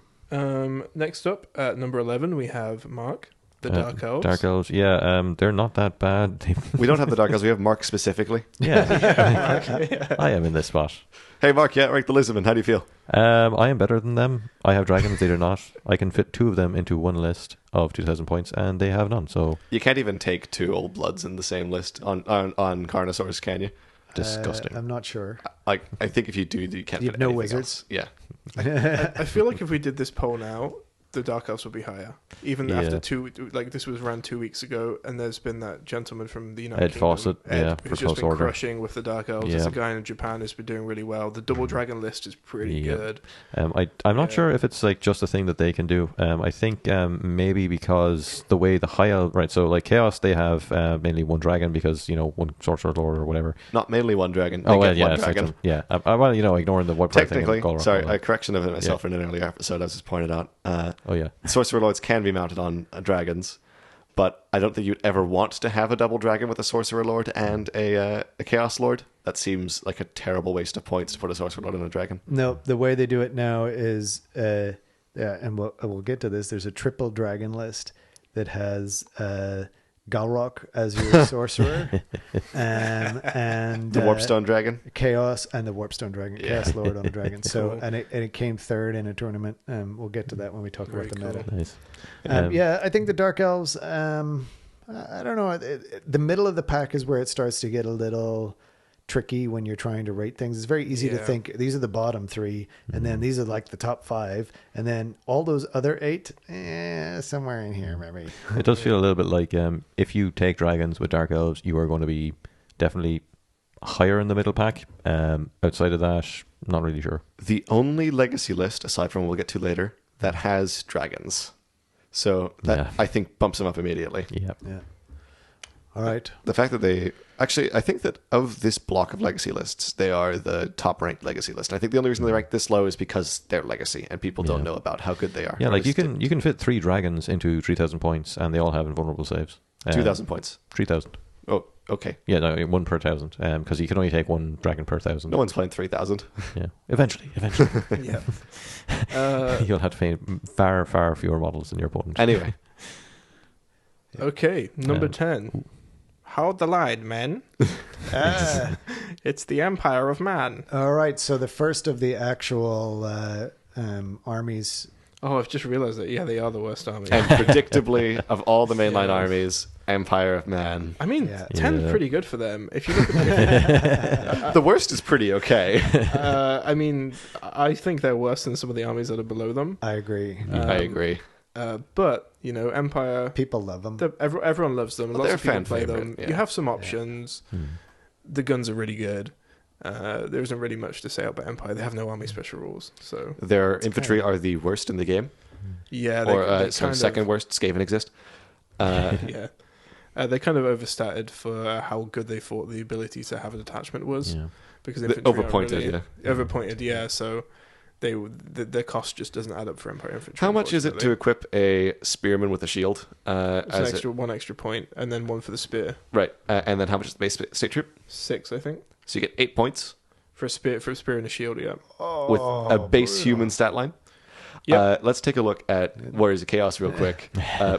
Next up, at number 11, we have Mark, the Dark Elves. Dark Elves, yeah, they're not that bad. We don't have the Dark Elves, we have Mark specifically. Yeah, I am in this spot. Hey Mark, yeah, right, the Lisbon, how do you feel? I am better than them. I have dragons, they do not. I can fit 2 of them into one list of 2,000 points, and they have none, so You can't even take 2 Old Bloods in the same list on Carnosaurs, can you? disgusting. I'm not sure. I think if you do, you can't You fit have no anything wizards? else. Yeah. I feel like if we did this poll now, the Dark Elves would be higher. Even Yeah. after this was around 2 weeks ago, and there's been that gentleman from the United Ed Kingdom, Fawcett, yeah, who's for just Close been Order. crushing with the Dark Elves. There's Yeah. a guy in Japan who's been doing really well. The Double Dragon list is pretty Yeah. good. I'm not sure if it's like just a thing that they can do. I think maybe because the way the high elf, right? So like Chaos, they have mainly one dragon because one sorcerer lord or whatever. Not mainly one dragon. Oh They well, get yeah, one it's like dragon. yeah. Well, ignoring the what Technically, thing. sorry, a correction of it myself in an earlier episode, as was pointed out. Oh yeah. Sorcerer Lords can be mounted on dragons, but I don't think you'd ever want to have a double dragon with a Sorcerer Lord and a Chaos Lord. That seems like a terrible waste of points to put a Sorcerer Lord on a dragon. No, the way they do it now is, and we'll get to this. There's a triple dragon list that has Galrock as your sorcerer, and The Warpstone Dragon. Chaos and the Warpstone Dragon, Yeah. Chaos Lord on a dragon. So Cool. and it came third in a tournament. We'll get to that when we talk Very about the cool. meta. Nice. Yeah, I think the Dark Elves. I don't know. The middle of the pack is where it starts to get a little tricky when you're trying to rate things. It's very easy to Yeah. think these are the bottom 3, and then these are like the top 5, and then all those other 8, somewhere in here, maybe. It does feel a little bit like if you take dragons with dark elves, you are going to be definitely higher in the middle pack. Outside of that, not really sure. The only legacy list, aside from what we'll get to later, that has dragons. So that Yeah. I think bumps them up immediately. Yeah. Yeah. All right. The fact that they actually, I think that of this block of legacy lists, they are the top ranked legacy list. And I think the only reason they rank this low is because they're legacy and people don't Yeah. know about how good they are. Yeah, like you Whereas can fit 3 dragons into 3,000 points, and they all have invulnerable saves. 2,000 points. 3,000. Oh, okay. Yeah, no, 1 per 1,000. Because you can only take 1 dragon per 1,000. No one's playing 3,000. Yeah, eventually, Yeah. you'll have to pay far, far fewer models than your opponent. Anyway, Okay, number Um, 10. Hold the line, men. Ah. It's the Empire of Man. All right. So the first of the actual armies. Oh, I've just realized that, yeah, they are the worst army. and predictably, of all the mainline Yes. armies, Empire of Man. I mean, Yeah. 10's Yeah. pretty good for them. If you look at The worst is pretty okay. I mean, I think they're worse than some of the armies that are below them. I agree. I agree. But, Empire, People love them. everyone loves them. Well, Lots they're of people fan play favorite, them. yeah. You have some options. Hmm. The guns are really good. There isn't really much to say about Empire. They have no army special rules. So, Their infantry are the worst in the game. yeah. Or they second worst. Skaven exist. Yeah. They kind of overstated for how good they thought the ability to have a detachment was. Yeah. Because The infantry aren't overpointed, really- yeah. Overpointed, yeah. So their cost just doesn't add up for Empire infantry. How much is it to unfortunately. equip a spearman with a shield? It's one extra point, and then one for the spear. Right, and then how much is the base state troop? 6, I think, So you get 8 points for a spear and a shield. Yeah. with a base human stat line. Yep. Let's take a look at Warriors of Chaos real quick.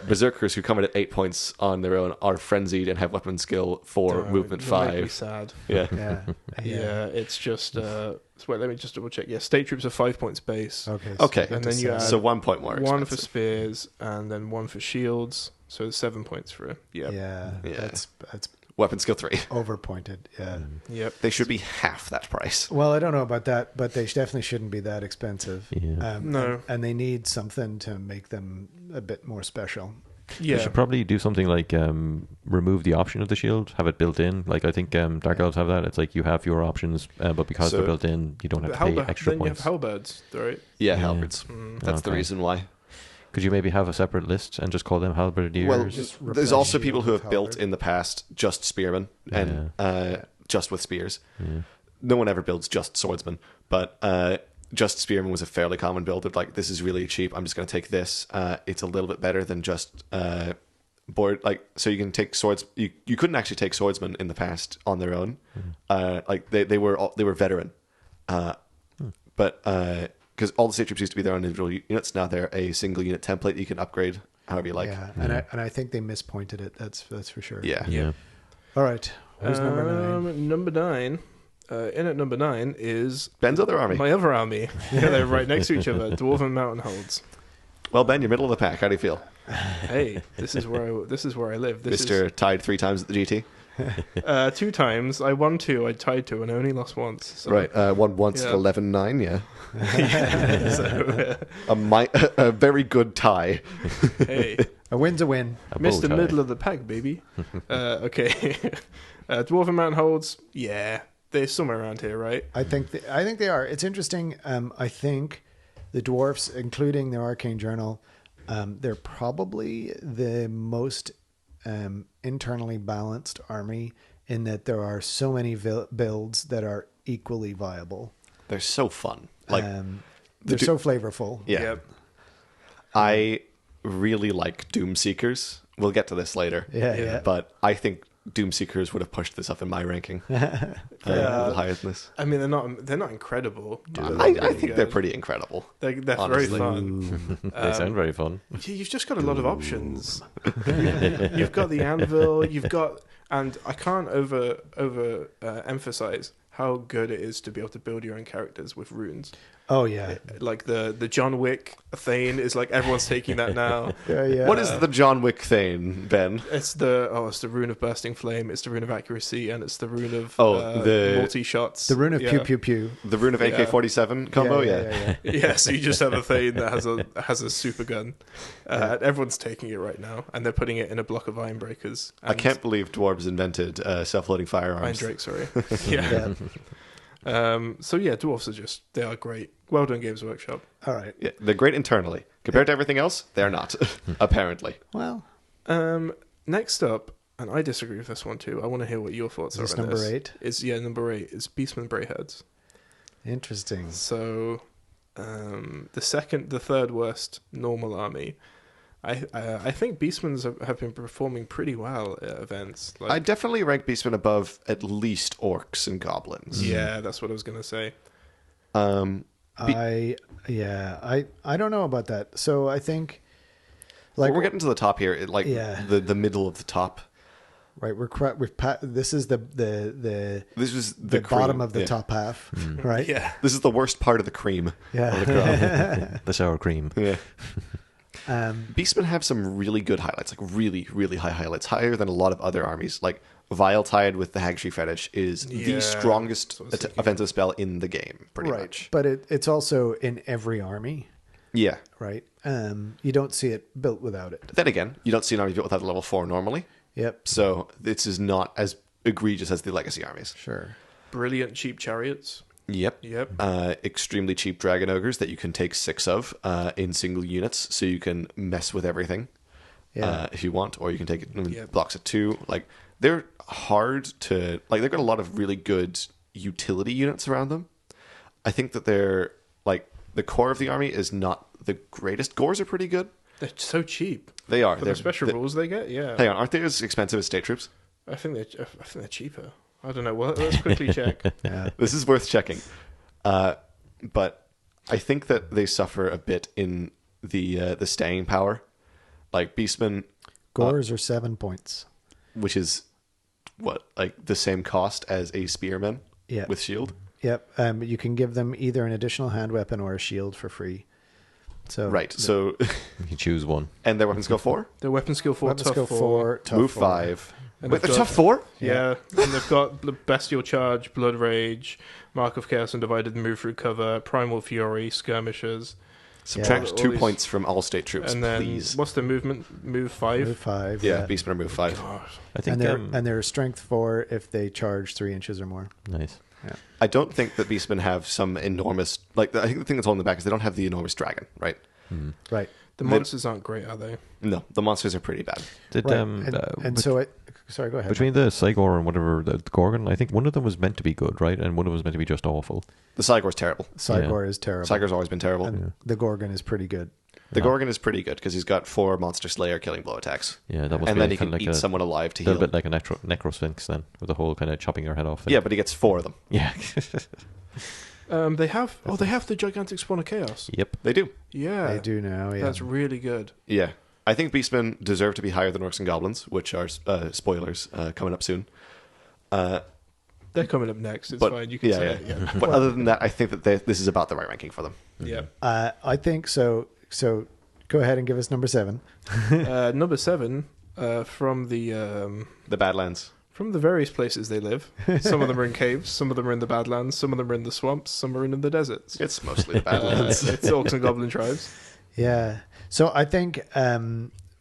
Berserkers who come in at 8 points on their own are frenzied and have weapon skill 4, Don't- movement you'll make me 5. sad. Yeah. Yeah. Yeah, it's just. Wait, let me just double check. Yeah, state troops are 5 points base. Okay. Okay, And then you add so 1 point more one for expensive. spears and then one for shields. So it's 7 points for it. Yep. Yeah. Yeah. That's Weapon skill 3. overpointed. Yeah. Yep. They should be half that price. Well, I don't know about that, but they definitely shouldn't be that expensive. Yeah. No. And they need something to make them a bit more special. Yeah. You should probably do something like remove the option of the shield, have it built in. Like I think Dark Elves have that. It's like you have fewer options, but because So- they're built in, you don't have But to pay halber- extra then you have points. halberds, right? Yeah, Yeah. halberds. That's the Okay. reason why. Could you maybe have a separate list and just call them halberdiers? Well, Just there's replace also shield people who with have built halberd. in the past just spearmen and just with spears. Yeah. No one ever builds just swordsmen, but just spearman was a fairly common build of like, this is really cheap, I'm just going to take this. It's a little bit better than just board, like, so you can take swords. You couldn't actually take swordsmen in the past on their own. Like they were veteran, but because all the state troops used to be their own individual units, now they're a single unit template you can upgrade however you like. Yeah. And I think they mispointed it. That's for sure. Yeah. Yeah. All right. Who's number 9? Number 9. In at number 9 is Ben's other army. my other army. Yeah, they're right next to each other. Dwarven Mountain Holds. Well, Ben, you're middle of the pack. How do you feel, Hey, this is where I live. This Mister? Tied 3 times at the GT. is 2 times. I won 2. I tied 2, and I only lost once. So. Right, won once Yeah. at 11-9, yeah. So, A very good tie. hey, A win's a win. A bow Mr. tie. Middle of the pack, baby. Okay, Dwarven Mountain Holds. Yeah, they're somewhere around here, right? I think they are. It's interesting. I think the dwarfs, including the Arcane Journal, they're probably the most internally balanced army in that there are so many builds that are equally viable. They're so fun. Like, They're du- so flavorful. yeah. Yep. I really like Doom Seekers. We'll get to this later. Yeah. But I think Doom Seekers would have pushed this up in my ranking. A little higher than this. I mean, they're not incredible. But I think they're pretty incredible. They're very honestly. fun. They sound very fun. You've just got a lot of options. You've got the anvil. You've got, and I can't emphasize how good it is to be able to build your own characters with runes. Oh yeah. Like the John Wick Thane is like everyone's taking that now. Yeah. What is the John Wick Thane, Ben? It's the rune of bursting flame, it's the rune of accuracy, and it's the rune of the multi shots. the rune of pew pew pew? The rune of AK-47 combo? Yeah. Yeah, so you just have a Thane that has a super gun. Everyone's taking it right now, and they're putting it in a block of iron breakers. I can't believe dwarves invented self-loading firearms. Iron Drake, sorry. Yeah. So yeah, dwarves they are great. Well done, Games Workshop. All right. Yeah, they're great internally. Compared to everything else, they're not, apparently. Well, Next up, and I disagree with this one too. I want to hear what your thoughts is are this on number this. 8? Number 8 is Beastmen Brayheads. Interesting. So, the third worst normal army. I think Beastmen have been performing pretty well at events. I definitely rank Beastmen above at least orcs and goblins. Yeah, that's what I was going to say. I don't know about that. So I think, like, we're getting to the top here, the middle of the top. Right, this is the This is the bottom cream. of the top half, right? Yeah. This is the worst part of the cream. Yeah. The sour cream. Yeah. Beastmen have some really good highlights, like really, really high highlights, higher than a lot of other armies. Like Viletide with the Hagtree Fetish is the strongest offensive spell in the game, pretty much. But it's also in every army, Yeah. right? You don't see it built without it. Then again, you don't see an army built without a level 4 normally. Yep. So this is not as egregious as the legacy armies. Sure. Brilliant cheap chariots. Yep. Extremely cheap dragon ogres that you can take 6 of in single units, so you can mess with everything if you want, or you can take it blocks of 2. Like, they're hard to like. They've got a lot of really good utility units around them. I think that they're like the core of the army is not the greatest. Gores are pretty good. They're so cheap. They are. For the special rules they get, yeah. Hang on, aren't they as expensive as state troops? I think they're cheaper. I don't know. Well, let's quickly check. Yeah. This is worth checking. But I think that they suffer a bit in the staying power. Like Beastmen, Gores are 7 points. which is like the same cost as a spearman with shield. Yep. You can give them either an additional hand weapon or a shield for free. So Right. So You choose one. and their weapon skill 4, Their weapon skill 4, weapon tough skill 4. 4, tough move 4. 5. And Wait, they've they're got- tough 4? Yeah, and they've got the Bestial Charge, Blood Rage, Mark of Chaos and Divided Move through cover, Primal Fury, Skirmishers, Subtract all 2 these- points from all state troops, and then please. what's their movement? Move 5. Move 5. Yeah, Beastmen are move 5. God. I think And they're strength 4 if they charge 3 inches or more. nice. I don't think that Beastmen have some enormous... Like, I think the thing that's holding them back is they don't have the enormous dragon, right? Right. The monsters aren't great, are they? No, the monsters are pretty bad. Did Right. And so sorry, go ahead. between the Cygor and whatever the Gorgon, I think one of them was meant to be good, right? And one of them was meant to be just awful. The Cygor's terrible. Cygor is terrible. Cygor's always been terrible. And the Gorgon is pretty good. The Gorgon is pretty good because he's got 4 Monster Slayer killing blow attacks. Yeah, that was And really then he kind can of like eat a someone alive to little heal. bit like a Necrosphinx then, with the whole kind of chopping your head off thing. Yeah, but he gets 4 of them. Yeah. They have the gigantic spawn of chaos. Yep. They do. Yeah, They do now, yeah. That's really good. Yeah. I think Beastmen deserve to be higher than Orcs and Goblins, which are spoilers coming up soon. They're coming up next. It's But fine. You can yeah, say yeah. it. Yeah. But other than that, I think that this is about the right ranking for them. Yeah. I think so. So go ahead and give us number 7. Number 7, from the Badlands. from the various places they live. Some of them are in caves, some of them are in the Badlands, some of them are in the swamps, some are in the deserts. It's mostly the Badlands. It's Orcs and Goblin tribes. Yeah. So I think,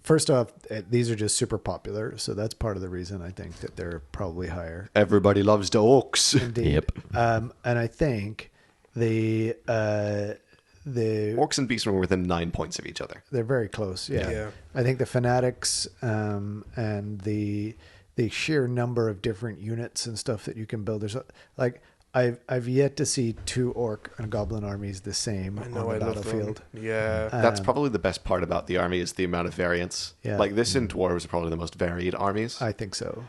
first off, these are just super popular. So that's part of the reason I think that they're probably higher. Everybody loves the Orcs. Indeed. Yep. And I think the Orcs and Beastmen were within 9 points of each other. they're very close. Yeah. Yeah. I think the Fanatics and the sheer number of different units and stuff that you can build. There's like I've yet to see 2 Orc and Goblin armies the same I know, on I the love battlefield. them. Yeah. That's probably the best part about the army is the amount of variance. Yeah. Like this and Dwarves are probably the most varied armies. I think so.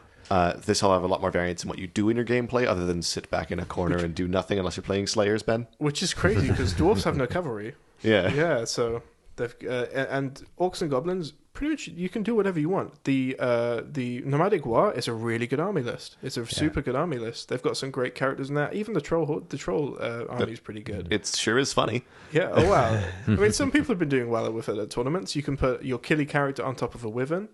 This will have a lot more variance in what you do in your gameplay other than sit back in a corner and do nothing unless you're playing Slayers, Ben. Which is crazy because dwarves have no cavalry. Yeah. Yeah, so they've and Orcs and Goblins pretty much you can do whatever you want. The Nomadic War is a really good army list. It's a super good army list. They've got some great characters in that. Even the troll army is pretty good. It sure is funny. Yeah. Oh wow. I mean, some people have been doing well with it at tournaments. You can put your killy character on top of a wyvern.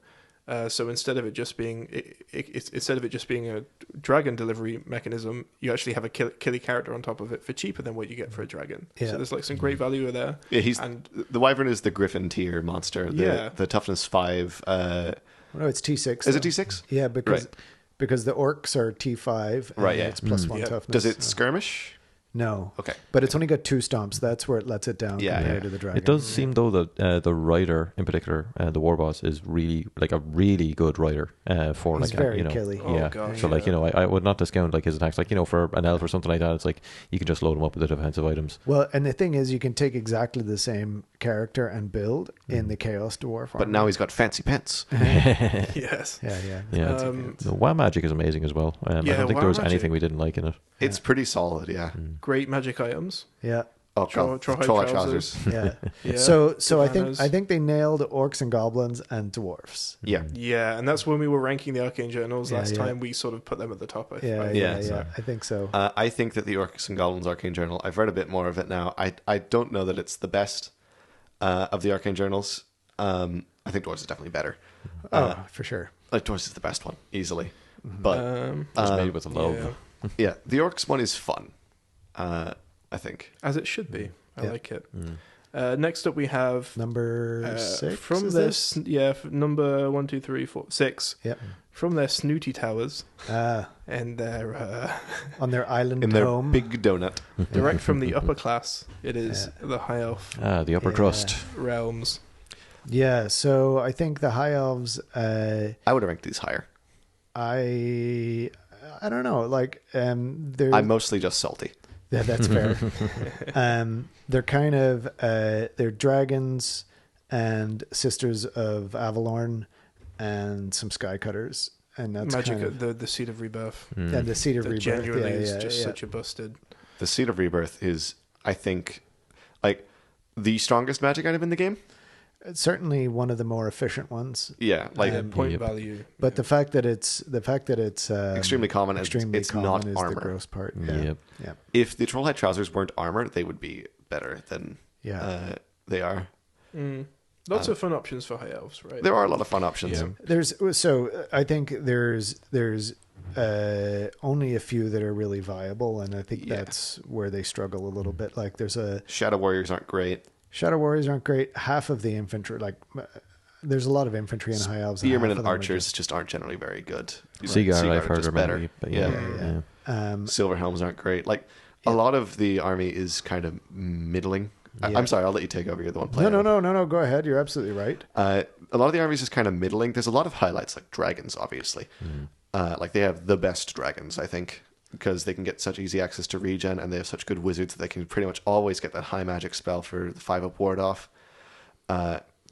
So instead of it just being a dragon delivery mechanism, you actually have a killy character on top of it for cheaper than what you get for a dragon. Yeah. So there's like some great value there. Yeah, the wyvern is the Griffin tier monster. The toughness 5. No, it's T6. Is it T6? Yeah, because the orcs are T5. And Right, yeah. It's plus 1 toughness. Does it skirmish? No. Okay. But it's only got 2 stomps. That's where it lets it down compared to the dragon. It does seem though that the rider in particular, the war boss, is really like a really good rider for He's like very you know, killy. Oh, yeah. gosh, So like yeah. I would not discount like his attacks. Like for an elf or something like that, it's like you can just load him up with the defensive items. Well, and the thing is, you can take exactly the same character and build in the Chaos Dwarf But army. now he's got fancy pants. Yes. Yeah. Yeah, the WoW magic is amazing as well. I Yeah, don't think WoW there was magic. anything we didn't like in it. It's pretty solid, yeah. Great magic items. Yeah. Oh, Troll troll trousers. trousers. Yeah. Yeah. So I Bananas. think they nailed orcs and goblins and dwarfs. Yeah. Yeah, and that's when we were ranking the Arcane Journals last Yeah. time. We sort of put them at the top. Yeah. I think so. I think that the Orcs and Goblins Arcane Journal, I've read a bit more of it now. I don't know that it's the best of the Arcane Journals. I think Dwarves is definitely better. For sure. Like Dwarves is the best one, easily. But It's made with love. Yeah. yeah, the Orcs one is fun. I think. As it should be. I Yeah. like it. Next up, we have Number 6 from is this. Yeah, number 1, 2, 3, 4, 6. Yep. From their snooty towers Ah, and their on their island In their home. big donut. direct from the upper class. It is the high elf The upper Yeah. crust. realms. Yeah, so I think the high elves I would have ranked these higher. I don't know, like they're I'm mostly just salty. yeah, that's fair. They're kind of they're dragons and sisters of Avalorn and some skycutters, and that's Magic, kind of the seed of rebirth. and the Seed of That Rebirth. genuinely yeah, is yeah, just yeah. such a busted. The Seed of Rebirth is, I think, like the strongest magic item in the game. It's certainly one of the more efficient ones. Yeah, like Point Yep. value. But the fact that it's extremely common. And extremely it's common not is armor. the gross part. Yeah. Yep. Yeah. If the Trollhide trousers weren't armor, they would be better than Yeah. they are. Lots of fun options for high elves, right? There are a lot of fun options. So I think there's only a few that are really viable, and I think that's where they struggle a little bit. Like there's a Shadow Warriors aren't great. Shadow Warriors aren't great. Half of the infantry, there's a lot of infantry in high elves. Spearmen half of and them are archers just aren't generally very good. Seaguard, I've are heard just are better. maybe, but Yeah. yeah. Silver Helms aren't great. Like a lot of the army is kind of middling. Yeah. I'm sorry, I'll let you take over. You're the one No, playing. no. Go ahead. You're absolutely right. A lot of the armies is kind of middling. There's a lot of highlights, like dragons, obviously. Like they have the best dragons, I think, because they can get such easy access to regen, and they have such good wizards that they can pretty much always get that high magic spell for the 5-up ward off.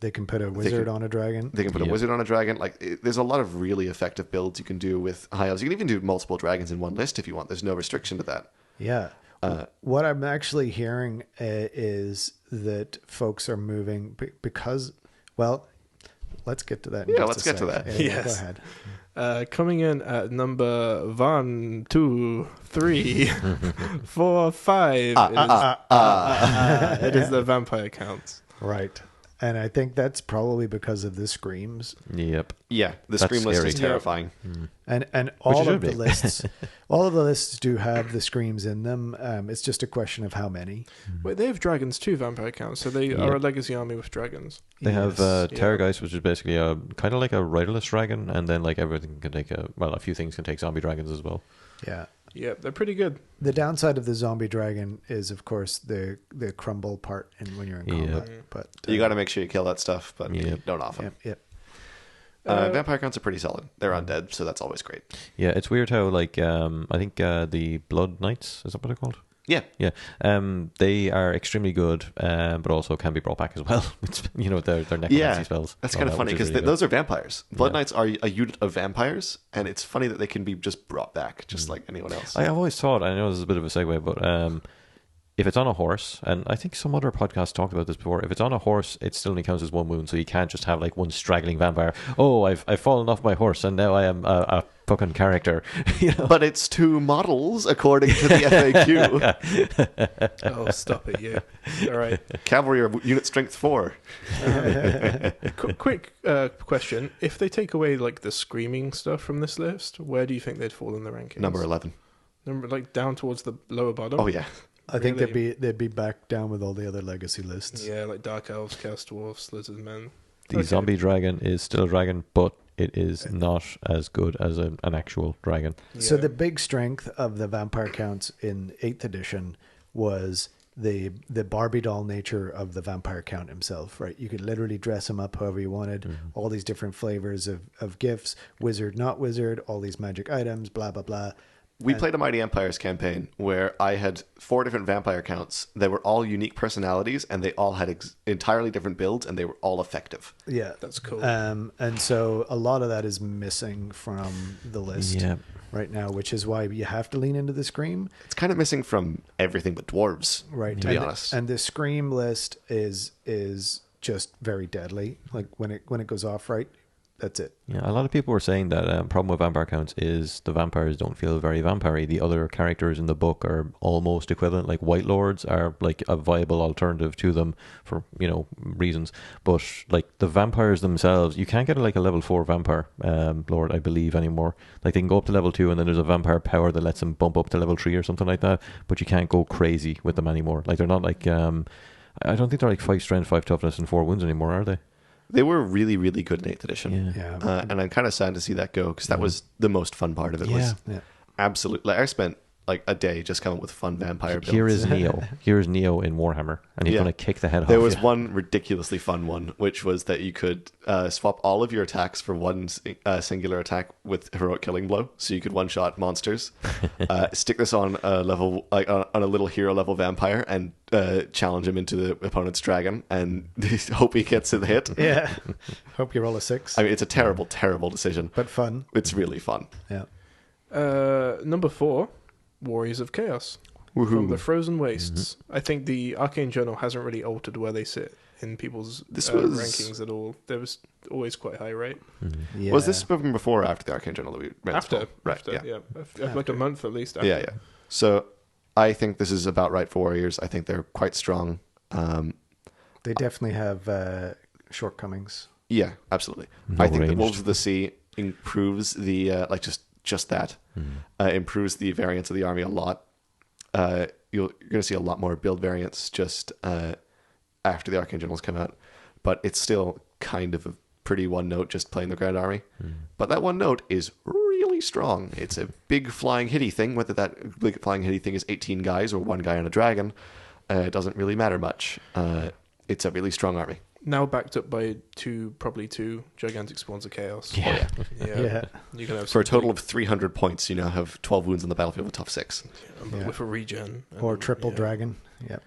They can put a wizard can- on a dragon. They can put a Yeah. wizard on a dragon. There's a lot of really effective builds you can do with high elves. You can even do multiple dragons in one list if you want. There's no restriction to that. Yeah. What I'm actually hearing is that folks are moving because, well, let's get to that. in Yeah, just let's a get to sec. that. Go Yes. ahead. Coming in at number 1, 2, 3, 4, 5. It is the vampire counts. Right. And I think that's probably because of the screams. Yep. Yeah, the That's scream list scary. is terrifying. And it all should of the be. lists, all of the lists do have the screams in them. It's just a question of how many. Wait, they have dragons too, vampire counts, so they are a legacy army with dragons. They have Yes. Terrorgeist, which is basically a kind of like a riderless dragon, and then like everything can take a few things can take zombie dragons as well. Yeah. Yeah, they're pretty good. The downside of the zombie dragon is, of course, the crumble part when you're in combat. But You got to make sure you kill that stuff, but Yeah. don't off them. Yep. Vampire counts are pretty solid. They're undead, so that's always great. Yeah, it's weird how like I think the Blood Knights, is that what they're called? Yeah. Yeah, they are extremely good, but also can be brought back as well. It's, their necromancy Yeah, spells. that's all kind of that, funny which is because really those are vampires. Blood Yeah. Knights are a unit of vampires, and it's funny that they can be just brought back, just like anyone else. I've always thought, I know this is a bit of a segue, but if it's on a horse, and I think some other podcasts talked about this before, if it's on a horse, it still only counts as one wound, so you can't just have like one straggling vampire. Oh, I've fallen off my horse, and now I am a fucking character. You know? But it's 2 models, according to the FAQ. Oh, stop it, you. All right. Cavalry are unit strength 4. Quick question. If they take away like the screaming stuff from this list, where do you think they'd fall in the rankings? Number 11. Like down towards the lower bottom? Oh, yeah. I think Really? they'd be back down with all the other legacy lists. Yeah, like Dark Elves, Chaos Dwarfs, Lizard Men. The zombie dragon is still a dragon, but it is not as good as an actual dragon. So Yeah. the big strength of the vampire counts in 8th edition was the Barbie doll nature of the vampire count himself, right? You could literally dress him up however you wanted, all these different flavors of gifts, wizard, not wizard, all these magic items, blah, blah, blah. We played a Mighty Empires campaign where I had 4 different vampire counts. They were all unique personalities, and they all had entirely different builds, and they were all effective. Yeah. That's cool. And so a lot of that is missing from the list Yeah. right now, which is why you have to lean into the Scream. It's kind of missing from everything but dwarves, Right. to be honest. And the Scream list is just very deadly. Like when it goes off right, that's it. Yeah, a lot of people were saying that problem with vampire counts is the vampires don't feel very vampire-y. The other characters in the book are almost equivalent. Like White Lords are like a viable alternative to them for, reasons. But like the vampires themselves, you can't get like a level 4 vampire lord, I believe, anymore. Like they can go up to level 2 and then there's a vampire power that lets them bump up to level 3 or something like that. But you can't go crazy with them anymore. Like they're not like, I don't think they're like 5 strength, 5 toughness and 4 wounds anymore, are they? They were really, really good in 8th edition. Yeah. Yeah. And I'm kind of sad to see that go, because that was the most fun part of it. Was Yeah. absolutely. Like, I spent like a day just coming up with fun vampire builds. Here is Neo. Here is Neo in Warhammer, and he's Yeah. going to kick the head off. There was you. one ridiculously fun one, which was that you could swap all of your attacks for one singular attack with Heroic Killing Blow. So you could one-shot monsters, stick this on a level, like on a little hero level vampire, and challenge him into the opponent's dragon, and hope he gets to the hit. Yeah. Hope you roll a 6. I mean, it's a terrible, terrible decision. But fun. It's really fun. Yeah. Number 4, Warriors of Chaos. From the Frozen Wastes. I think the Arcane Journal hasn't really altered where they sit in people's This was- rankings at all. There was always quite high, right? Yeah. Was this spoken before or after the Arcane Journal that we read? After. Right, After, yeah. Like a month at least after. Yeah, yeah. So I think this is about right for Warriors. I think they're quite strong. They definitely have shortcomings. Yeah, absolutely. No I think that ranged. Wolves of the Sea improves the just that improves the variance of the army a lot. You're going to see a lot more build variants just after the Arcane Generals come out, but it's still kind of a pretty one note just playing the Grand Army. But that one note is really strong. It's a big flying hitty thing. Whether that big flying hitty thing is 18 guys or one guy on a dragon, it doesn't really matter much. It's a really strong army. Now backed up by probably two gigantic spawns of chaos. Yeah. Yeah. You can have For a some total of 300 points, you now have 12 wounds on the battlefield with tough 6. big- Yeah. with a regen. Or And, triple yeah. dragon. Yep.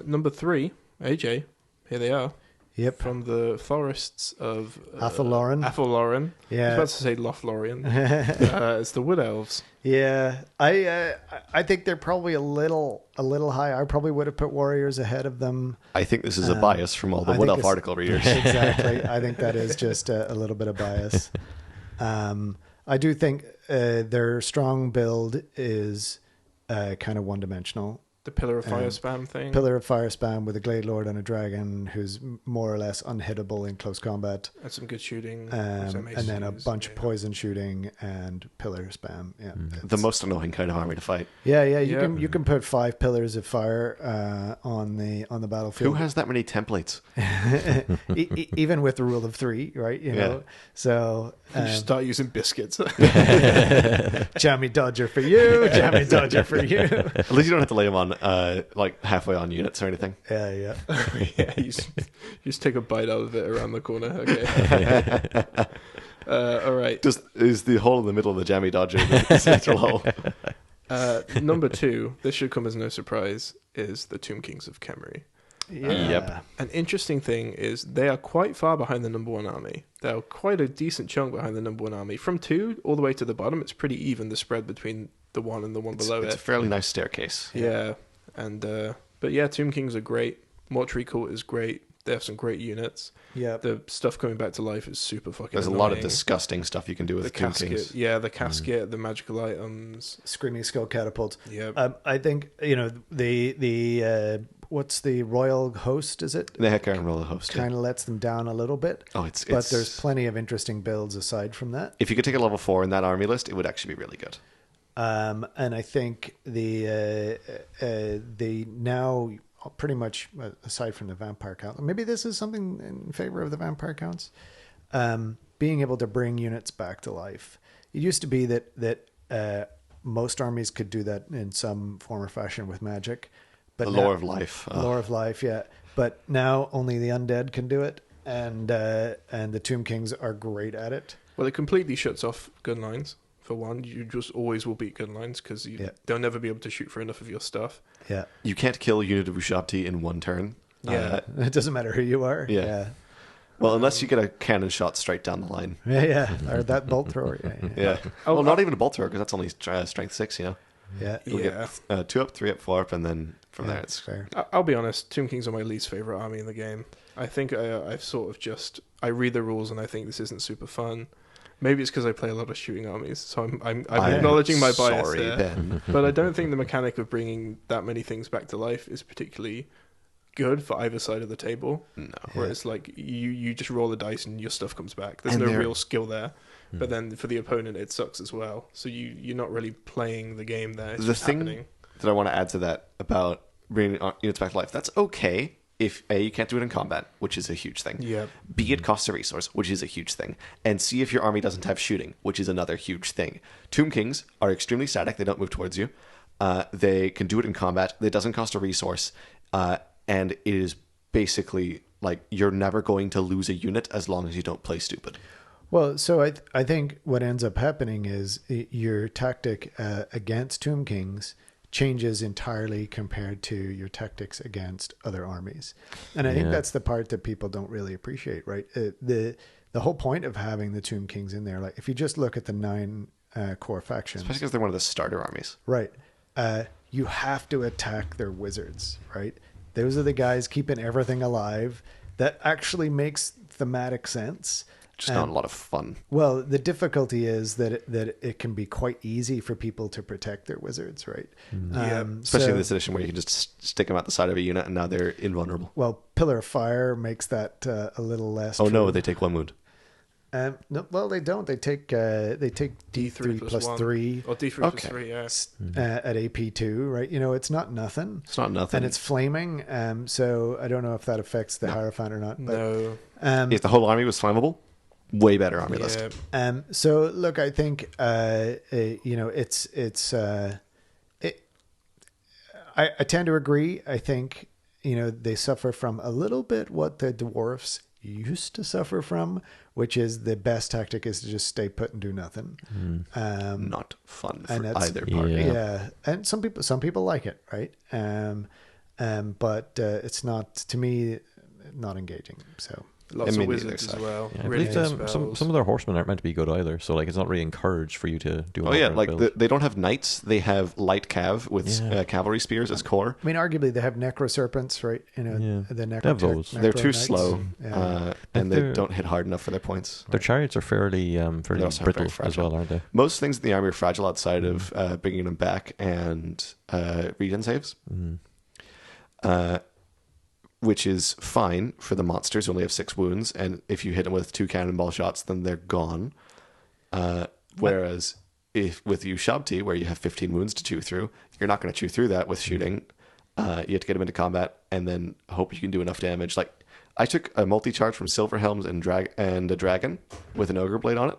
Number 3, AJ. Here they are. Yep. From the forests of Athaloran. Athaloran. I was Yeah. about to say Lothlorien. It's the Wood Elves. Yeah. I think they're probably a little high. I probably would have put Warriors ahead of them. I think this is a bias from all the I Wood think Elf it's- article readers. Exactly. I think that is just a little bit of bias. I do think their strong build is kind of one-dimensional. The Pillar of Fire spam thing. Pillar of Fire spam with a Glade Lord and a dragon who's more or less unhittable in close combat. And some good shooting. And then a bunch of poison shooting and pillar spam. Yeah, The most annoying kind of army to fight. yeah. You Yeah. can put 5 pillars of fire on the Who battlefield. has that many templates? Even with the rule of 3, right? You know, so You start using biscuits. jammy dodger for you, jammy dodger for you. At least you don't have to lay them on like halfway on units or anything. Yeah. yeah, you just take a bite out of it around the corner. Okay. All right. Just is the hole in the middle of the jammy dodger the central hole. Number 2, this should come as no surprise, is the Tomb Kings of Khemri. Yeah. Yep. An interesting thing is they are quite far behind the number 1 army. They're quite a decent chunk behind the number 1 army. From 2 all the way to the bottom, it's pretty even, the spread between the 1 and the one below It's a it. fairly nice staircase. Yeah. And but yeah, Tomb Kings are great. Mortuary Cult is great. They have some great units. Yeah. The stuff coming back to life is super fucking There's a annoying. lot of disgusting stuff you can do with The Tomb casket, Kings. yeah, the casket, the magical items. Screaming Skull Catapult. Yeah. I think, the what's the Royal Host, is it? The Hecarim Roller Host. Kind of lets them down a little bit. Oh, it's But there's plenty of interesting builds aside from that. If you could take a level 4 in that army list, it would actually be really good. And I think the now pretty much, aside from the vampire count, maybe this is something in favor of the vampire counts, being able to bring units back to life. It used to be that most armies could do that in some form or fashion with magic, but The now- Lore of Life. Lore of Life, yeah. But now only the undead can do it, and the Tomb Kings are great at it. Well, it completely shuts off gun lines. For one, you just always will beat gun lines because Yeah. they'll never be able to shoot for enough of your stuff. Yeah, You can't kill a unit of Ushabti in one turn. Yeah. it doesn't matter who you are. Yeah. Well, unless you get a cannon shot straight down the line. Yeah, or that bolt thrower. Yeah. Well, not even a bolt thrower, because that's only strength 6, you know? Yeah. You'll Yeah. get 2 up, 3 up, 4 up, and then from there It's it's... fair. I'll be honest, Tomb Kings are my least favorite army in the game. I think I've sort of just... I read the rules and I think this isn't super fun. Maybe it's because I play a lot of shooting armies, so I'm acknowledging my bias Sorry, there. Ben. But I don't think the mechanic of bringing that many things back to life is particularly good for either side of the table. No. Where it's like you just roll the dice and your stuff comes back. There's And no they're- real skill there. But then for the opponent, it sucks as well. So you're not really playing the game there. It's The just thing happening. that I want to add to that about bringing units back to life, that's okay if A, you can't do it in combat, which is a huge thing. Yeah. B, it costs a resource, which is a huge thing. And C, if your army doesn't have shooting, which is another huge thing. Tomb Kings are extremely static. They don't move towards you. They can do it in combat. It doesn't cost a resource. And it is basically like you're never going to lose a unit as long as you don't play stupid. Well, so I think what ends up happening is your tactic against Tomb Kings changes entirely compared to your tactics against other armies, and I think Yeah. that's the part that people don't really appreciate, right? The whole point of having the Tomb Kings in there, like if you just look at the 9 core factions, Especially because they're one of the starter armies. right? You have to attack their wizards, right? Those are the guys keeping everything alive. That actually makes thematic sense. Just not a lot of fun. Well, the difficulty is that it can be quite easy for people to protect their wizards, right? Yeah. Especially so- in this edition where you can just stick them out the side of a unit and now they're invulnerable. Well, Pillar of Fire makes that a little less. Oh no, true. they take 1 wound. No, well, they don't. They take D3 plus 1. 3 Or D3 Okay. plus 3, yeah. at AP2, right? It's not nothing. It's not nothing. And it's flaming, so I don't know if that affects the Hierophant or not. But, No. If the whole army was flammable, way better army list. Yeah. So look, I think I tend to agree. I think they suffer from a little bit what the dwarfs used to suffer from, which is the best tactic is to just stay put and do nothing. Not fun for and that's- either party. Yeah. Yeah, and some people like it, right? But it's not, to me, not engaging. So Lots I of mean, neither wizards as side. well. Yeah, I Really believe good some spells. of their horsemen aren't meant to be good either, so like it's not really encouraged for you to do. Oh yeah, like build. they don't have knights. They have light cav with Yeah. cavalry spears as core. I mean, arguably they have necroserpents, right? Yeah. The They have those. They're too Necro slow, Knights. Yeah. and they they're- don't hit hard enough for their points. Their chariots are fairly also very brittle as fragile. well, aren't they? Most things in the army are fragile outside of bringing them back and regen saves, which is fine for the monsters who only have 6 wounds. And if you hit them with 2 cannonball shots, then they're gone. Whereas if with Ushabti, where you have 15 wounds to chew through, you're not going to chew through that with shooting. You have to get them into combat and then hope you can do enough damage. Like I took a multi-charge from Silver Helms and a dragon with an ogre blade on it.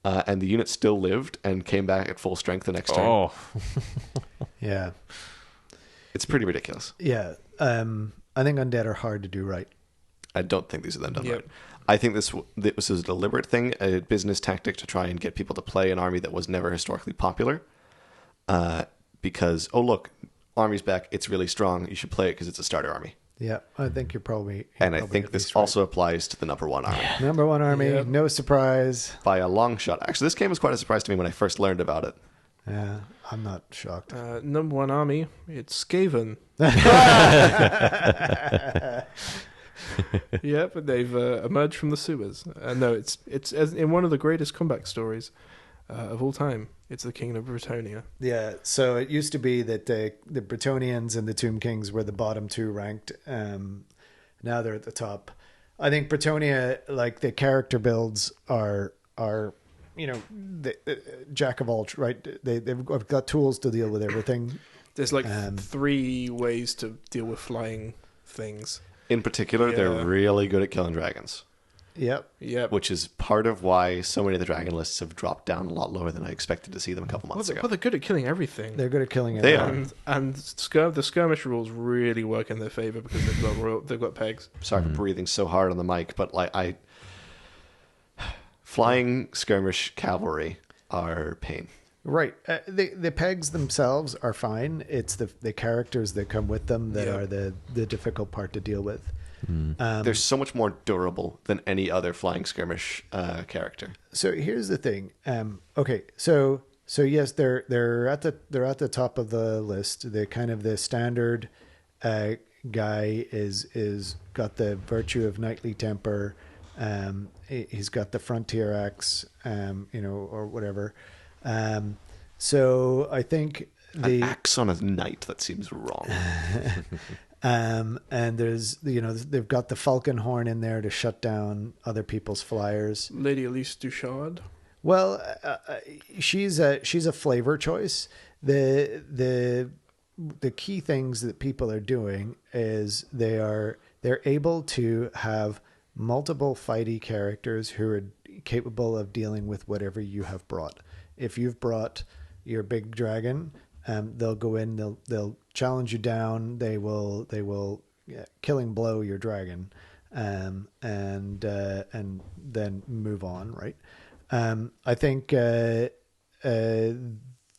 And the unit still lived and came back at full strength the next turn. Oh, Yeah. It's pretty ridiculous. Yeah. I think undead are hard to do right. I don't think these are them done Yep. right. I think this was a deliberate thing, a business tactic to try and get people to play an army that was never historically popular. Because, oh, look, army's back. It's really strong. You should play it because it's a starter army. Yeah, I think you're probably. And I probably think at this least right. also applies to the number 1 army. Number 1 army, Yep. no surprise. By a long shot. Actually, this game was quite a surprise to me when I first learned about it. Yeah, I'm not shocked. Number one army, it's Skaven. Yeah, but they've emerged from the sewers. No, it's as in one of the greatest comeback stories of all time. It's the Kingdom of Bretonia. Yeah, so it used to be that the Bretonians and the Tomb Kings were the bottom two ranked. Now they're at the top. I think Bretonia, like the character builds are the jack of all, right? They've got tools to deal with everything. There's like 3 ways to deal with flying things. In particular, they're really good at killing dragons. Yep. Which is part of why so many of the dragon lists have dropped down a lot lower than I expected to see them a couple months ago. Well, they're good at killing everything. They're good at killing it. They are. And the skirmish rules really work in their favor because they've got pegs. Sorry for breathing so hard on the mic, but like flying skirmish cavalry are pain. Right. The pegs themselves are fine. It's the characters that come with them that are the difficult part to deal with. They're so much more durable than any other flying skirmish character. So here's the thing. Okay, so yes, they're at the top of the list. They're kind of the standard guy is got the virtue of knightly temper. He's got the frontier axe, or whatever. So I think An axe on a knight, that seems wrong. and there's they've got the falcon horn in there to shut down other people's flyers. Lady Elise Duchard. Well, she's a flavor choice. The key things that people are doing is they're able to have multiple fighty characters who are capable of dealing with whatever you have brought. If you've brought your big dragon, they'll go in, they'll challenge you down, they will killing blow your dragon, and then move on, right? I think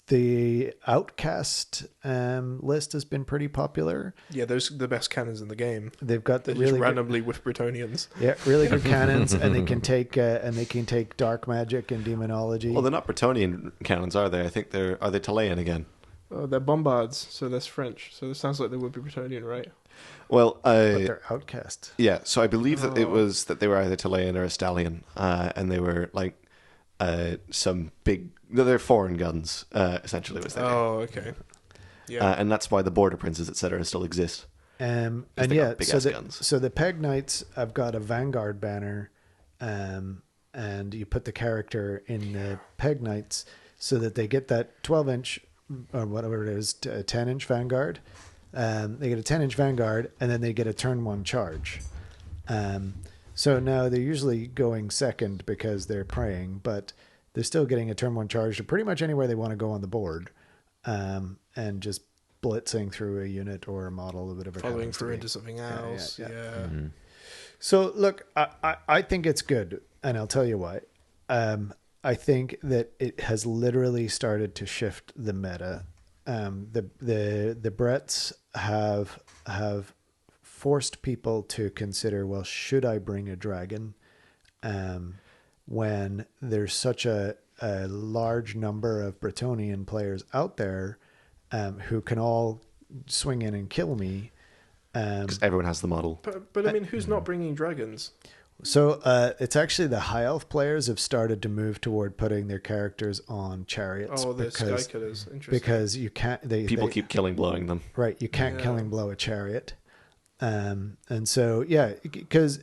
the Outcast list has been pretty popular. Yeah, those are the best cannons in the game. They've got the They're really just randomly with Bretonians. really good cannons, and they can take dark magic and demonology. Well, they're not Bretonian cannons, are they? I think are they Talayan again? Oh, they're bombards, so that's French. So it sounds like they would be Bretonian, right? Well, but they're Outcast. Yeah, so I believe that it was that they were either Talayan or a Stallion, and they were like some big. They're foreign guns, essentially. Was their name. Oh, okay. Yeah, and that's why the border princes, etc., still exist. And they yeah, got big-ass guns. so the Peg Knights have got a Vanguard banner, and you put the character in the Peg Knights so that they get that 12-inch or whatever it is, 10-inch Vanguard. They get a 10-inch Vanguard, and then they get a turn 1 charge. So now they're usually going second because they're praying, but they're still getting a turn 1 charge to pretty much anywhere they want to go on the board, and just blitzing through a unit or a model or whatever. following through into something else. Yeah. Mm-hmm. So look, I think it's good, and I'll tell you why. I think that it has literally started to shift the meta. The Bretts have forced people to consider, well, should I bring a dragon? When there's such a large number of Bretonian players out there who can all swing in and kill me. Because everyone has the model. But I mean, who's not bringing dragons? So it's actually the high elf players have started to move toward putting their characters on chariots. Oh, the Sky Killers. Interesting. Because you can't. People keep blowing them. Right, you can't killing blow a chariot, and so because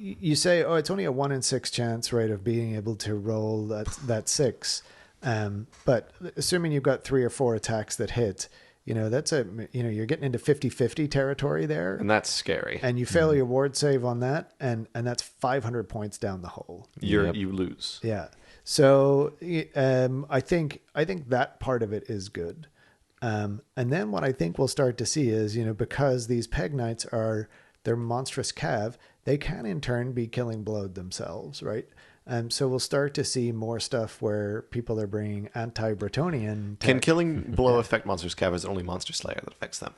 you say, oh, it's only a 1 in 6 chance, right, of being able to roll that 6, but assuming you've got 3 or 4 attacks that hit. That's you're getting into 50-50 territory there. And that's scary. And you fail your ward save on that, and that's 500 points down the hole. You lose. Yeah. So I think that part of it is good. And then what I think we'll start to see is, because these Peg Knights they're monstrous cav, they can in turn be killing blowed themselves, right? So we'll start to see more stuff where people are bringing anti-Bretonian tech. Can killing blow affect monsters cav? Is it only Monster Slayer that affects them?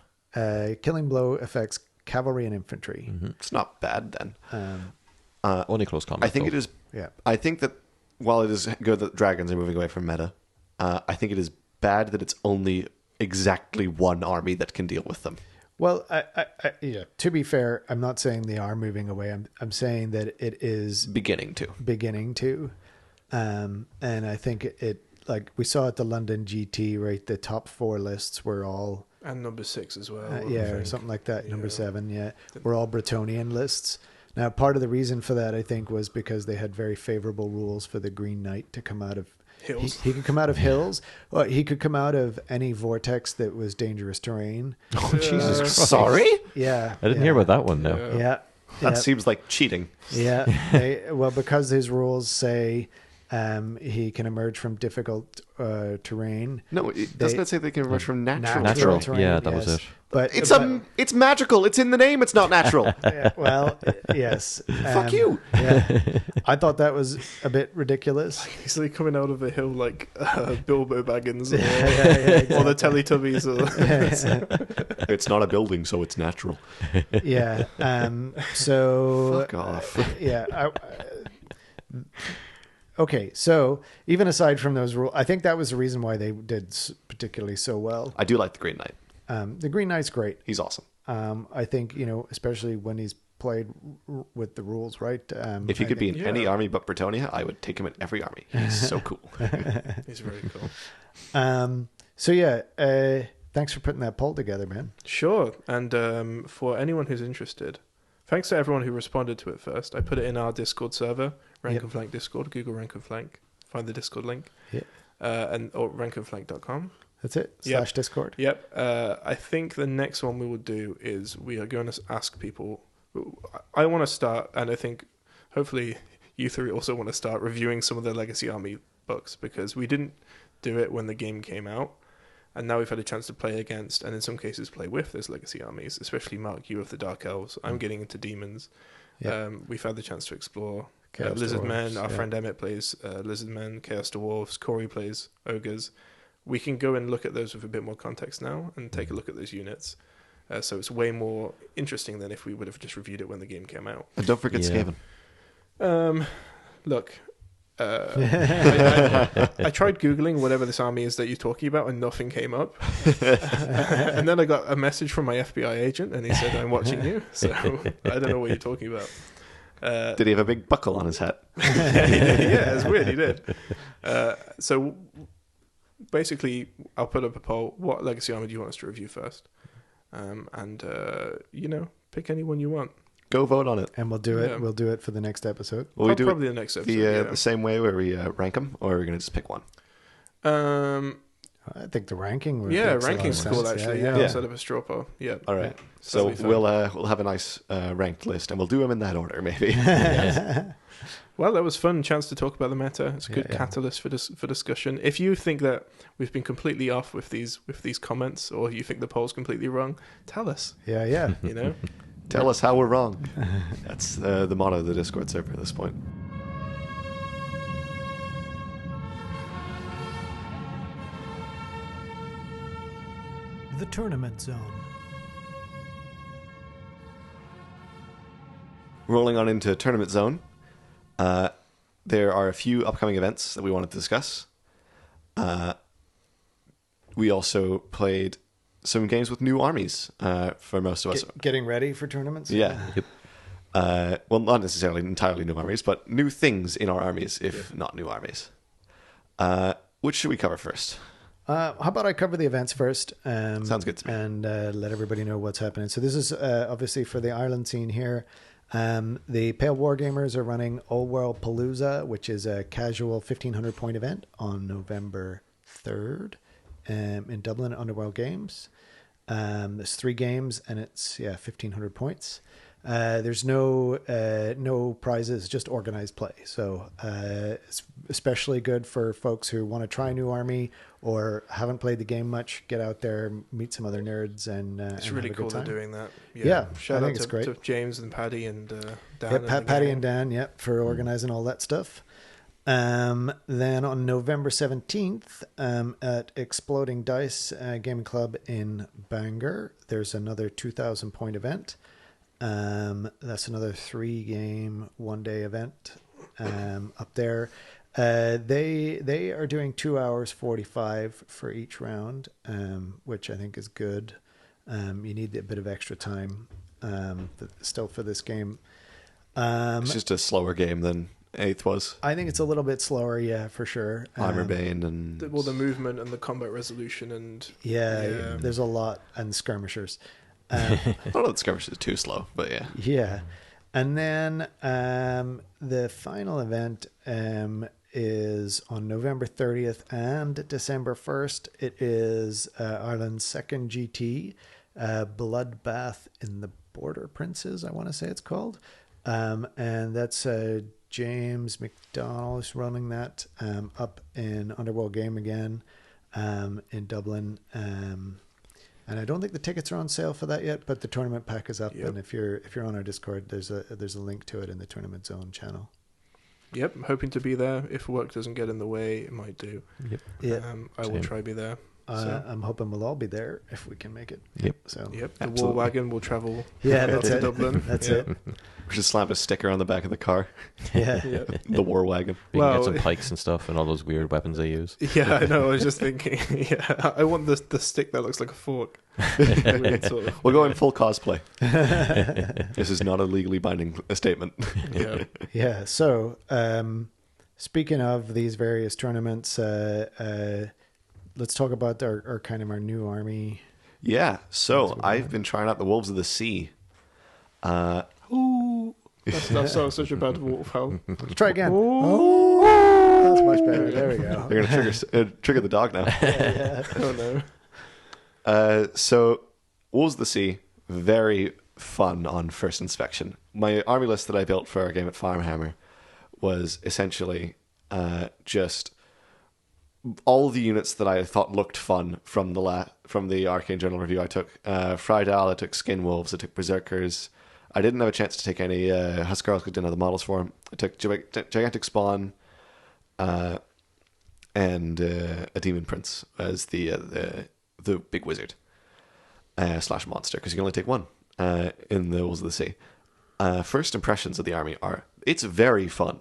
Killing blow affects cavalry and infantry. Mm-hmm. It's not bad then. Only close combat. I think it is. Yeah. I think that while it is good that dragons are moving away from meta, I think it is bad that it's only exactly one army that can deal with them. Well, yeah. To be fair, I'm not saying they are moving away. I'm saying that it is Beginning to. And I think it like we saw at the London GT, right? The top 4 lists were all And number 6 as well. or something like that. Number Yeah. 7, were all Bretonnian lists. Now, part of the reason for that, I think, was because they had very favorable rules for the Green Knight to come out of Hills. He could come out of hills. Well, he could come out of any vortex that was dangerous terrain. Oh, Jesus Christ. Sorry? Yeah, I didn't hear about that one now. Yeah, That seems like cheating. yeah. Well, because his rules say he can emerge from difficult terrain. No, doesn't it say they can emerge from natural? Natural terrain? terrain, Yeah, that was yes. it. But It's magical. It's in the name. It's not natural. well, yes. Fuck you. Yeah, I thought that was a bit ridiculous. He's like coming out of a hill like Bilbo Baggins or, Yeah, or the Teletubbies. Or, It's not a building, so it's natural. Yeah. So Fuck off. yeah. Okay, so even aside from those rules, I think that was the reason why they did particularly so well. I do like the Green Knight. The Green Knight's great. He's awesome. I think, especially when he's played with the rules right. If he I could be think- in any army but Bretonia, I would take him in every army. He's so cool. he's very cool. So yeah, thanks for putting that poll together, man. Sure. And for anyone who's interested, thanks to everyone who responded to it first. I put it in our Discord server, Rank Yep. and Flank Discord. Google Rank and Flank. Find the Discord link. Yeah. Or rankandflank.com. That's it. Yep. /Discord. Yep. I think the next one we will do is we are going to ask people. I want to start, and I think hopefully you three also want to start reviewing some of the Legacy Army books, because we didn't do it when the game came out, and now we've had a chance to play against, and in some cases play with those Legacy Armies, especially Mark, you of the Dark Elves. I'm getting into Demons. Yeah. We've had the chance to explore Chaos Lizard Dwarves, Men. Our yeah. friend Emmett plays Lizard Men, Chaos Dwarves. Corey plays Ogres. We can go and look at those with a bit more context now and take a look at those units. So it's way more interesting than if we would have just reviewed it when the game came out. And don't forget Yeah. Skaven. Look, I tried Googling whatever this army is that you're talking about, and nothing came up. And then I got a message from my FBI agent, and he said, "I'm watching you." So I don't know what you're talking about. Did he have a big buckle on his hat? Yeah, it's weird. He did. So basically, I'll put up a poll. What Legacy army do you want us to review first? Pick any one you want. Go vote on it. And we'll do it. Yeah. We'll do it for the next episode. Will we do Probably it the next episode. the same way where we rank them, or are we going to just pick one? I think the ranking. makes a lot ranking's of cool sense. actually. Yeah. Yeah, instead of a straw poll. Yeah. All right. Yeah. So That'll be fun. we'll have a nice ranked list, and we'll do them in that order, maybe. Well, that was fun. Chance to talk about the meta. It's a good Yeah. catalyst for discussion. If you think that we've been completely off with these comments, or you think the poll's completely wrong, tell us. Yeah, yeah. You know. Tell us how we're wrong. That's the motto of the Discord server at this point. The tournament zone. Rolling on into Tournament Zone, there are a few upcoming events that we wanted to discuss. We also played some games with new armies for most of us. Getting ready for tournaments. Yeah. Yep. Well, not necessarily entirely new armies, but new things in our armies, if not new armies. Which should we cover first? How about I cover the events first? Sounds good to me. And let everybody know what's happening. So this is obviously for the Ireland scene here. The Pale Wargamers are running Old World Palooza, which is a casual 1,500 point event on November 3rd in Dublin at Underworld Games. There's 3 games and it's 1,500 points. There's no prizes, just organized play. So it's especially good for folks who want to try a new army or haven't played the game much. Get out there, meet some other nerds, and It's and really have a good cool they're time. doing that. Yeah, Shout I out think it's great. to James and Paddy and Dan. Yep, Patty and Dan, yep, for organizing all that stuff. Then on November 17th, at Exploding Dice Gaming Club in Bangor, there's another 2,000 point event. That's another 3-game, 1-day event up there. They are doing 2 hours 45 for each round, which I think is good. You need a bit of extra time still for this game. It's just a slower game than 8th was. I think it's a little bit slower, yeah, for sure. Armor Bane and The movement and the combat resolution and Yeah, there's a lot, and skirmishers. I don't know that skirmish is too slow, but yeah. Yeah. And then the final event is on November 30th and December 1st. It is Ireland's second GT, Bloodbath in the Border Princes, I want to say it's called. And that's James McDonnell is running that up in Underworld Game again in Dublin. And I don't think the tickets are on sale for that yet, but the tournament pack is up. Yep. And if you're on our Discord, there's a link to it in the Tournament Zone channel. Yep, I'm hoping to be there. If work doesn't get in the way, it might do. Yep. Yeah, I will try to be there. So, I'm hoping we'll all be there if we can make it. Yep. So yep, the Absolutely. war wagon will travel yeah, out that's to it. Dublin. That's Yeah. it. We should slap a sticker on the back of the car. Yeah. Yeah. The war wagon. You can Well- get some pikes and stuff and all those weird weapons they use. Yeah, I know. I was just thinking. Yeah, I want the stick that looks like a fork. Weird sort of- We'll go in full cosplay. This is not a legally binding statement. Yeah. Yeah. So, speaking of these various tournaments, let's talk about our kind of our new army. Yeah, so I've been trying out the Wolves of the Sea. That's such a bad waterfowl. Let's try again. Oh, that's much better. There we go. They're going to trigger the dog now. Oh no. So, Wolves of the Sea, very fun on first inspection. My army list that I built for our game at Farmhammer was essentially just all the units that I thought looked fun from the Arcane Journal review. I took Frydal, I took Skin Wolves, I took Berserkers. I didn't have a chance to take any Huskarls because I didn't have the models for them. I took Gigantic Spawn and a Demon Prince as the big wizard / monster, because you can only take one in the Wolves of the Sea. First impressions of the army are, it's very fun.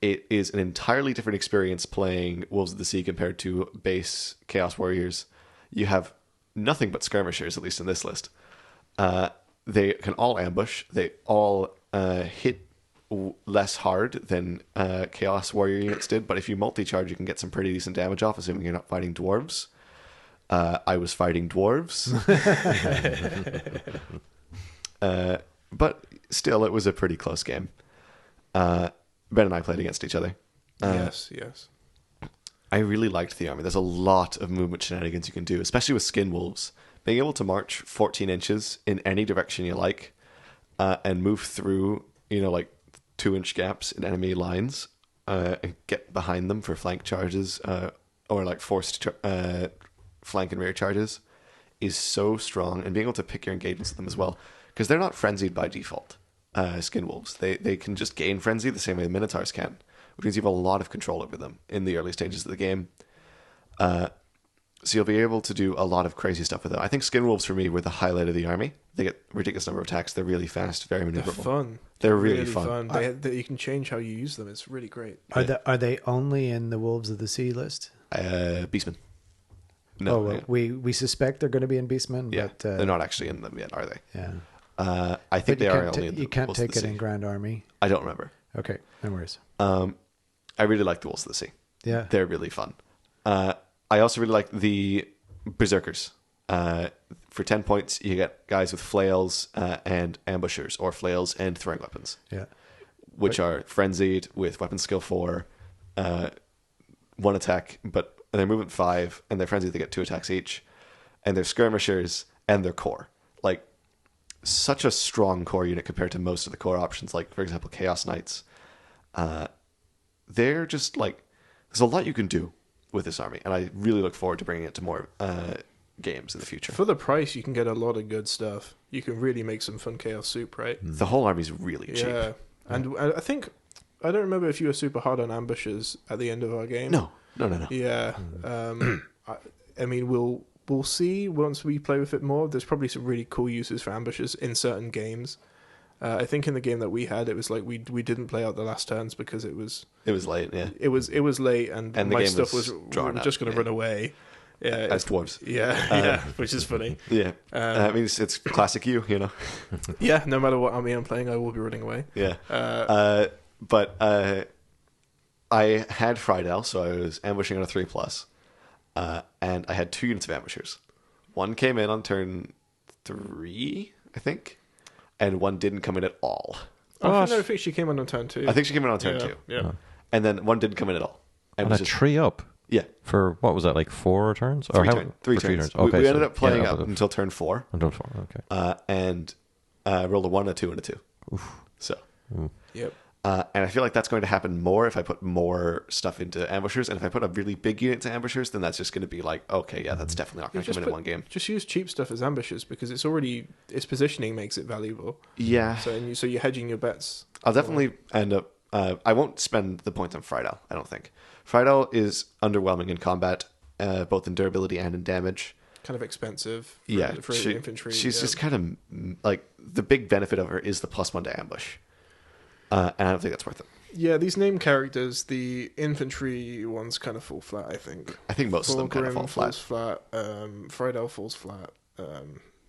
It is an entirely different experience playing Wolves of the Sea compared to base Chaos Warriors. You have nothing but skirmishers, at least in this list. They can all ambush. They all hit less hard than Chaos Warrior units did, but if you multi-charge, you can get some pretty decent damage off, assuming you're not fighting dwarves. I was fighting dwarves. But still, it was a pretty close game. Ben and I played against each other. Yes. I really liked the army. There's a lot of movement shenanigans you can do, especially with Skin Wolves. Being able to march 14 inches in any direction you like and move through, like 2-inch gaps in enemy lines and get behind them for flank charges or like forced flank and rear charges is so strong. And being able to pick your engagements with them as well, because they're not frenzied by default. Skin Wolves, they can just gain frenzy the same way the Minotaurs can, which means you have a lot of control over them in the early stages of the game. So you'll be able to do a lot of crazy stuff with them. I think Skin Wolves for me were the highlight of the army. They get a ridiculous number of attacks. They're really fast, very They're maneuverable. fun. They're really fun. You can change how you use them. It's really great. Are they only in the Wolves of the Sea list? Beastmen. No, well, we suspect they're going to be in Beastmen, yeah, but they're not actually in them yet, are they? Yeah. I think But they are only in the you can't Wolves of take the it Sea. in Grand Army. I don't remember. Okay, no worries. I really like the Wolves of the Sea. Yeah. They're really fun. I also really like the Berserkers. For 10 points, you get guys with flails and ambushers, or flails and throwing weapons, Yeah. which are frenzied with weapon skill 4, 1 attack, but they're movement 5, and they're frenzied, they get 2 attacks each, and they're skirmishers, and they're core. Like, such a strong core unit compared to most of the core options, like, for example, Chaos Knights. They're just, like, there's a lot you can do with this army, and I really look forward to bringing it to more games in the future. For the price, you can get a lot of good stuff. You can really make some fun chaos soup, right? The whole army's really cheap. Yeah. And I think, I don't remember if you were super hard on ambushes at the end of our game. No. Yeah. I mean, we'll see once we play with it more. There's probably some really cool uses for ambushes in certain games. I think in the game that we had, it was like we didn't play out the last turns because it was late, yeah. it was late, and And the my game stuff was was drawn just going out, to run away. Yeah, As dwarves. yeah, which is funny. Yeah. I mean, it's classic you know. Yeah, no matter what army I'm playing, I will be running away. Yeah. But I had Friedel, so I was ambushing on a 3+. And I had 2 units of ambushers. One came in on turn 3, I think, and one didn't come in at all. I think she came on turn 2. I think she came in on turn 2. Yeah. And then one didn't come in at all. And And was a just, 3 up yeah, for what was that, like 4 turns? Or 3 for turns. Okay, we so ended up playing yeah, up until turn 4. until 4. Okay. And rolled a 1, a 2, and a 2. So, Yep. and I feel like that's going to happen more if I put more stuff into ambushers. And if I put a really big unit to ambushers, then that's just going to be like, okay, yeah, that's definitely not going to come in one game. Just use cheap stuff as ambushes because its positioning makes it valuable. Yeah. So you're hedging your bets. I'll definitely end up. I won't spend the points on Friedel, I don't think. Friedel is underwhelming in combat, both in durability and in damage. Kind of expensive. For she- infantry. She's yeah. just kind of like the big benefit of her is the +1 to ambush, and I don't think that's worth it. Yeah, these name characters, the infantry ones kind of fall flat, I think. I think most of them kind of fall Fulgrim flat. falls flat. Friedel falls flat.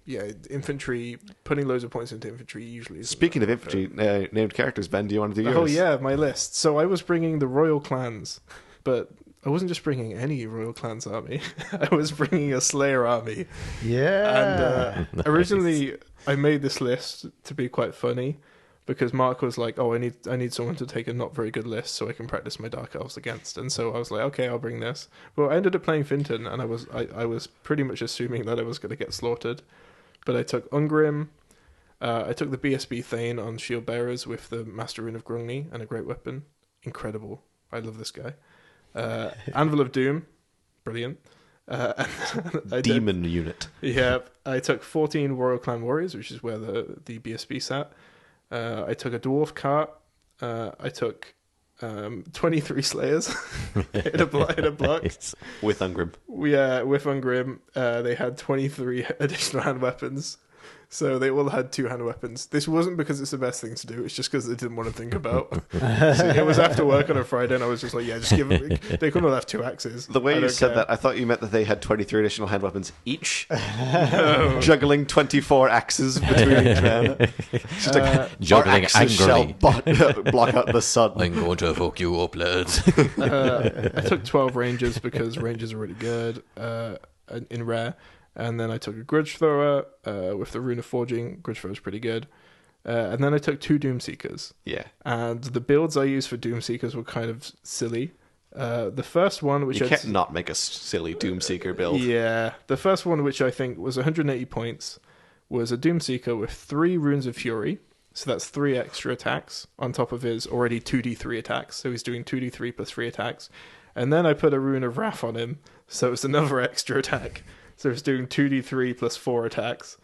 Yeah, infantry, putting loads of points into infantry usually isn't Speaking of that infantry named characters, Ben, do you want to do yours? Oh yeah, my list. So I was bringing the royal clans, but I wasn't just bringing any royal clans army. I was bringing a Slayer army. Yeah. And originally I made this list to be quite funny because Mark was like, "Oh, I need someone to take a not very good list so I can practice my Dark Elves against." And so I was like, "Okay, I'll bring this." Well, I ended up playing Finton, and I was pretty much assuming that I was going to get slaughtered. But I took Ungrim. I took the BSB Thane on Shield Bearers with the Master Rune of Grungni and a great weapon. Incredible. I love this guy. Anvil of Doom. Brilliant. Demon unit. Yeah, I took 14 Royal Clan Warriors, which is where the BSB sat. I took a Dwarf Cart. I took 23 Slayers in a block. With Ungrim. With Ungrim, they had 23 additional hand weapons. So they all had 2 hand weapons. This wasn't because it's the best thing to do. It's just because they didn't want to think about. So it was after work on a Friday, and I was just like, yeah, just give them. They couldn't all have 2 axes. The way you said that, I thought you meant that they had 23 additional hand weapons each, juggling 24 axes between each man. It's just like, juggling "Our axes shall angrily." block out the sun. I'm going to fuck you up, lads. I took 12 Rangers because Rangers are really good in rare. And then I took a Grudge Thrower with the Rune of Forging. Grudge Thrower is pretty good. And then I took 2 Doomseekers. Yeah. And the builds I used for Doomseekers were kind of silly. The first one, which You can't not make a silly Doomseeker build. Yeah. The first one, which I think was 180 points, was a Doomseeker with 3 Runes of Fury. So that's 3 extra attacks on top of his already 2d3 attacks. So he's doing 2d3 plus 3 attacks. And then I put a Rune of Wrath on him. So it's another extra attack. So it's doing 2d3 plus 4 attacks.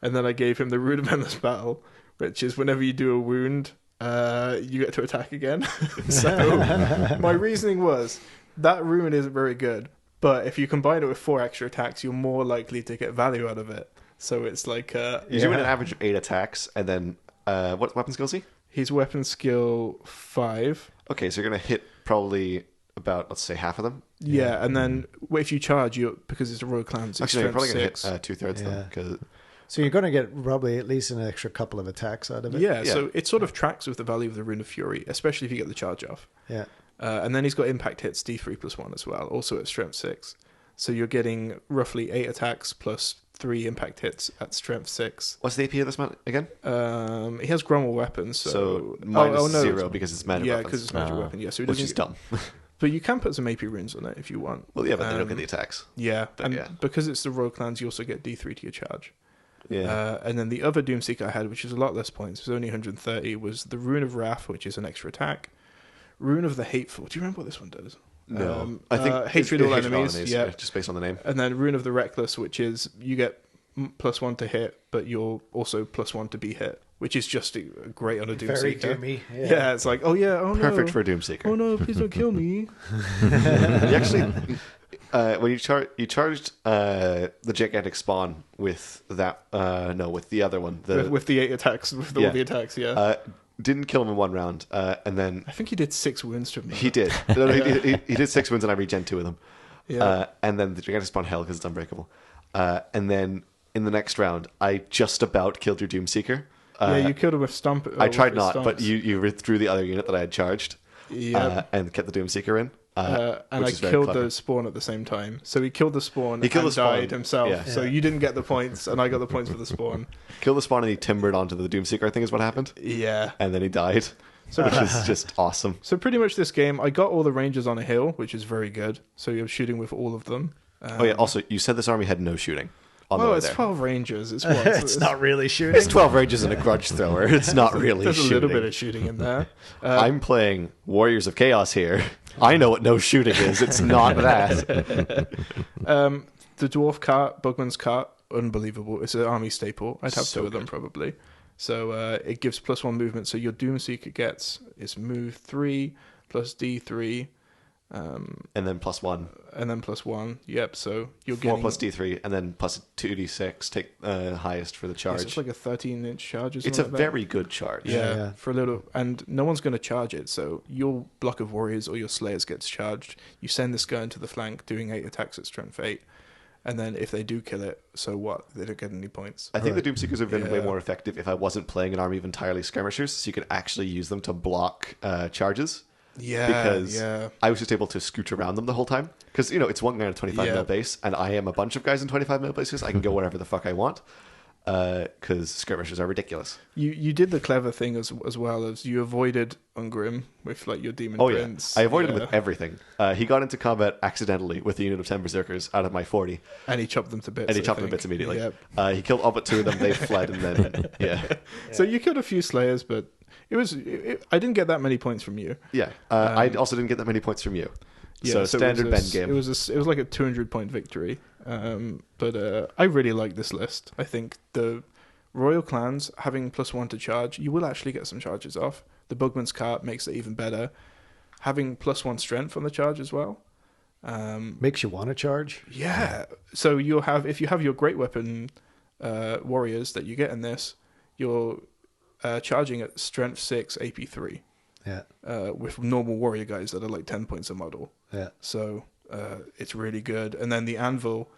And then I gave him the Rune of Endless Battle, which is whenever you do a wound, you get to attack again. So my reasoning was, that rune isn't very good, but if you combine it with 4 extra attacks, you're more likely to get value out of it. So it's like... He's doing an average of 8 attacks, and then... what weapon skill is he? He's weapon skill 5. Okay, so you're going to hit probably about, let's say, half of them. Yeah, and then if you charge, because it's a Royal Clans, it's Actually, you're probably going to 6. hit 2/3 Yeah. them. 'Cause So you're going to get probably at least an extra couple of attacks out of it. Yeah, Yeah. so it sort of tracks with the value of the Rune of Fury, especially if you get the charge off. Yeah. And then he's got impact hits D3 plus 1 as well, also at strength 6. So you're getting roughly 8 attacks plus 3 impact hits at strength 6. What's the AP of this man again? He has Gromwell weapons, So so minus 0 because it's magic yeah, weapons. because it's magic weapon. Yeah, so he Which doesn't is dumb. But you can put some AP runes on it if you want. Well, yeah, but they don't get the attacks. Yeah, But and yeah. because it's the Royal Clans, you also get D3 to your charge. Yeah. And then the other Doomseeker I had, which is a lot less points, it was only 130, was the Rune of Wrath, which is an extra attack. Rune of the Hateful. Do you remember what this one does? No. I think hatred all enemies. Yeah. Just based on the name. And then Rune of the Reckless, which is you get +1 to hit, but you're also +1 to be hit, which is just great on a Very Doomseeker. doomy. Yeah, it's like, oh yeah, oh Perfect no. for a Doomseeker. Oh no, please don't kill me. He actually, when you charged the gigantic spawn with that with the other one, with the 8 attacks, with all the attacks, didn't kill him in one round, and then I think he did 6 wounds to him. he did. No, he did 6 wounds, and I regen 2 of them. Yeah. And then the gigantic spawn hell because it's unbreakable. And then in the next round, I just about killed your Doomseeker. You killed him with stomp. I tried with not, but stomps. you withdrew the other unit that I had charged, and kept the Doomseeker in. And which I is very killed clever. the spawn at the same time. So he killed the spawn He killed and the spawn, died himself. yeah. So you didn't get the points, and I got the points for the spawn. Killed the spawn and he timbered onto the Doomseeker, I think is what happened. Yeah. And then he died, which is just awesome. So pretty much this game, I got all the rangers on a hill, which is very good. So you're shooting with all of them. Oh yeah, also, you said this army had no shooting on the Well, way it's there. 12 rangers. It's what? It's not really shooting. It's 12 ranges and a grudge thrower. It's not really There's shooting. a little bit of shooting in there. I'm playing Warriors of Chaos here. I know what no shooting is. It's not that. The dwarf cart, Bugman's cart, unbelievable. It's an army staple. I'd have So 2 of them probably. So it gives +1 movement. So your Doomseeker gets its move 3 plus D3, And then +1. and then +1. Yep. So you're 4 getting plus D3, and then plus 2D6. Take highest for the Yes, charge. it's like a 13-inch charge. Or It's a something like that. very good charge. Yeah, for a little, and no one's going to charge it. So your block of warriors or your slayers gets charged. You send this guy into the flank, doing 8 attacks at strength 8, and then if they do kill it, so what? They don't get any points. I think the Doomseekers have been way Yeah. more effective if I wasn't playing an army of entirely skirmishers, so you could actually use them to block charges. Yeah, Because yeah, I was just able to scoot around them the whole time. Because, it's one guy in a 25 Yeah. mil base, and I am a bunch of guys in 25 mil bases. I can go wherever the fuck I want. Because skirmishers are ridiculous. you did the clever thing as well as you avoided Ungrim with like your demon Oh, yeah. prince. I avoided him Yeah. with everything. He got into combat accidentally with a unit of 10 berserkers out of my 40. and he chopped them to bits. And he I chopped them to think. bits immediately. Yep. He killed all but 2 of them. They fled, and then, So you killed a few slayers, but I didn't get that many points from you. Yeah. I also didn't get that many points from you. So standard it Ben was game. It was like a 200-point victory. But I really like this list. I think the Royal Clans having +1 to charge, you will actually get some charges off. The Bugman's cart makes it even better. Having +1 strength on the charge as well. Makes you want to charge. Yeah. So you'll have, if you have your great weapon warriors that you get in this, you're charging at strength 6 AP 3 Yeah, with normal warrior guys that are like 10 points a model. yeah. So it's really good. And then the anvil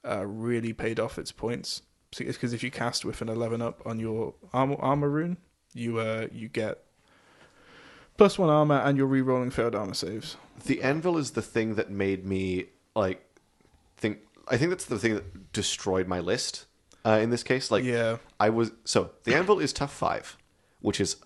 really paid off its points. Because if you cast with an 11 up on your armor rune, you get +1 armor and you're re-rolling failed armor saves. The anvil is the thing that made me think. I think that's the thing that destroyed my list. In this case, Yeah. the anvil is tough 5, which is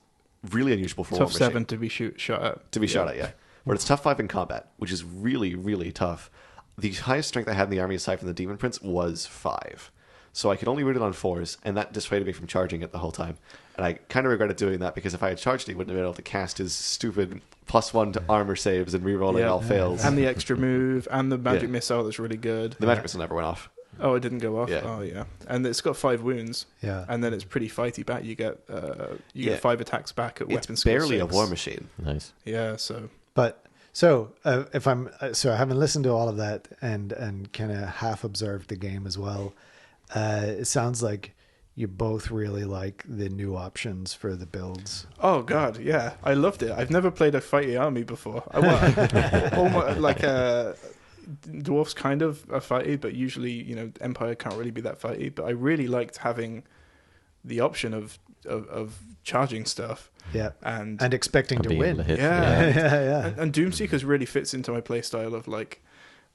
really unusual for Tough War 7 Machine to be shot at. to be shot at. Yeah, but it's tough 5 in combat, which is really really tough. The highest strength I had in the army aside from the Demon Prince was 5. So I could only root it on 4s, and that dissuaded me from charging it the whole time. And I kind of regretted doing that because if I had charged it, he wouldn't have been able to cast his stupid +1 to armor saves and re-rolling all fails. And the extra move and the magic Yeah. missile that's really good. The magic missile never went off. Oh, it didn't go off. Yeah. Oh, yeah. And it's got 5 wounds. Yeah. And then it's pretty fighty back. You get Yeah. get 5 attacks back at weapon It's skill barely a 6. war machine. Nice. Yeah. So But so if I'm having listened to all of that and kind of half observed the game as well, it sounds like you both really like the new options for the builds. oh god, yeah, I loved it. I've never played a fighty army before. Dwarfs kind of are fighty, but usually Empire can't really be that fighty. But I really liked having the option of charging stuff Yeah, and expecting And to being able win. to hit. Yeah. yeah. And Doomseekers really fits into my playstyle of like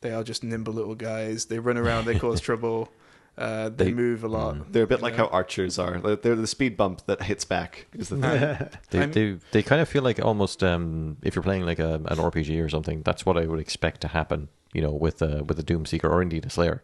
they are just nimble little guys. They run around, they cause trouble. They move a lot. They're a bit like how archers are. They're the speed bump that hits back is the thing. They kind of feel like almost if you're playing like an RPG or something, that's what I would expect to happen. With a Doomseeker or indeed a Slayer.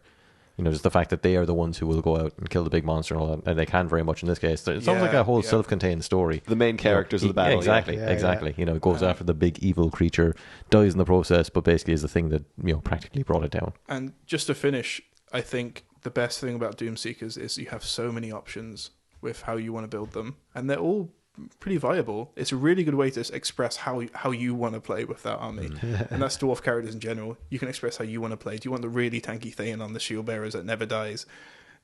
Just the fact that they are the ones who will go out and kill the big monster and all that, and they can very much in this case. It's almost like a whole self-contained story. The main characters of the battle. Exactly, Yeah, exactly. It goes after the big evil creature, dies in the process, but basically is the thing that practically brought it down. And just to finish, I think the best thing about Doomseekers is you have so many options with how you want to build them, and they're all pretty viable. It's a really good way to express how you want to play with that army, and that's dwarf characters in general. You can express how you want to play. Do you want the really tanky Thane on the shield bearers that never dies?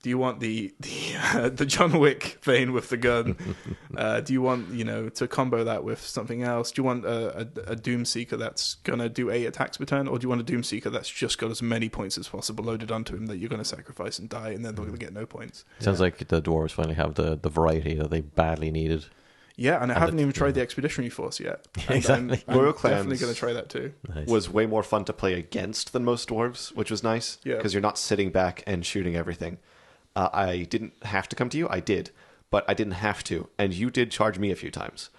Do you want the John Wick Thane with the gun? Do you want to combo that with something else? Do you want a Doomseeker that's gonna do 8 attacks per turn, or do you want a Doomseeker that's just got as many points as possible loaded onto him that you're gonna sacrifice and die, and then they're gonna get no points? Sounds like the dwarves finally have the variety that they badly needed. Yeah, and I haven't even tried the Expeditionary Force yet. And Exactly. I'm Royal Clans definitely going to try that too. Nice. Was way more fun to play against than most dwarves, which was nice. Yeah. Because you're not sitting back and shooting everything. I didn't have to come to you. I did. But I didn't have to. And you did charge me a few times,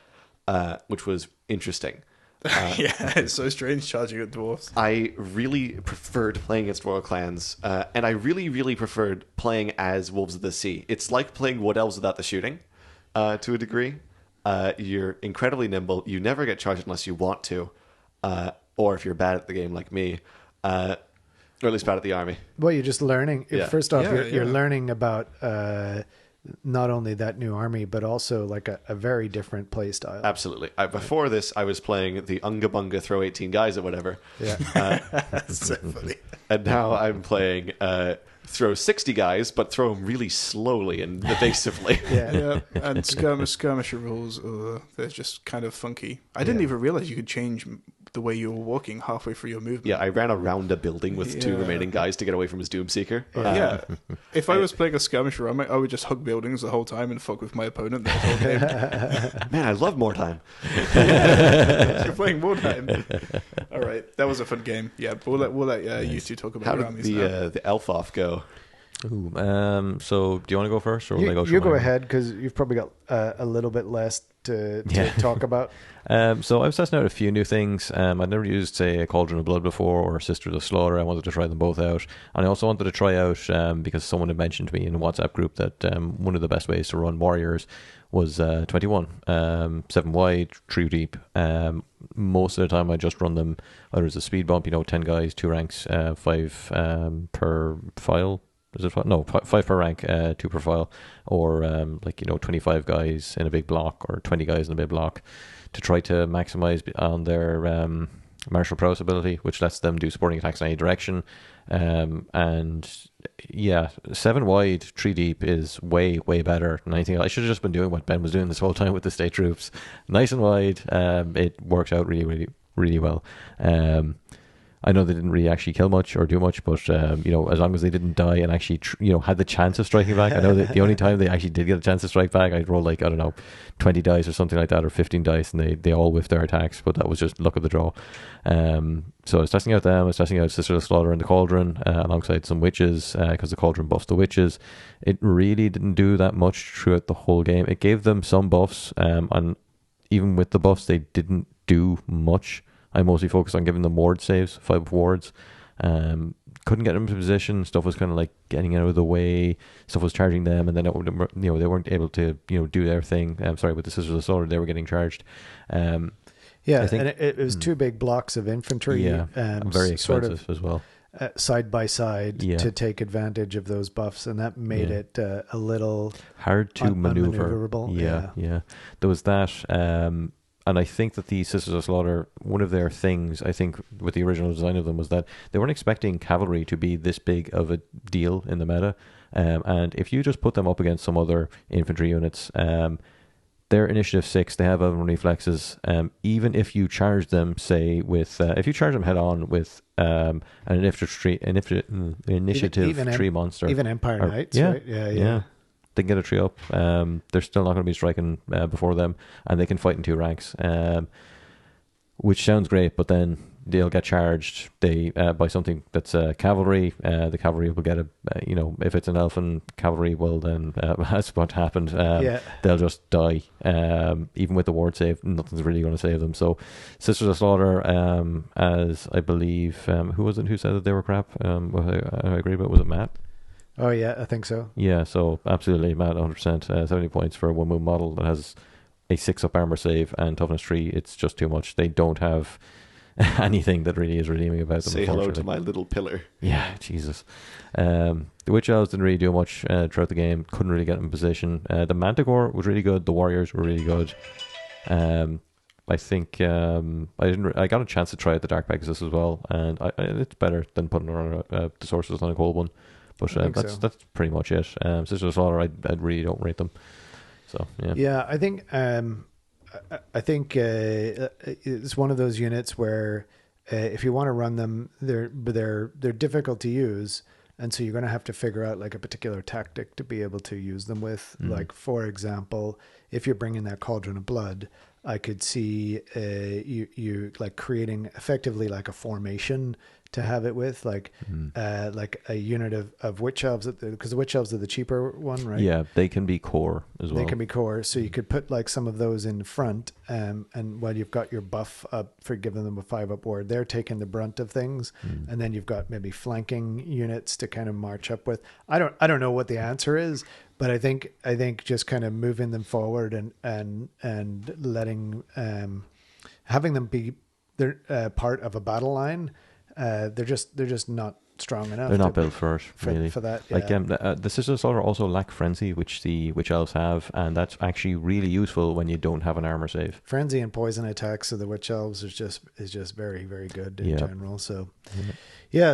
which was interesting. Yeah, it's so strange charging at dwarves. I really preferred playing against Royal Clans, and I really, really preferred playing as Wolves of the Sea. It's like playing Wood Elves without the shooting, to a degree. You're incredibly nimble. You never get charged unless you want to, or if you're bad at the game like me, or at least bad at the army. Well, you're just learning. Yeah. First off, Yeah, you're yeah. learning about not only that new army, but also like a very different play style. Absolutely. Before this, I was playing the Unga Bunga throw 18 guys or whatever, Yeah. That's so funny. and now I'm playing throw 60 guys, but throw them really slowly and evasively. Yeah. Yeah, and skirmisher rules, they're just kind of funky. I didn't even realize you could change the way you were walking halfway through your movement. Yeah, I ran around a building with 2 Yeah. remaining guys to get away from his Doomseeker. Yeah. If I was playing a skirmisher, I would just hug buildings the whole time and fuck with my opponent the whole game. Man, I love more time. You're playing more time. All right, that was a fun game. Yeah, but we'll let you two talk about How your did armies now. the elf off go? Ooh, so do you want to go first, or will I go? You through go mine? ahead because you've probably got a little bit less to Yeah. talk about. So I was testing out a few new things. I'd never used, say, a Cauldron of Blood before or Sisters of Slaughter. I wanted to try them both out. And I also wanted to try out, because someone had mentioned to me in a WhatsApp group that one of the best ways to run Warriors was 21. 7 wide, 3 deep. Most of the time I just run them either as a speed bump, 10 guys, 2 ranks, 5 per file. Is it 5? No, 5 per rank, 2 per file, or 25 guys in a big block or 20 guys in a big block to try to maximize on their martial prowess ability, which lets them do supporting attacks in any direction. And yeah, 7 wide, 3 deep is way better than anything else. I should have just been doing what Ben was doing this whole time with the state troops, nice and wide. It works out really well. I know they didn't really actually kill much or do much, but as long as they didn't die and actually had the chance of striking back. I know that the only time they actually did get a chance to strike back, I'd roll 20 dice or something like that, or 15 dice, and they all whiffed their attacks, but that was just luck of the draw. So I was testing out them. I was testing out Sister of Slaughter and the Cauldron alongside some witches, because the Cauldron buffs the witches. It really didn't do that much throughout the whole game. It gave them some buffs, and even with the buffs, they didn't do much. I mostly focused on giving them ward saves, 5 wards. Couldn't get them into position. Stuff was kind of like getting out of the way. Stuff was charging them, and then they weren't able to do their thing. With the Sisters of Slaughter, they were getting charged. Yeah, I think- and it was 2 big blocks of infantry. Yeah, very sort expensive of as well. side by side Yeah. to take advantage of those buffs, and that made Yeah. it a little Hard to maneuver. unmaneuverable. Yeah. There was that. And I think that the Sisters of Slaughter, one of their things, I think, with the original design of them, was that they weren't expecting cavalry to be this big of a deal in the meta. And if you just put them up against some other infantry units, they're initiative 6, they have elven reflexes. Even if you charge them, say, with if you charge them head on with an initiative Even 3 monster, even Empire or- Knights, yeah, right? Yeah. they can get a 3 up. They're still not going to be striking before them, and they can fight in 2 ranks, which sounds great, but then they'll get charged by something that's cavalry. The cavalry will get if it's an elfin cavalry, well then that's what happened. They'll just die. Even with the ward save, nothing's really going to save them. So Sisters of Slaughter, as I believe, who was it who said that they were crap? I agree, but was it Matt? Oh yeah, I think so. Yeah, so absolutely, Matt, 100%. 70 points for a 1-move model that has a 6-up armor save and toughness 3. It's just too much. They don't have anything that really is redeeming about them. Say hello to unfortunately. my little pillar. Yeah, Jesus. The Witch Elves didn't really do much throughout the game. Couldn't really get in position. The Manticore was really good. The Warriors were really good. I think I got a chance to try out the Dark Pegasus as well, and it's better than putting it on the Sorcerer's on a cold one. But I think that's pretty much it. Sisters of Slaughter, I really don't rate them. So yeah. Yeah, I think it's one of those units where if you want to run them, they're difficult to use, and so you're going to have to figure out like a particular tactic to be able to use them with. Like for example, if you're bringing that Cauldron of Blood, I could see you like creating effectively like a formation to have it with, like a unit of Witch Elves, because the Witch Elves are the cheaper one, right? Yeah, they can be core as well. They can be core, so you could put like some of those in front, and while you've got your buff up for giving them a 5-up ward, they're taking the brunt of things, and then you've got maybe flanking units to kind of march up with. I don't know what the answer is, but I think just kind of moving them forward and letting having them be they're part of a battle line. They're just not strong enough. They're not built for it, really. For that, yeah. Like the Sisters of Slaughter also lack Frenzy, which the Witch Elves have, and that's actually really useful when you don't have an armor save. Frenzy and poison attacks of the Witch Elves is just very, very good in general. So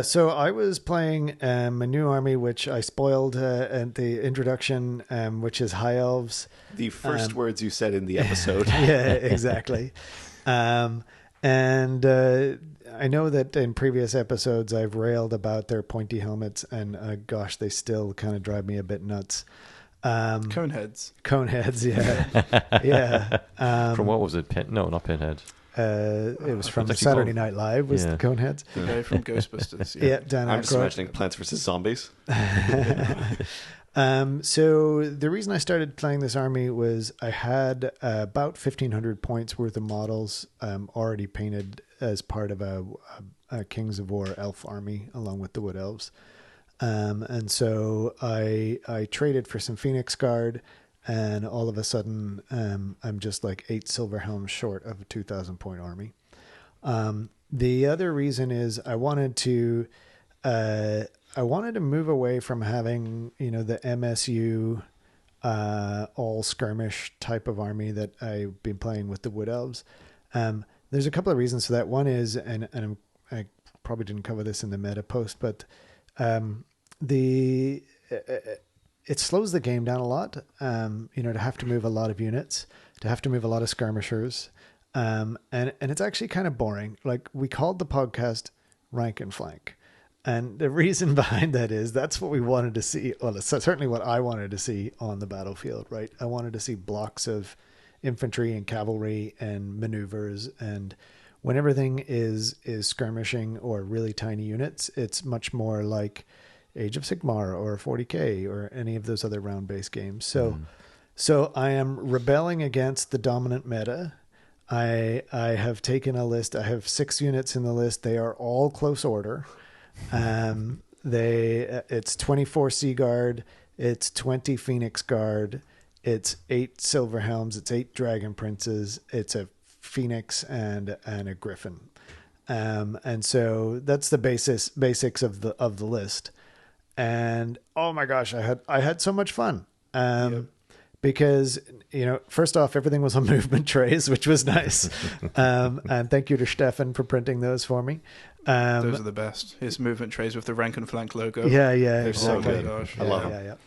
so I was playing a new army which I spoiled at the introduction, which is High Elves. The first words you said in the episode. Yeah, exactly. And I know that in previous episodes I've railed about their pointy helmets, and gosh, they still kind of drive me a bit nuts. Coneheads, yeah. Yeah. From what was it? No, not Pinhead. It was from It's actually Saturday called- Night Live, was the Coneheads. the guy from Ghostbusters. Yeah, Dan I'm just Aykroyd. imagining Plants vs. Zombies. So the reason I started playing this army was I had about 1,500 points worth of models already painted as part of a Kings of War elf army along with the Wood Elves. And so I traded for some Phoenix Guard, and all of a sudden I'm just like 8 silver helms short of a 2,000 point army. The other reason is I wanted to move away from having, the MSU all skirmish type of army that I've been playing with the Wood Elves. There's a couple of reasons for that. One is, I probably didn't cover this in the meta post, but it slows the game down a lot. To have to move a lot of units, to have to move a lot of skirmishers, and it's actually kind of boring. Like, we called the podcast Rank and Flank. And the reason behind that is that's what we wanted to see. Well, it's certainly what I wanted to see on the battlefield, right? I wanted to see blocks of infantry and cavalry and maneuvers. And when everything is skirmishing or really tiny units, it's much more like Age of Sigmar or 40K or any of those other round-based games. So I am rebelling against the dominant meta. I have taken a list. I have 6 units in the list. They are all close order. It's 24 Sea Guard, it's 20 Phoenix Guard, it's 8 Silver Helms, it's 8 Dragon Princes, it's a Phoenix and a Griffin. And so that's the basics of the list. And oh my gosh, I had so much fun. Because, first off, everything was on movement trays, which was nice. And thank you to Stefan for printing those for me. Those are the best. His movement trays with the Rank and Flank logo. Yeah, They're so exactly. good. Gosh. I love them.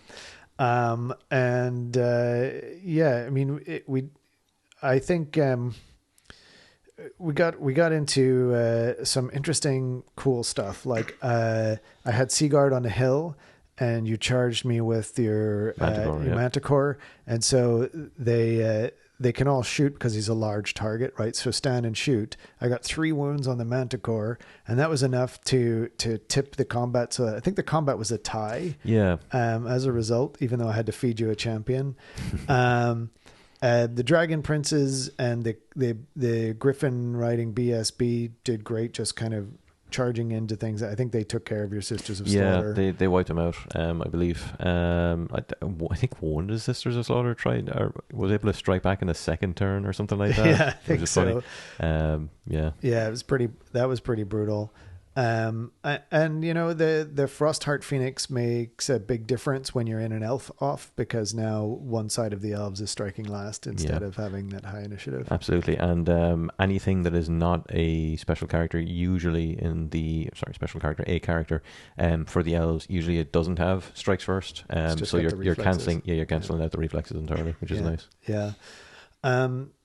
I think we got into some interesting, cool stuff. Like I had Seaguard on the hill, and you charged me with your Manticore, and so they can all shoot because he's a large target, right? So stand and shoot. I got 3 wounds on the Manticore, and that was enough to tip the combat. So I think the combat was a tie. Yeah. As a result, even though I had to feed you a champion. The Dragon Princes and the Griffin riding BSB did great, just kind of charging into things. I think they took care of your Sisters of Yeah, Slaughter. they wiped them out, I believe. I think one of the Sisters of Slaughter tried, or was able to strike back in the second turn or something like that. Yeah, I which think is so. funny. Yeah. Yeah, it was pretty. That was pretty brutal. And you know, the Frostheart Phoenix makes a big difference when you're in an elf off, because now one side of the elves is striking last instead of having that high initiative. Absolutely. And anything that is not a special character, usually a character, for the elves, usually it doesn't have strikes first. just So got the you're reflexes. cancelling cancelling out the reflexes entirely, which is nice. Yeah.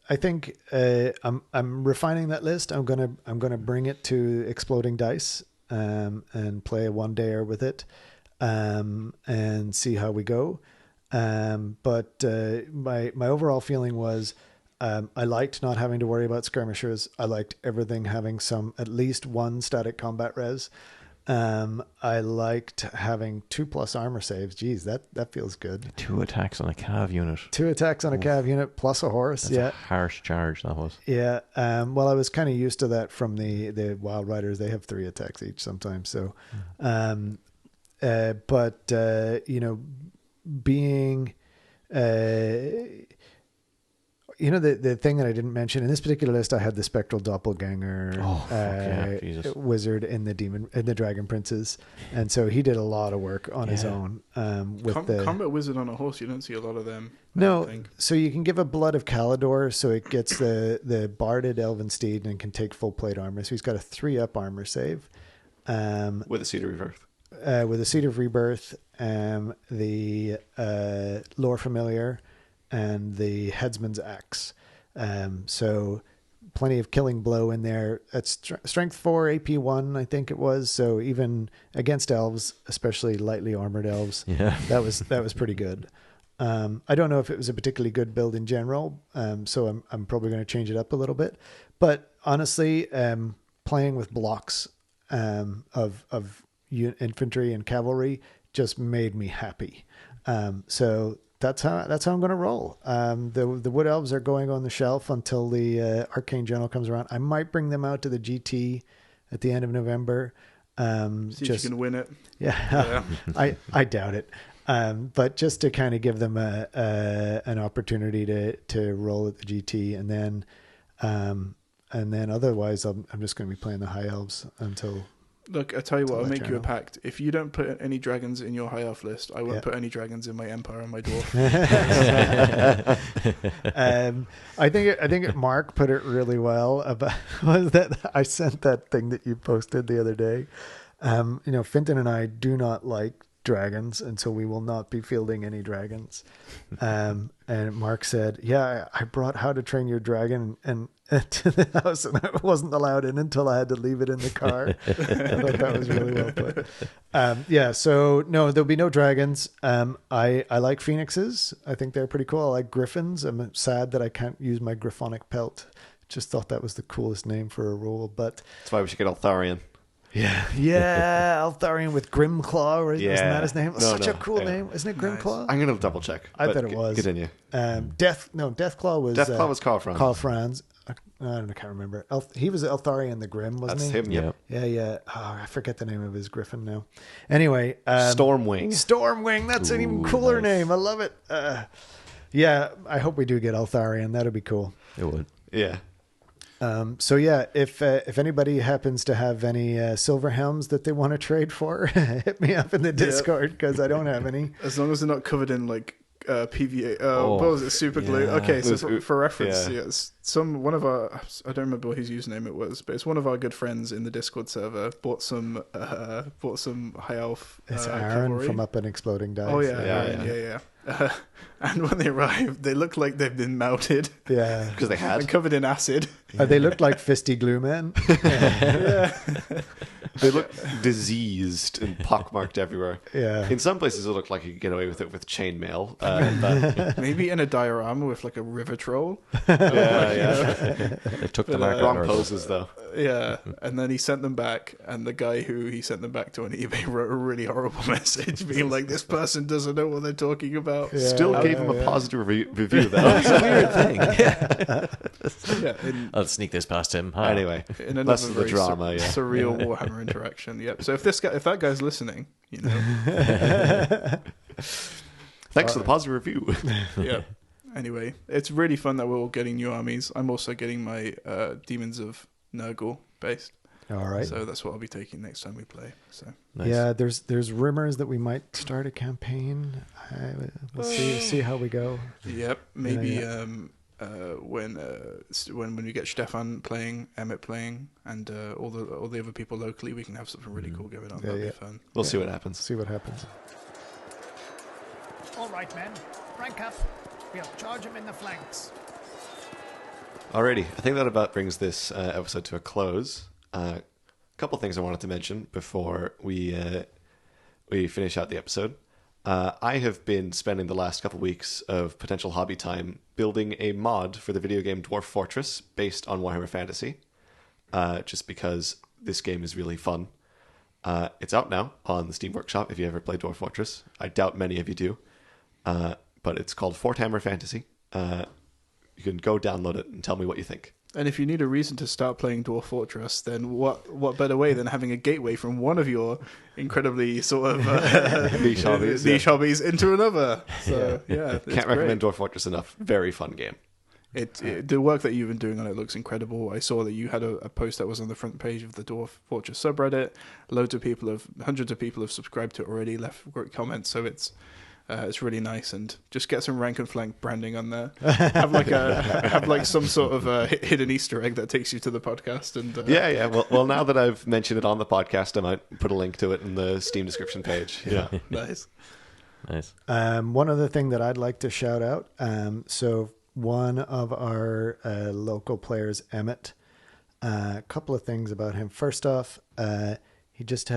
I think I'm refining that list. I'm gonna bring it to Exploding Dice and play a 1-dayer with it and see how we go. But my overall feeling was I liked not having to worry about skirmishers. I liked everything having at least one static combat res. I liked having 2+ armor saves. Geez, that feels good. 2 attacks on a cav unit. 2 attacks on a cav unit plus a horse. That's yeah. a harsh charge, that was. Yeah. Well, I was kind of used to that from the Wild Riders. They have 3 attacks each sometimes. So, but you know, being, you know, the thing that I didn't mention in this particular list, I had the Spectral Doppelganger Jesus. wizard in the Dragon Princes, and so he did a lot of work on his own with the combat wizard on a horse. You don't see a lot of them. I No, think. so you can give a Blood of Calidor, so it gets the Barded Elven Steed and can take full plate armor. So he's got a 3-up armor save. With a Seed of Rebirth. With a Seed of Rebirth, the Lore Familiar, and the Headsman's Axe. So plenty of Killing Blow in there. It's Strength 4, AP 1, I think it was. So even against elves, especially lightly armored elves, that was pretty good. I don't know if it was a particularly good build in general, so I'm probably going to change it up a little bit. But honestly, playing with blocks of infantry and cavalry just made me happy. So that's how I'm going to roll. The Wood Elves are going on the shelf until the Arcane General comes around. I might bring them out to the GT at the end of November. See if you can win it. Yeah. I doubt it. But just to kind of give them an opportunity to roll at the GT, and then otherwise I'm just going to be playing the High Elves until. Look, I tell you what, I'll make you a channel. pact. If you don't put any dragons in your high elf list, I won't put any dragons in my Empire and my Dwarf. I think Mark put it really well about was that I sent that thing that you posted the other day. You know, Finton and I do not like dragons, and so we will not be fielding any dragons. And Mark said, "Yeah, I brought How to Train Your Dragon and to the house, and I wasn't allowed in until I had to leave it in the car." I thought that was really well put. Yeah, so no, there'll be no dragons. I like phoenixes. I think they're pretty cool. I like griffins. I'm sad that I can't use my Griffonic pelt. Just thought that was the coolest name for a rule, but That's why we should get Altharion. yeah, Altharion with Grimclaw, or isn't that his name? No, Such a no, cool yeah. name, isn't it? Grimclaw. I'm going to double check. I but thought it was. Continue. Deathclaw was Carl Franz. Carl Franz. I can't remember. He was Altharion the Grim, wasn't That's he? him, yeah. Yeah. Oh, I forget the name of his griffin now. Anyway, Stormwing. Stormwing. That's an even cooler name. I love it. Yeah, I hope we do get Altharion. That'd be cool. It would. Yeah. So yeah, if anybody happens to have any silver helms that they want to trade for, hit me up in the Discord because I don't have any. As long as they're not covered in like PVA. What was it? Super glue. Yeah. Okay, so It was- for reference, yeah. yes, one of our, I don't remember what his username it was, but it's one of our good friends in the Discord server bought some high elf. It's Aaron cavalry. from Up and Exploding Dice. Oh yeah, Yeah, yeah. And when they arrived, they look like they've been melted Yeah. Because they had. and covered in acid. They look like fisty glue men. They look diseased and pockmarked everywhere. Yeah. In some places, it looked like you could get away with it with chainmail. But Maybe in a diorama with like a river troll. yeah. They took the But, mark Wrong on poses, though. Yeah, and then he sent them back, and the guy who he sent them back to on eBay wrote a really horrible message, being like, "This person doesn't know what they're talking about." about. Still gave him a positive review, though. That's a weird thing. Yeah, I'll sneak this past him. Huh? Anyway, in another less of the very drama. Yeah. surreal Warhammer interaction. Yep. So if that guy's listening, you know, Thanks for the positive review. yeah. Anyway, it's really fun that we're all getting new armies. I'm also getting my Demons of Nurgle based. All right. So that's what I'll be taking next time we play. So Nice. Yeah, there's rumors that we might start a campaign. We'll see how we go. yep, maybe Yeah. when we get Stefan playing, Emmett playing, and all the other people locally, we can have something really cool going on. Yeah, That'd yeah. be fun. We'll see what happens. See what happens. All right, men. Rank up. We'll charge him in the flanks. Alrighty, I think that about brings this episode to a close. A couple things I wanted to mention before we finish out the episode. I have been spending the last couple weeks of potential hobby time building a mod for the video game Dwarf Fortress based on Warhammer Fantasy, just because this game is really fun. It's out now on the Steam Workshop if you ever played Dwarf Fortress. I doubt many of you do, but it's called Forthammer Fantasy. You can go download it and tell me what you think. And if you need a reason to start playing Dwarf Fortress, then what better way than having a gateway from one of your incredibly sort of Niche hobbies, niche hobbies into another? So yeah, it's Can't recommend great. Dwarf Fortress enough. Very fun game. The work that you've been doing on it looks incredible. I saw that you had a post that was on the front page of the Dwarf Fortress subreddit. Hundreds of people have subscribed to it already, left great comments. So it's really nice, and just get some rank and flank branding on there. Have like some sort of hidden Easter egg that takes you to the podcast. And Yeah. Well, now that I've mentioned it on the podcast, I might put a link to it in the Steam description page. Yeah. nice. Nice. One other thing that I'd like to shout out. So one of our local players, Emmett, a couple of things about him. First off, he just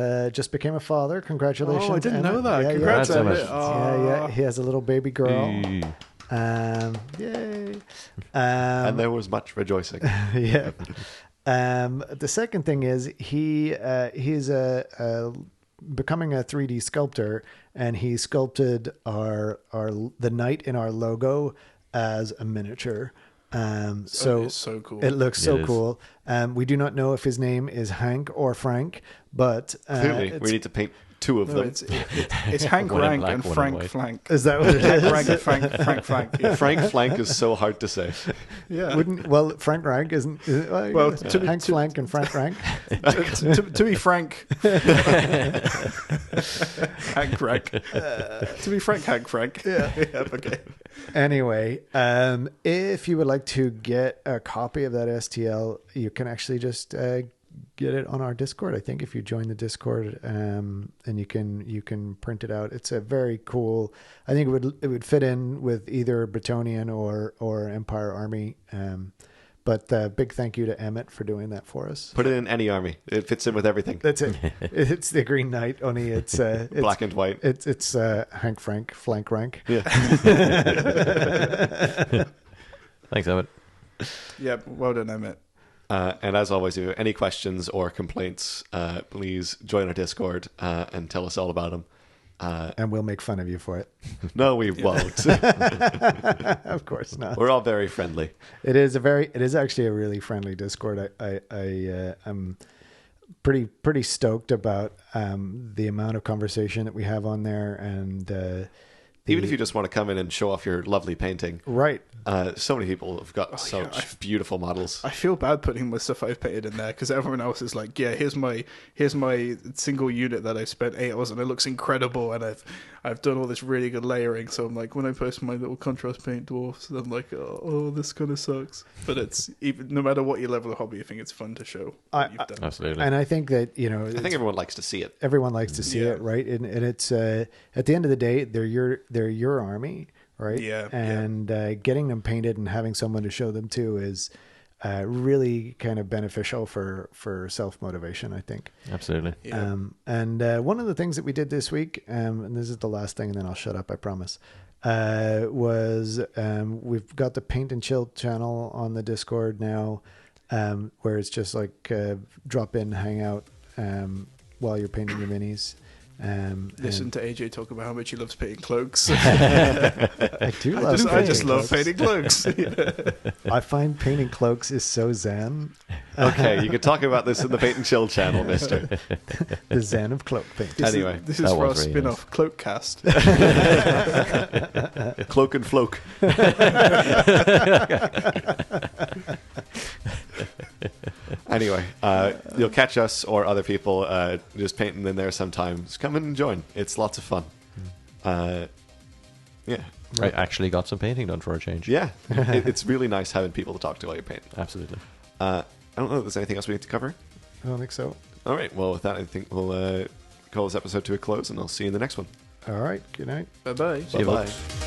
became a father. Congratulations! Oh, I didn't know Emmett. that. Yeah, Congrats, yeah. Emmett. Yeah. He has a little baby girl. Yay! And there was much rejoicing. Yeah. The second thing is he's becoming a 3D sculptor, and he sculpted the knight in our logo as a miniature. So it's so cool. It looks It so is. cool. We do not know if his name is Hank or Frank, but Clearly, it's- we need to paint two of No, them. it's Hank One in Rank black, and one in Frank white. Flank. is that what it Hank is? Rank and Frank Flank. Yeah. Frank Flank is so hard to say. Yeah. Frank Rank isn't. Well, Hank Flank and Frank Rank. to be frank, Hank Rank. To be frank, Hank Frank. Yeah. Okay. Anyway, if you would like to get a copy of that STL, you can actually just get it on our Discord. I think if you join the Discord, and you can print it out. It's a very cool. I think it would fit in with either Bretonnian or Empire Army. But big thank you to Emmett for doing that for us. Put it in any army. It fits in with everything. That's it. It's the Green Knight, only it's Black and white. It's Hank Frank Flank Rank. Yeah. Thanks, Emmett. Yeah. Well done, Emmett. And as always, if you have any questions or complaints, please join our Discord and tell us all about them. And we'll make fun of you for it. No, we won't. Of course not. We're all very friendly. It is actually a really friendly Discord. I'm pretty stoked about the amount of conversation that we have on there, and Even if you just want to come in and show off your lovely painting. right. So many people have got such beautiful models. I feel bad putting my stuff I've painted in there because everyone else is like, yeah, here's my single unit that I spent 8 hours on. It looks incredible, and I've done all this really good layering. So I'm like, when I post my little contrast paint dwarfs, I'm like, oh this kind of sucks. But it's even no matter what your level of hobby, I think it's fun to show what you've done. Absolutely. And I think that I think everyone likes to see it. everyone likes to see Yeah. it, right? And it's at the end of the day, they're your army, right? Yeah, And getting them painted and having someone to show them to is really kind of beneficial for self-motivation, I think. Absolutely. Yeah. And one of the things that we did this week, and this is the last thing, and then I'll shut up, I promise, was we've got the Paint and Chill channel on the Discord now, where it's just like drop in, hang out while you're painting your minis. Listen to AJ talk about how much he loves painting cloaks. I do love I just love painting painting cloaks. I find painting cloaks is so zen. Okay, you can talk about this in the Paint and Chill channel, mister. The zen of cloak painting. Anyway, this is that for our was really spin-off Cloakcast. Cloak and Floke. Anyway, you'll catch us or other people just painting in there sometimes. Come and join. It's lots of fun. Yeah. I actually got some painting done for a change. Yeah. It's really nice having people to talk to while you're painting. Absolutely. I don't know if there's anything else we need to cover. I don't think so. All right. Well, with that, I think we'll call this episode to a close, and I'll see you in the next one. All right. Good night. Bye-bye. See you, Bye-bye. folks.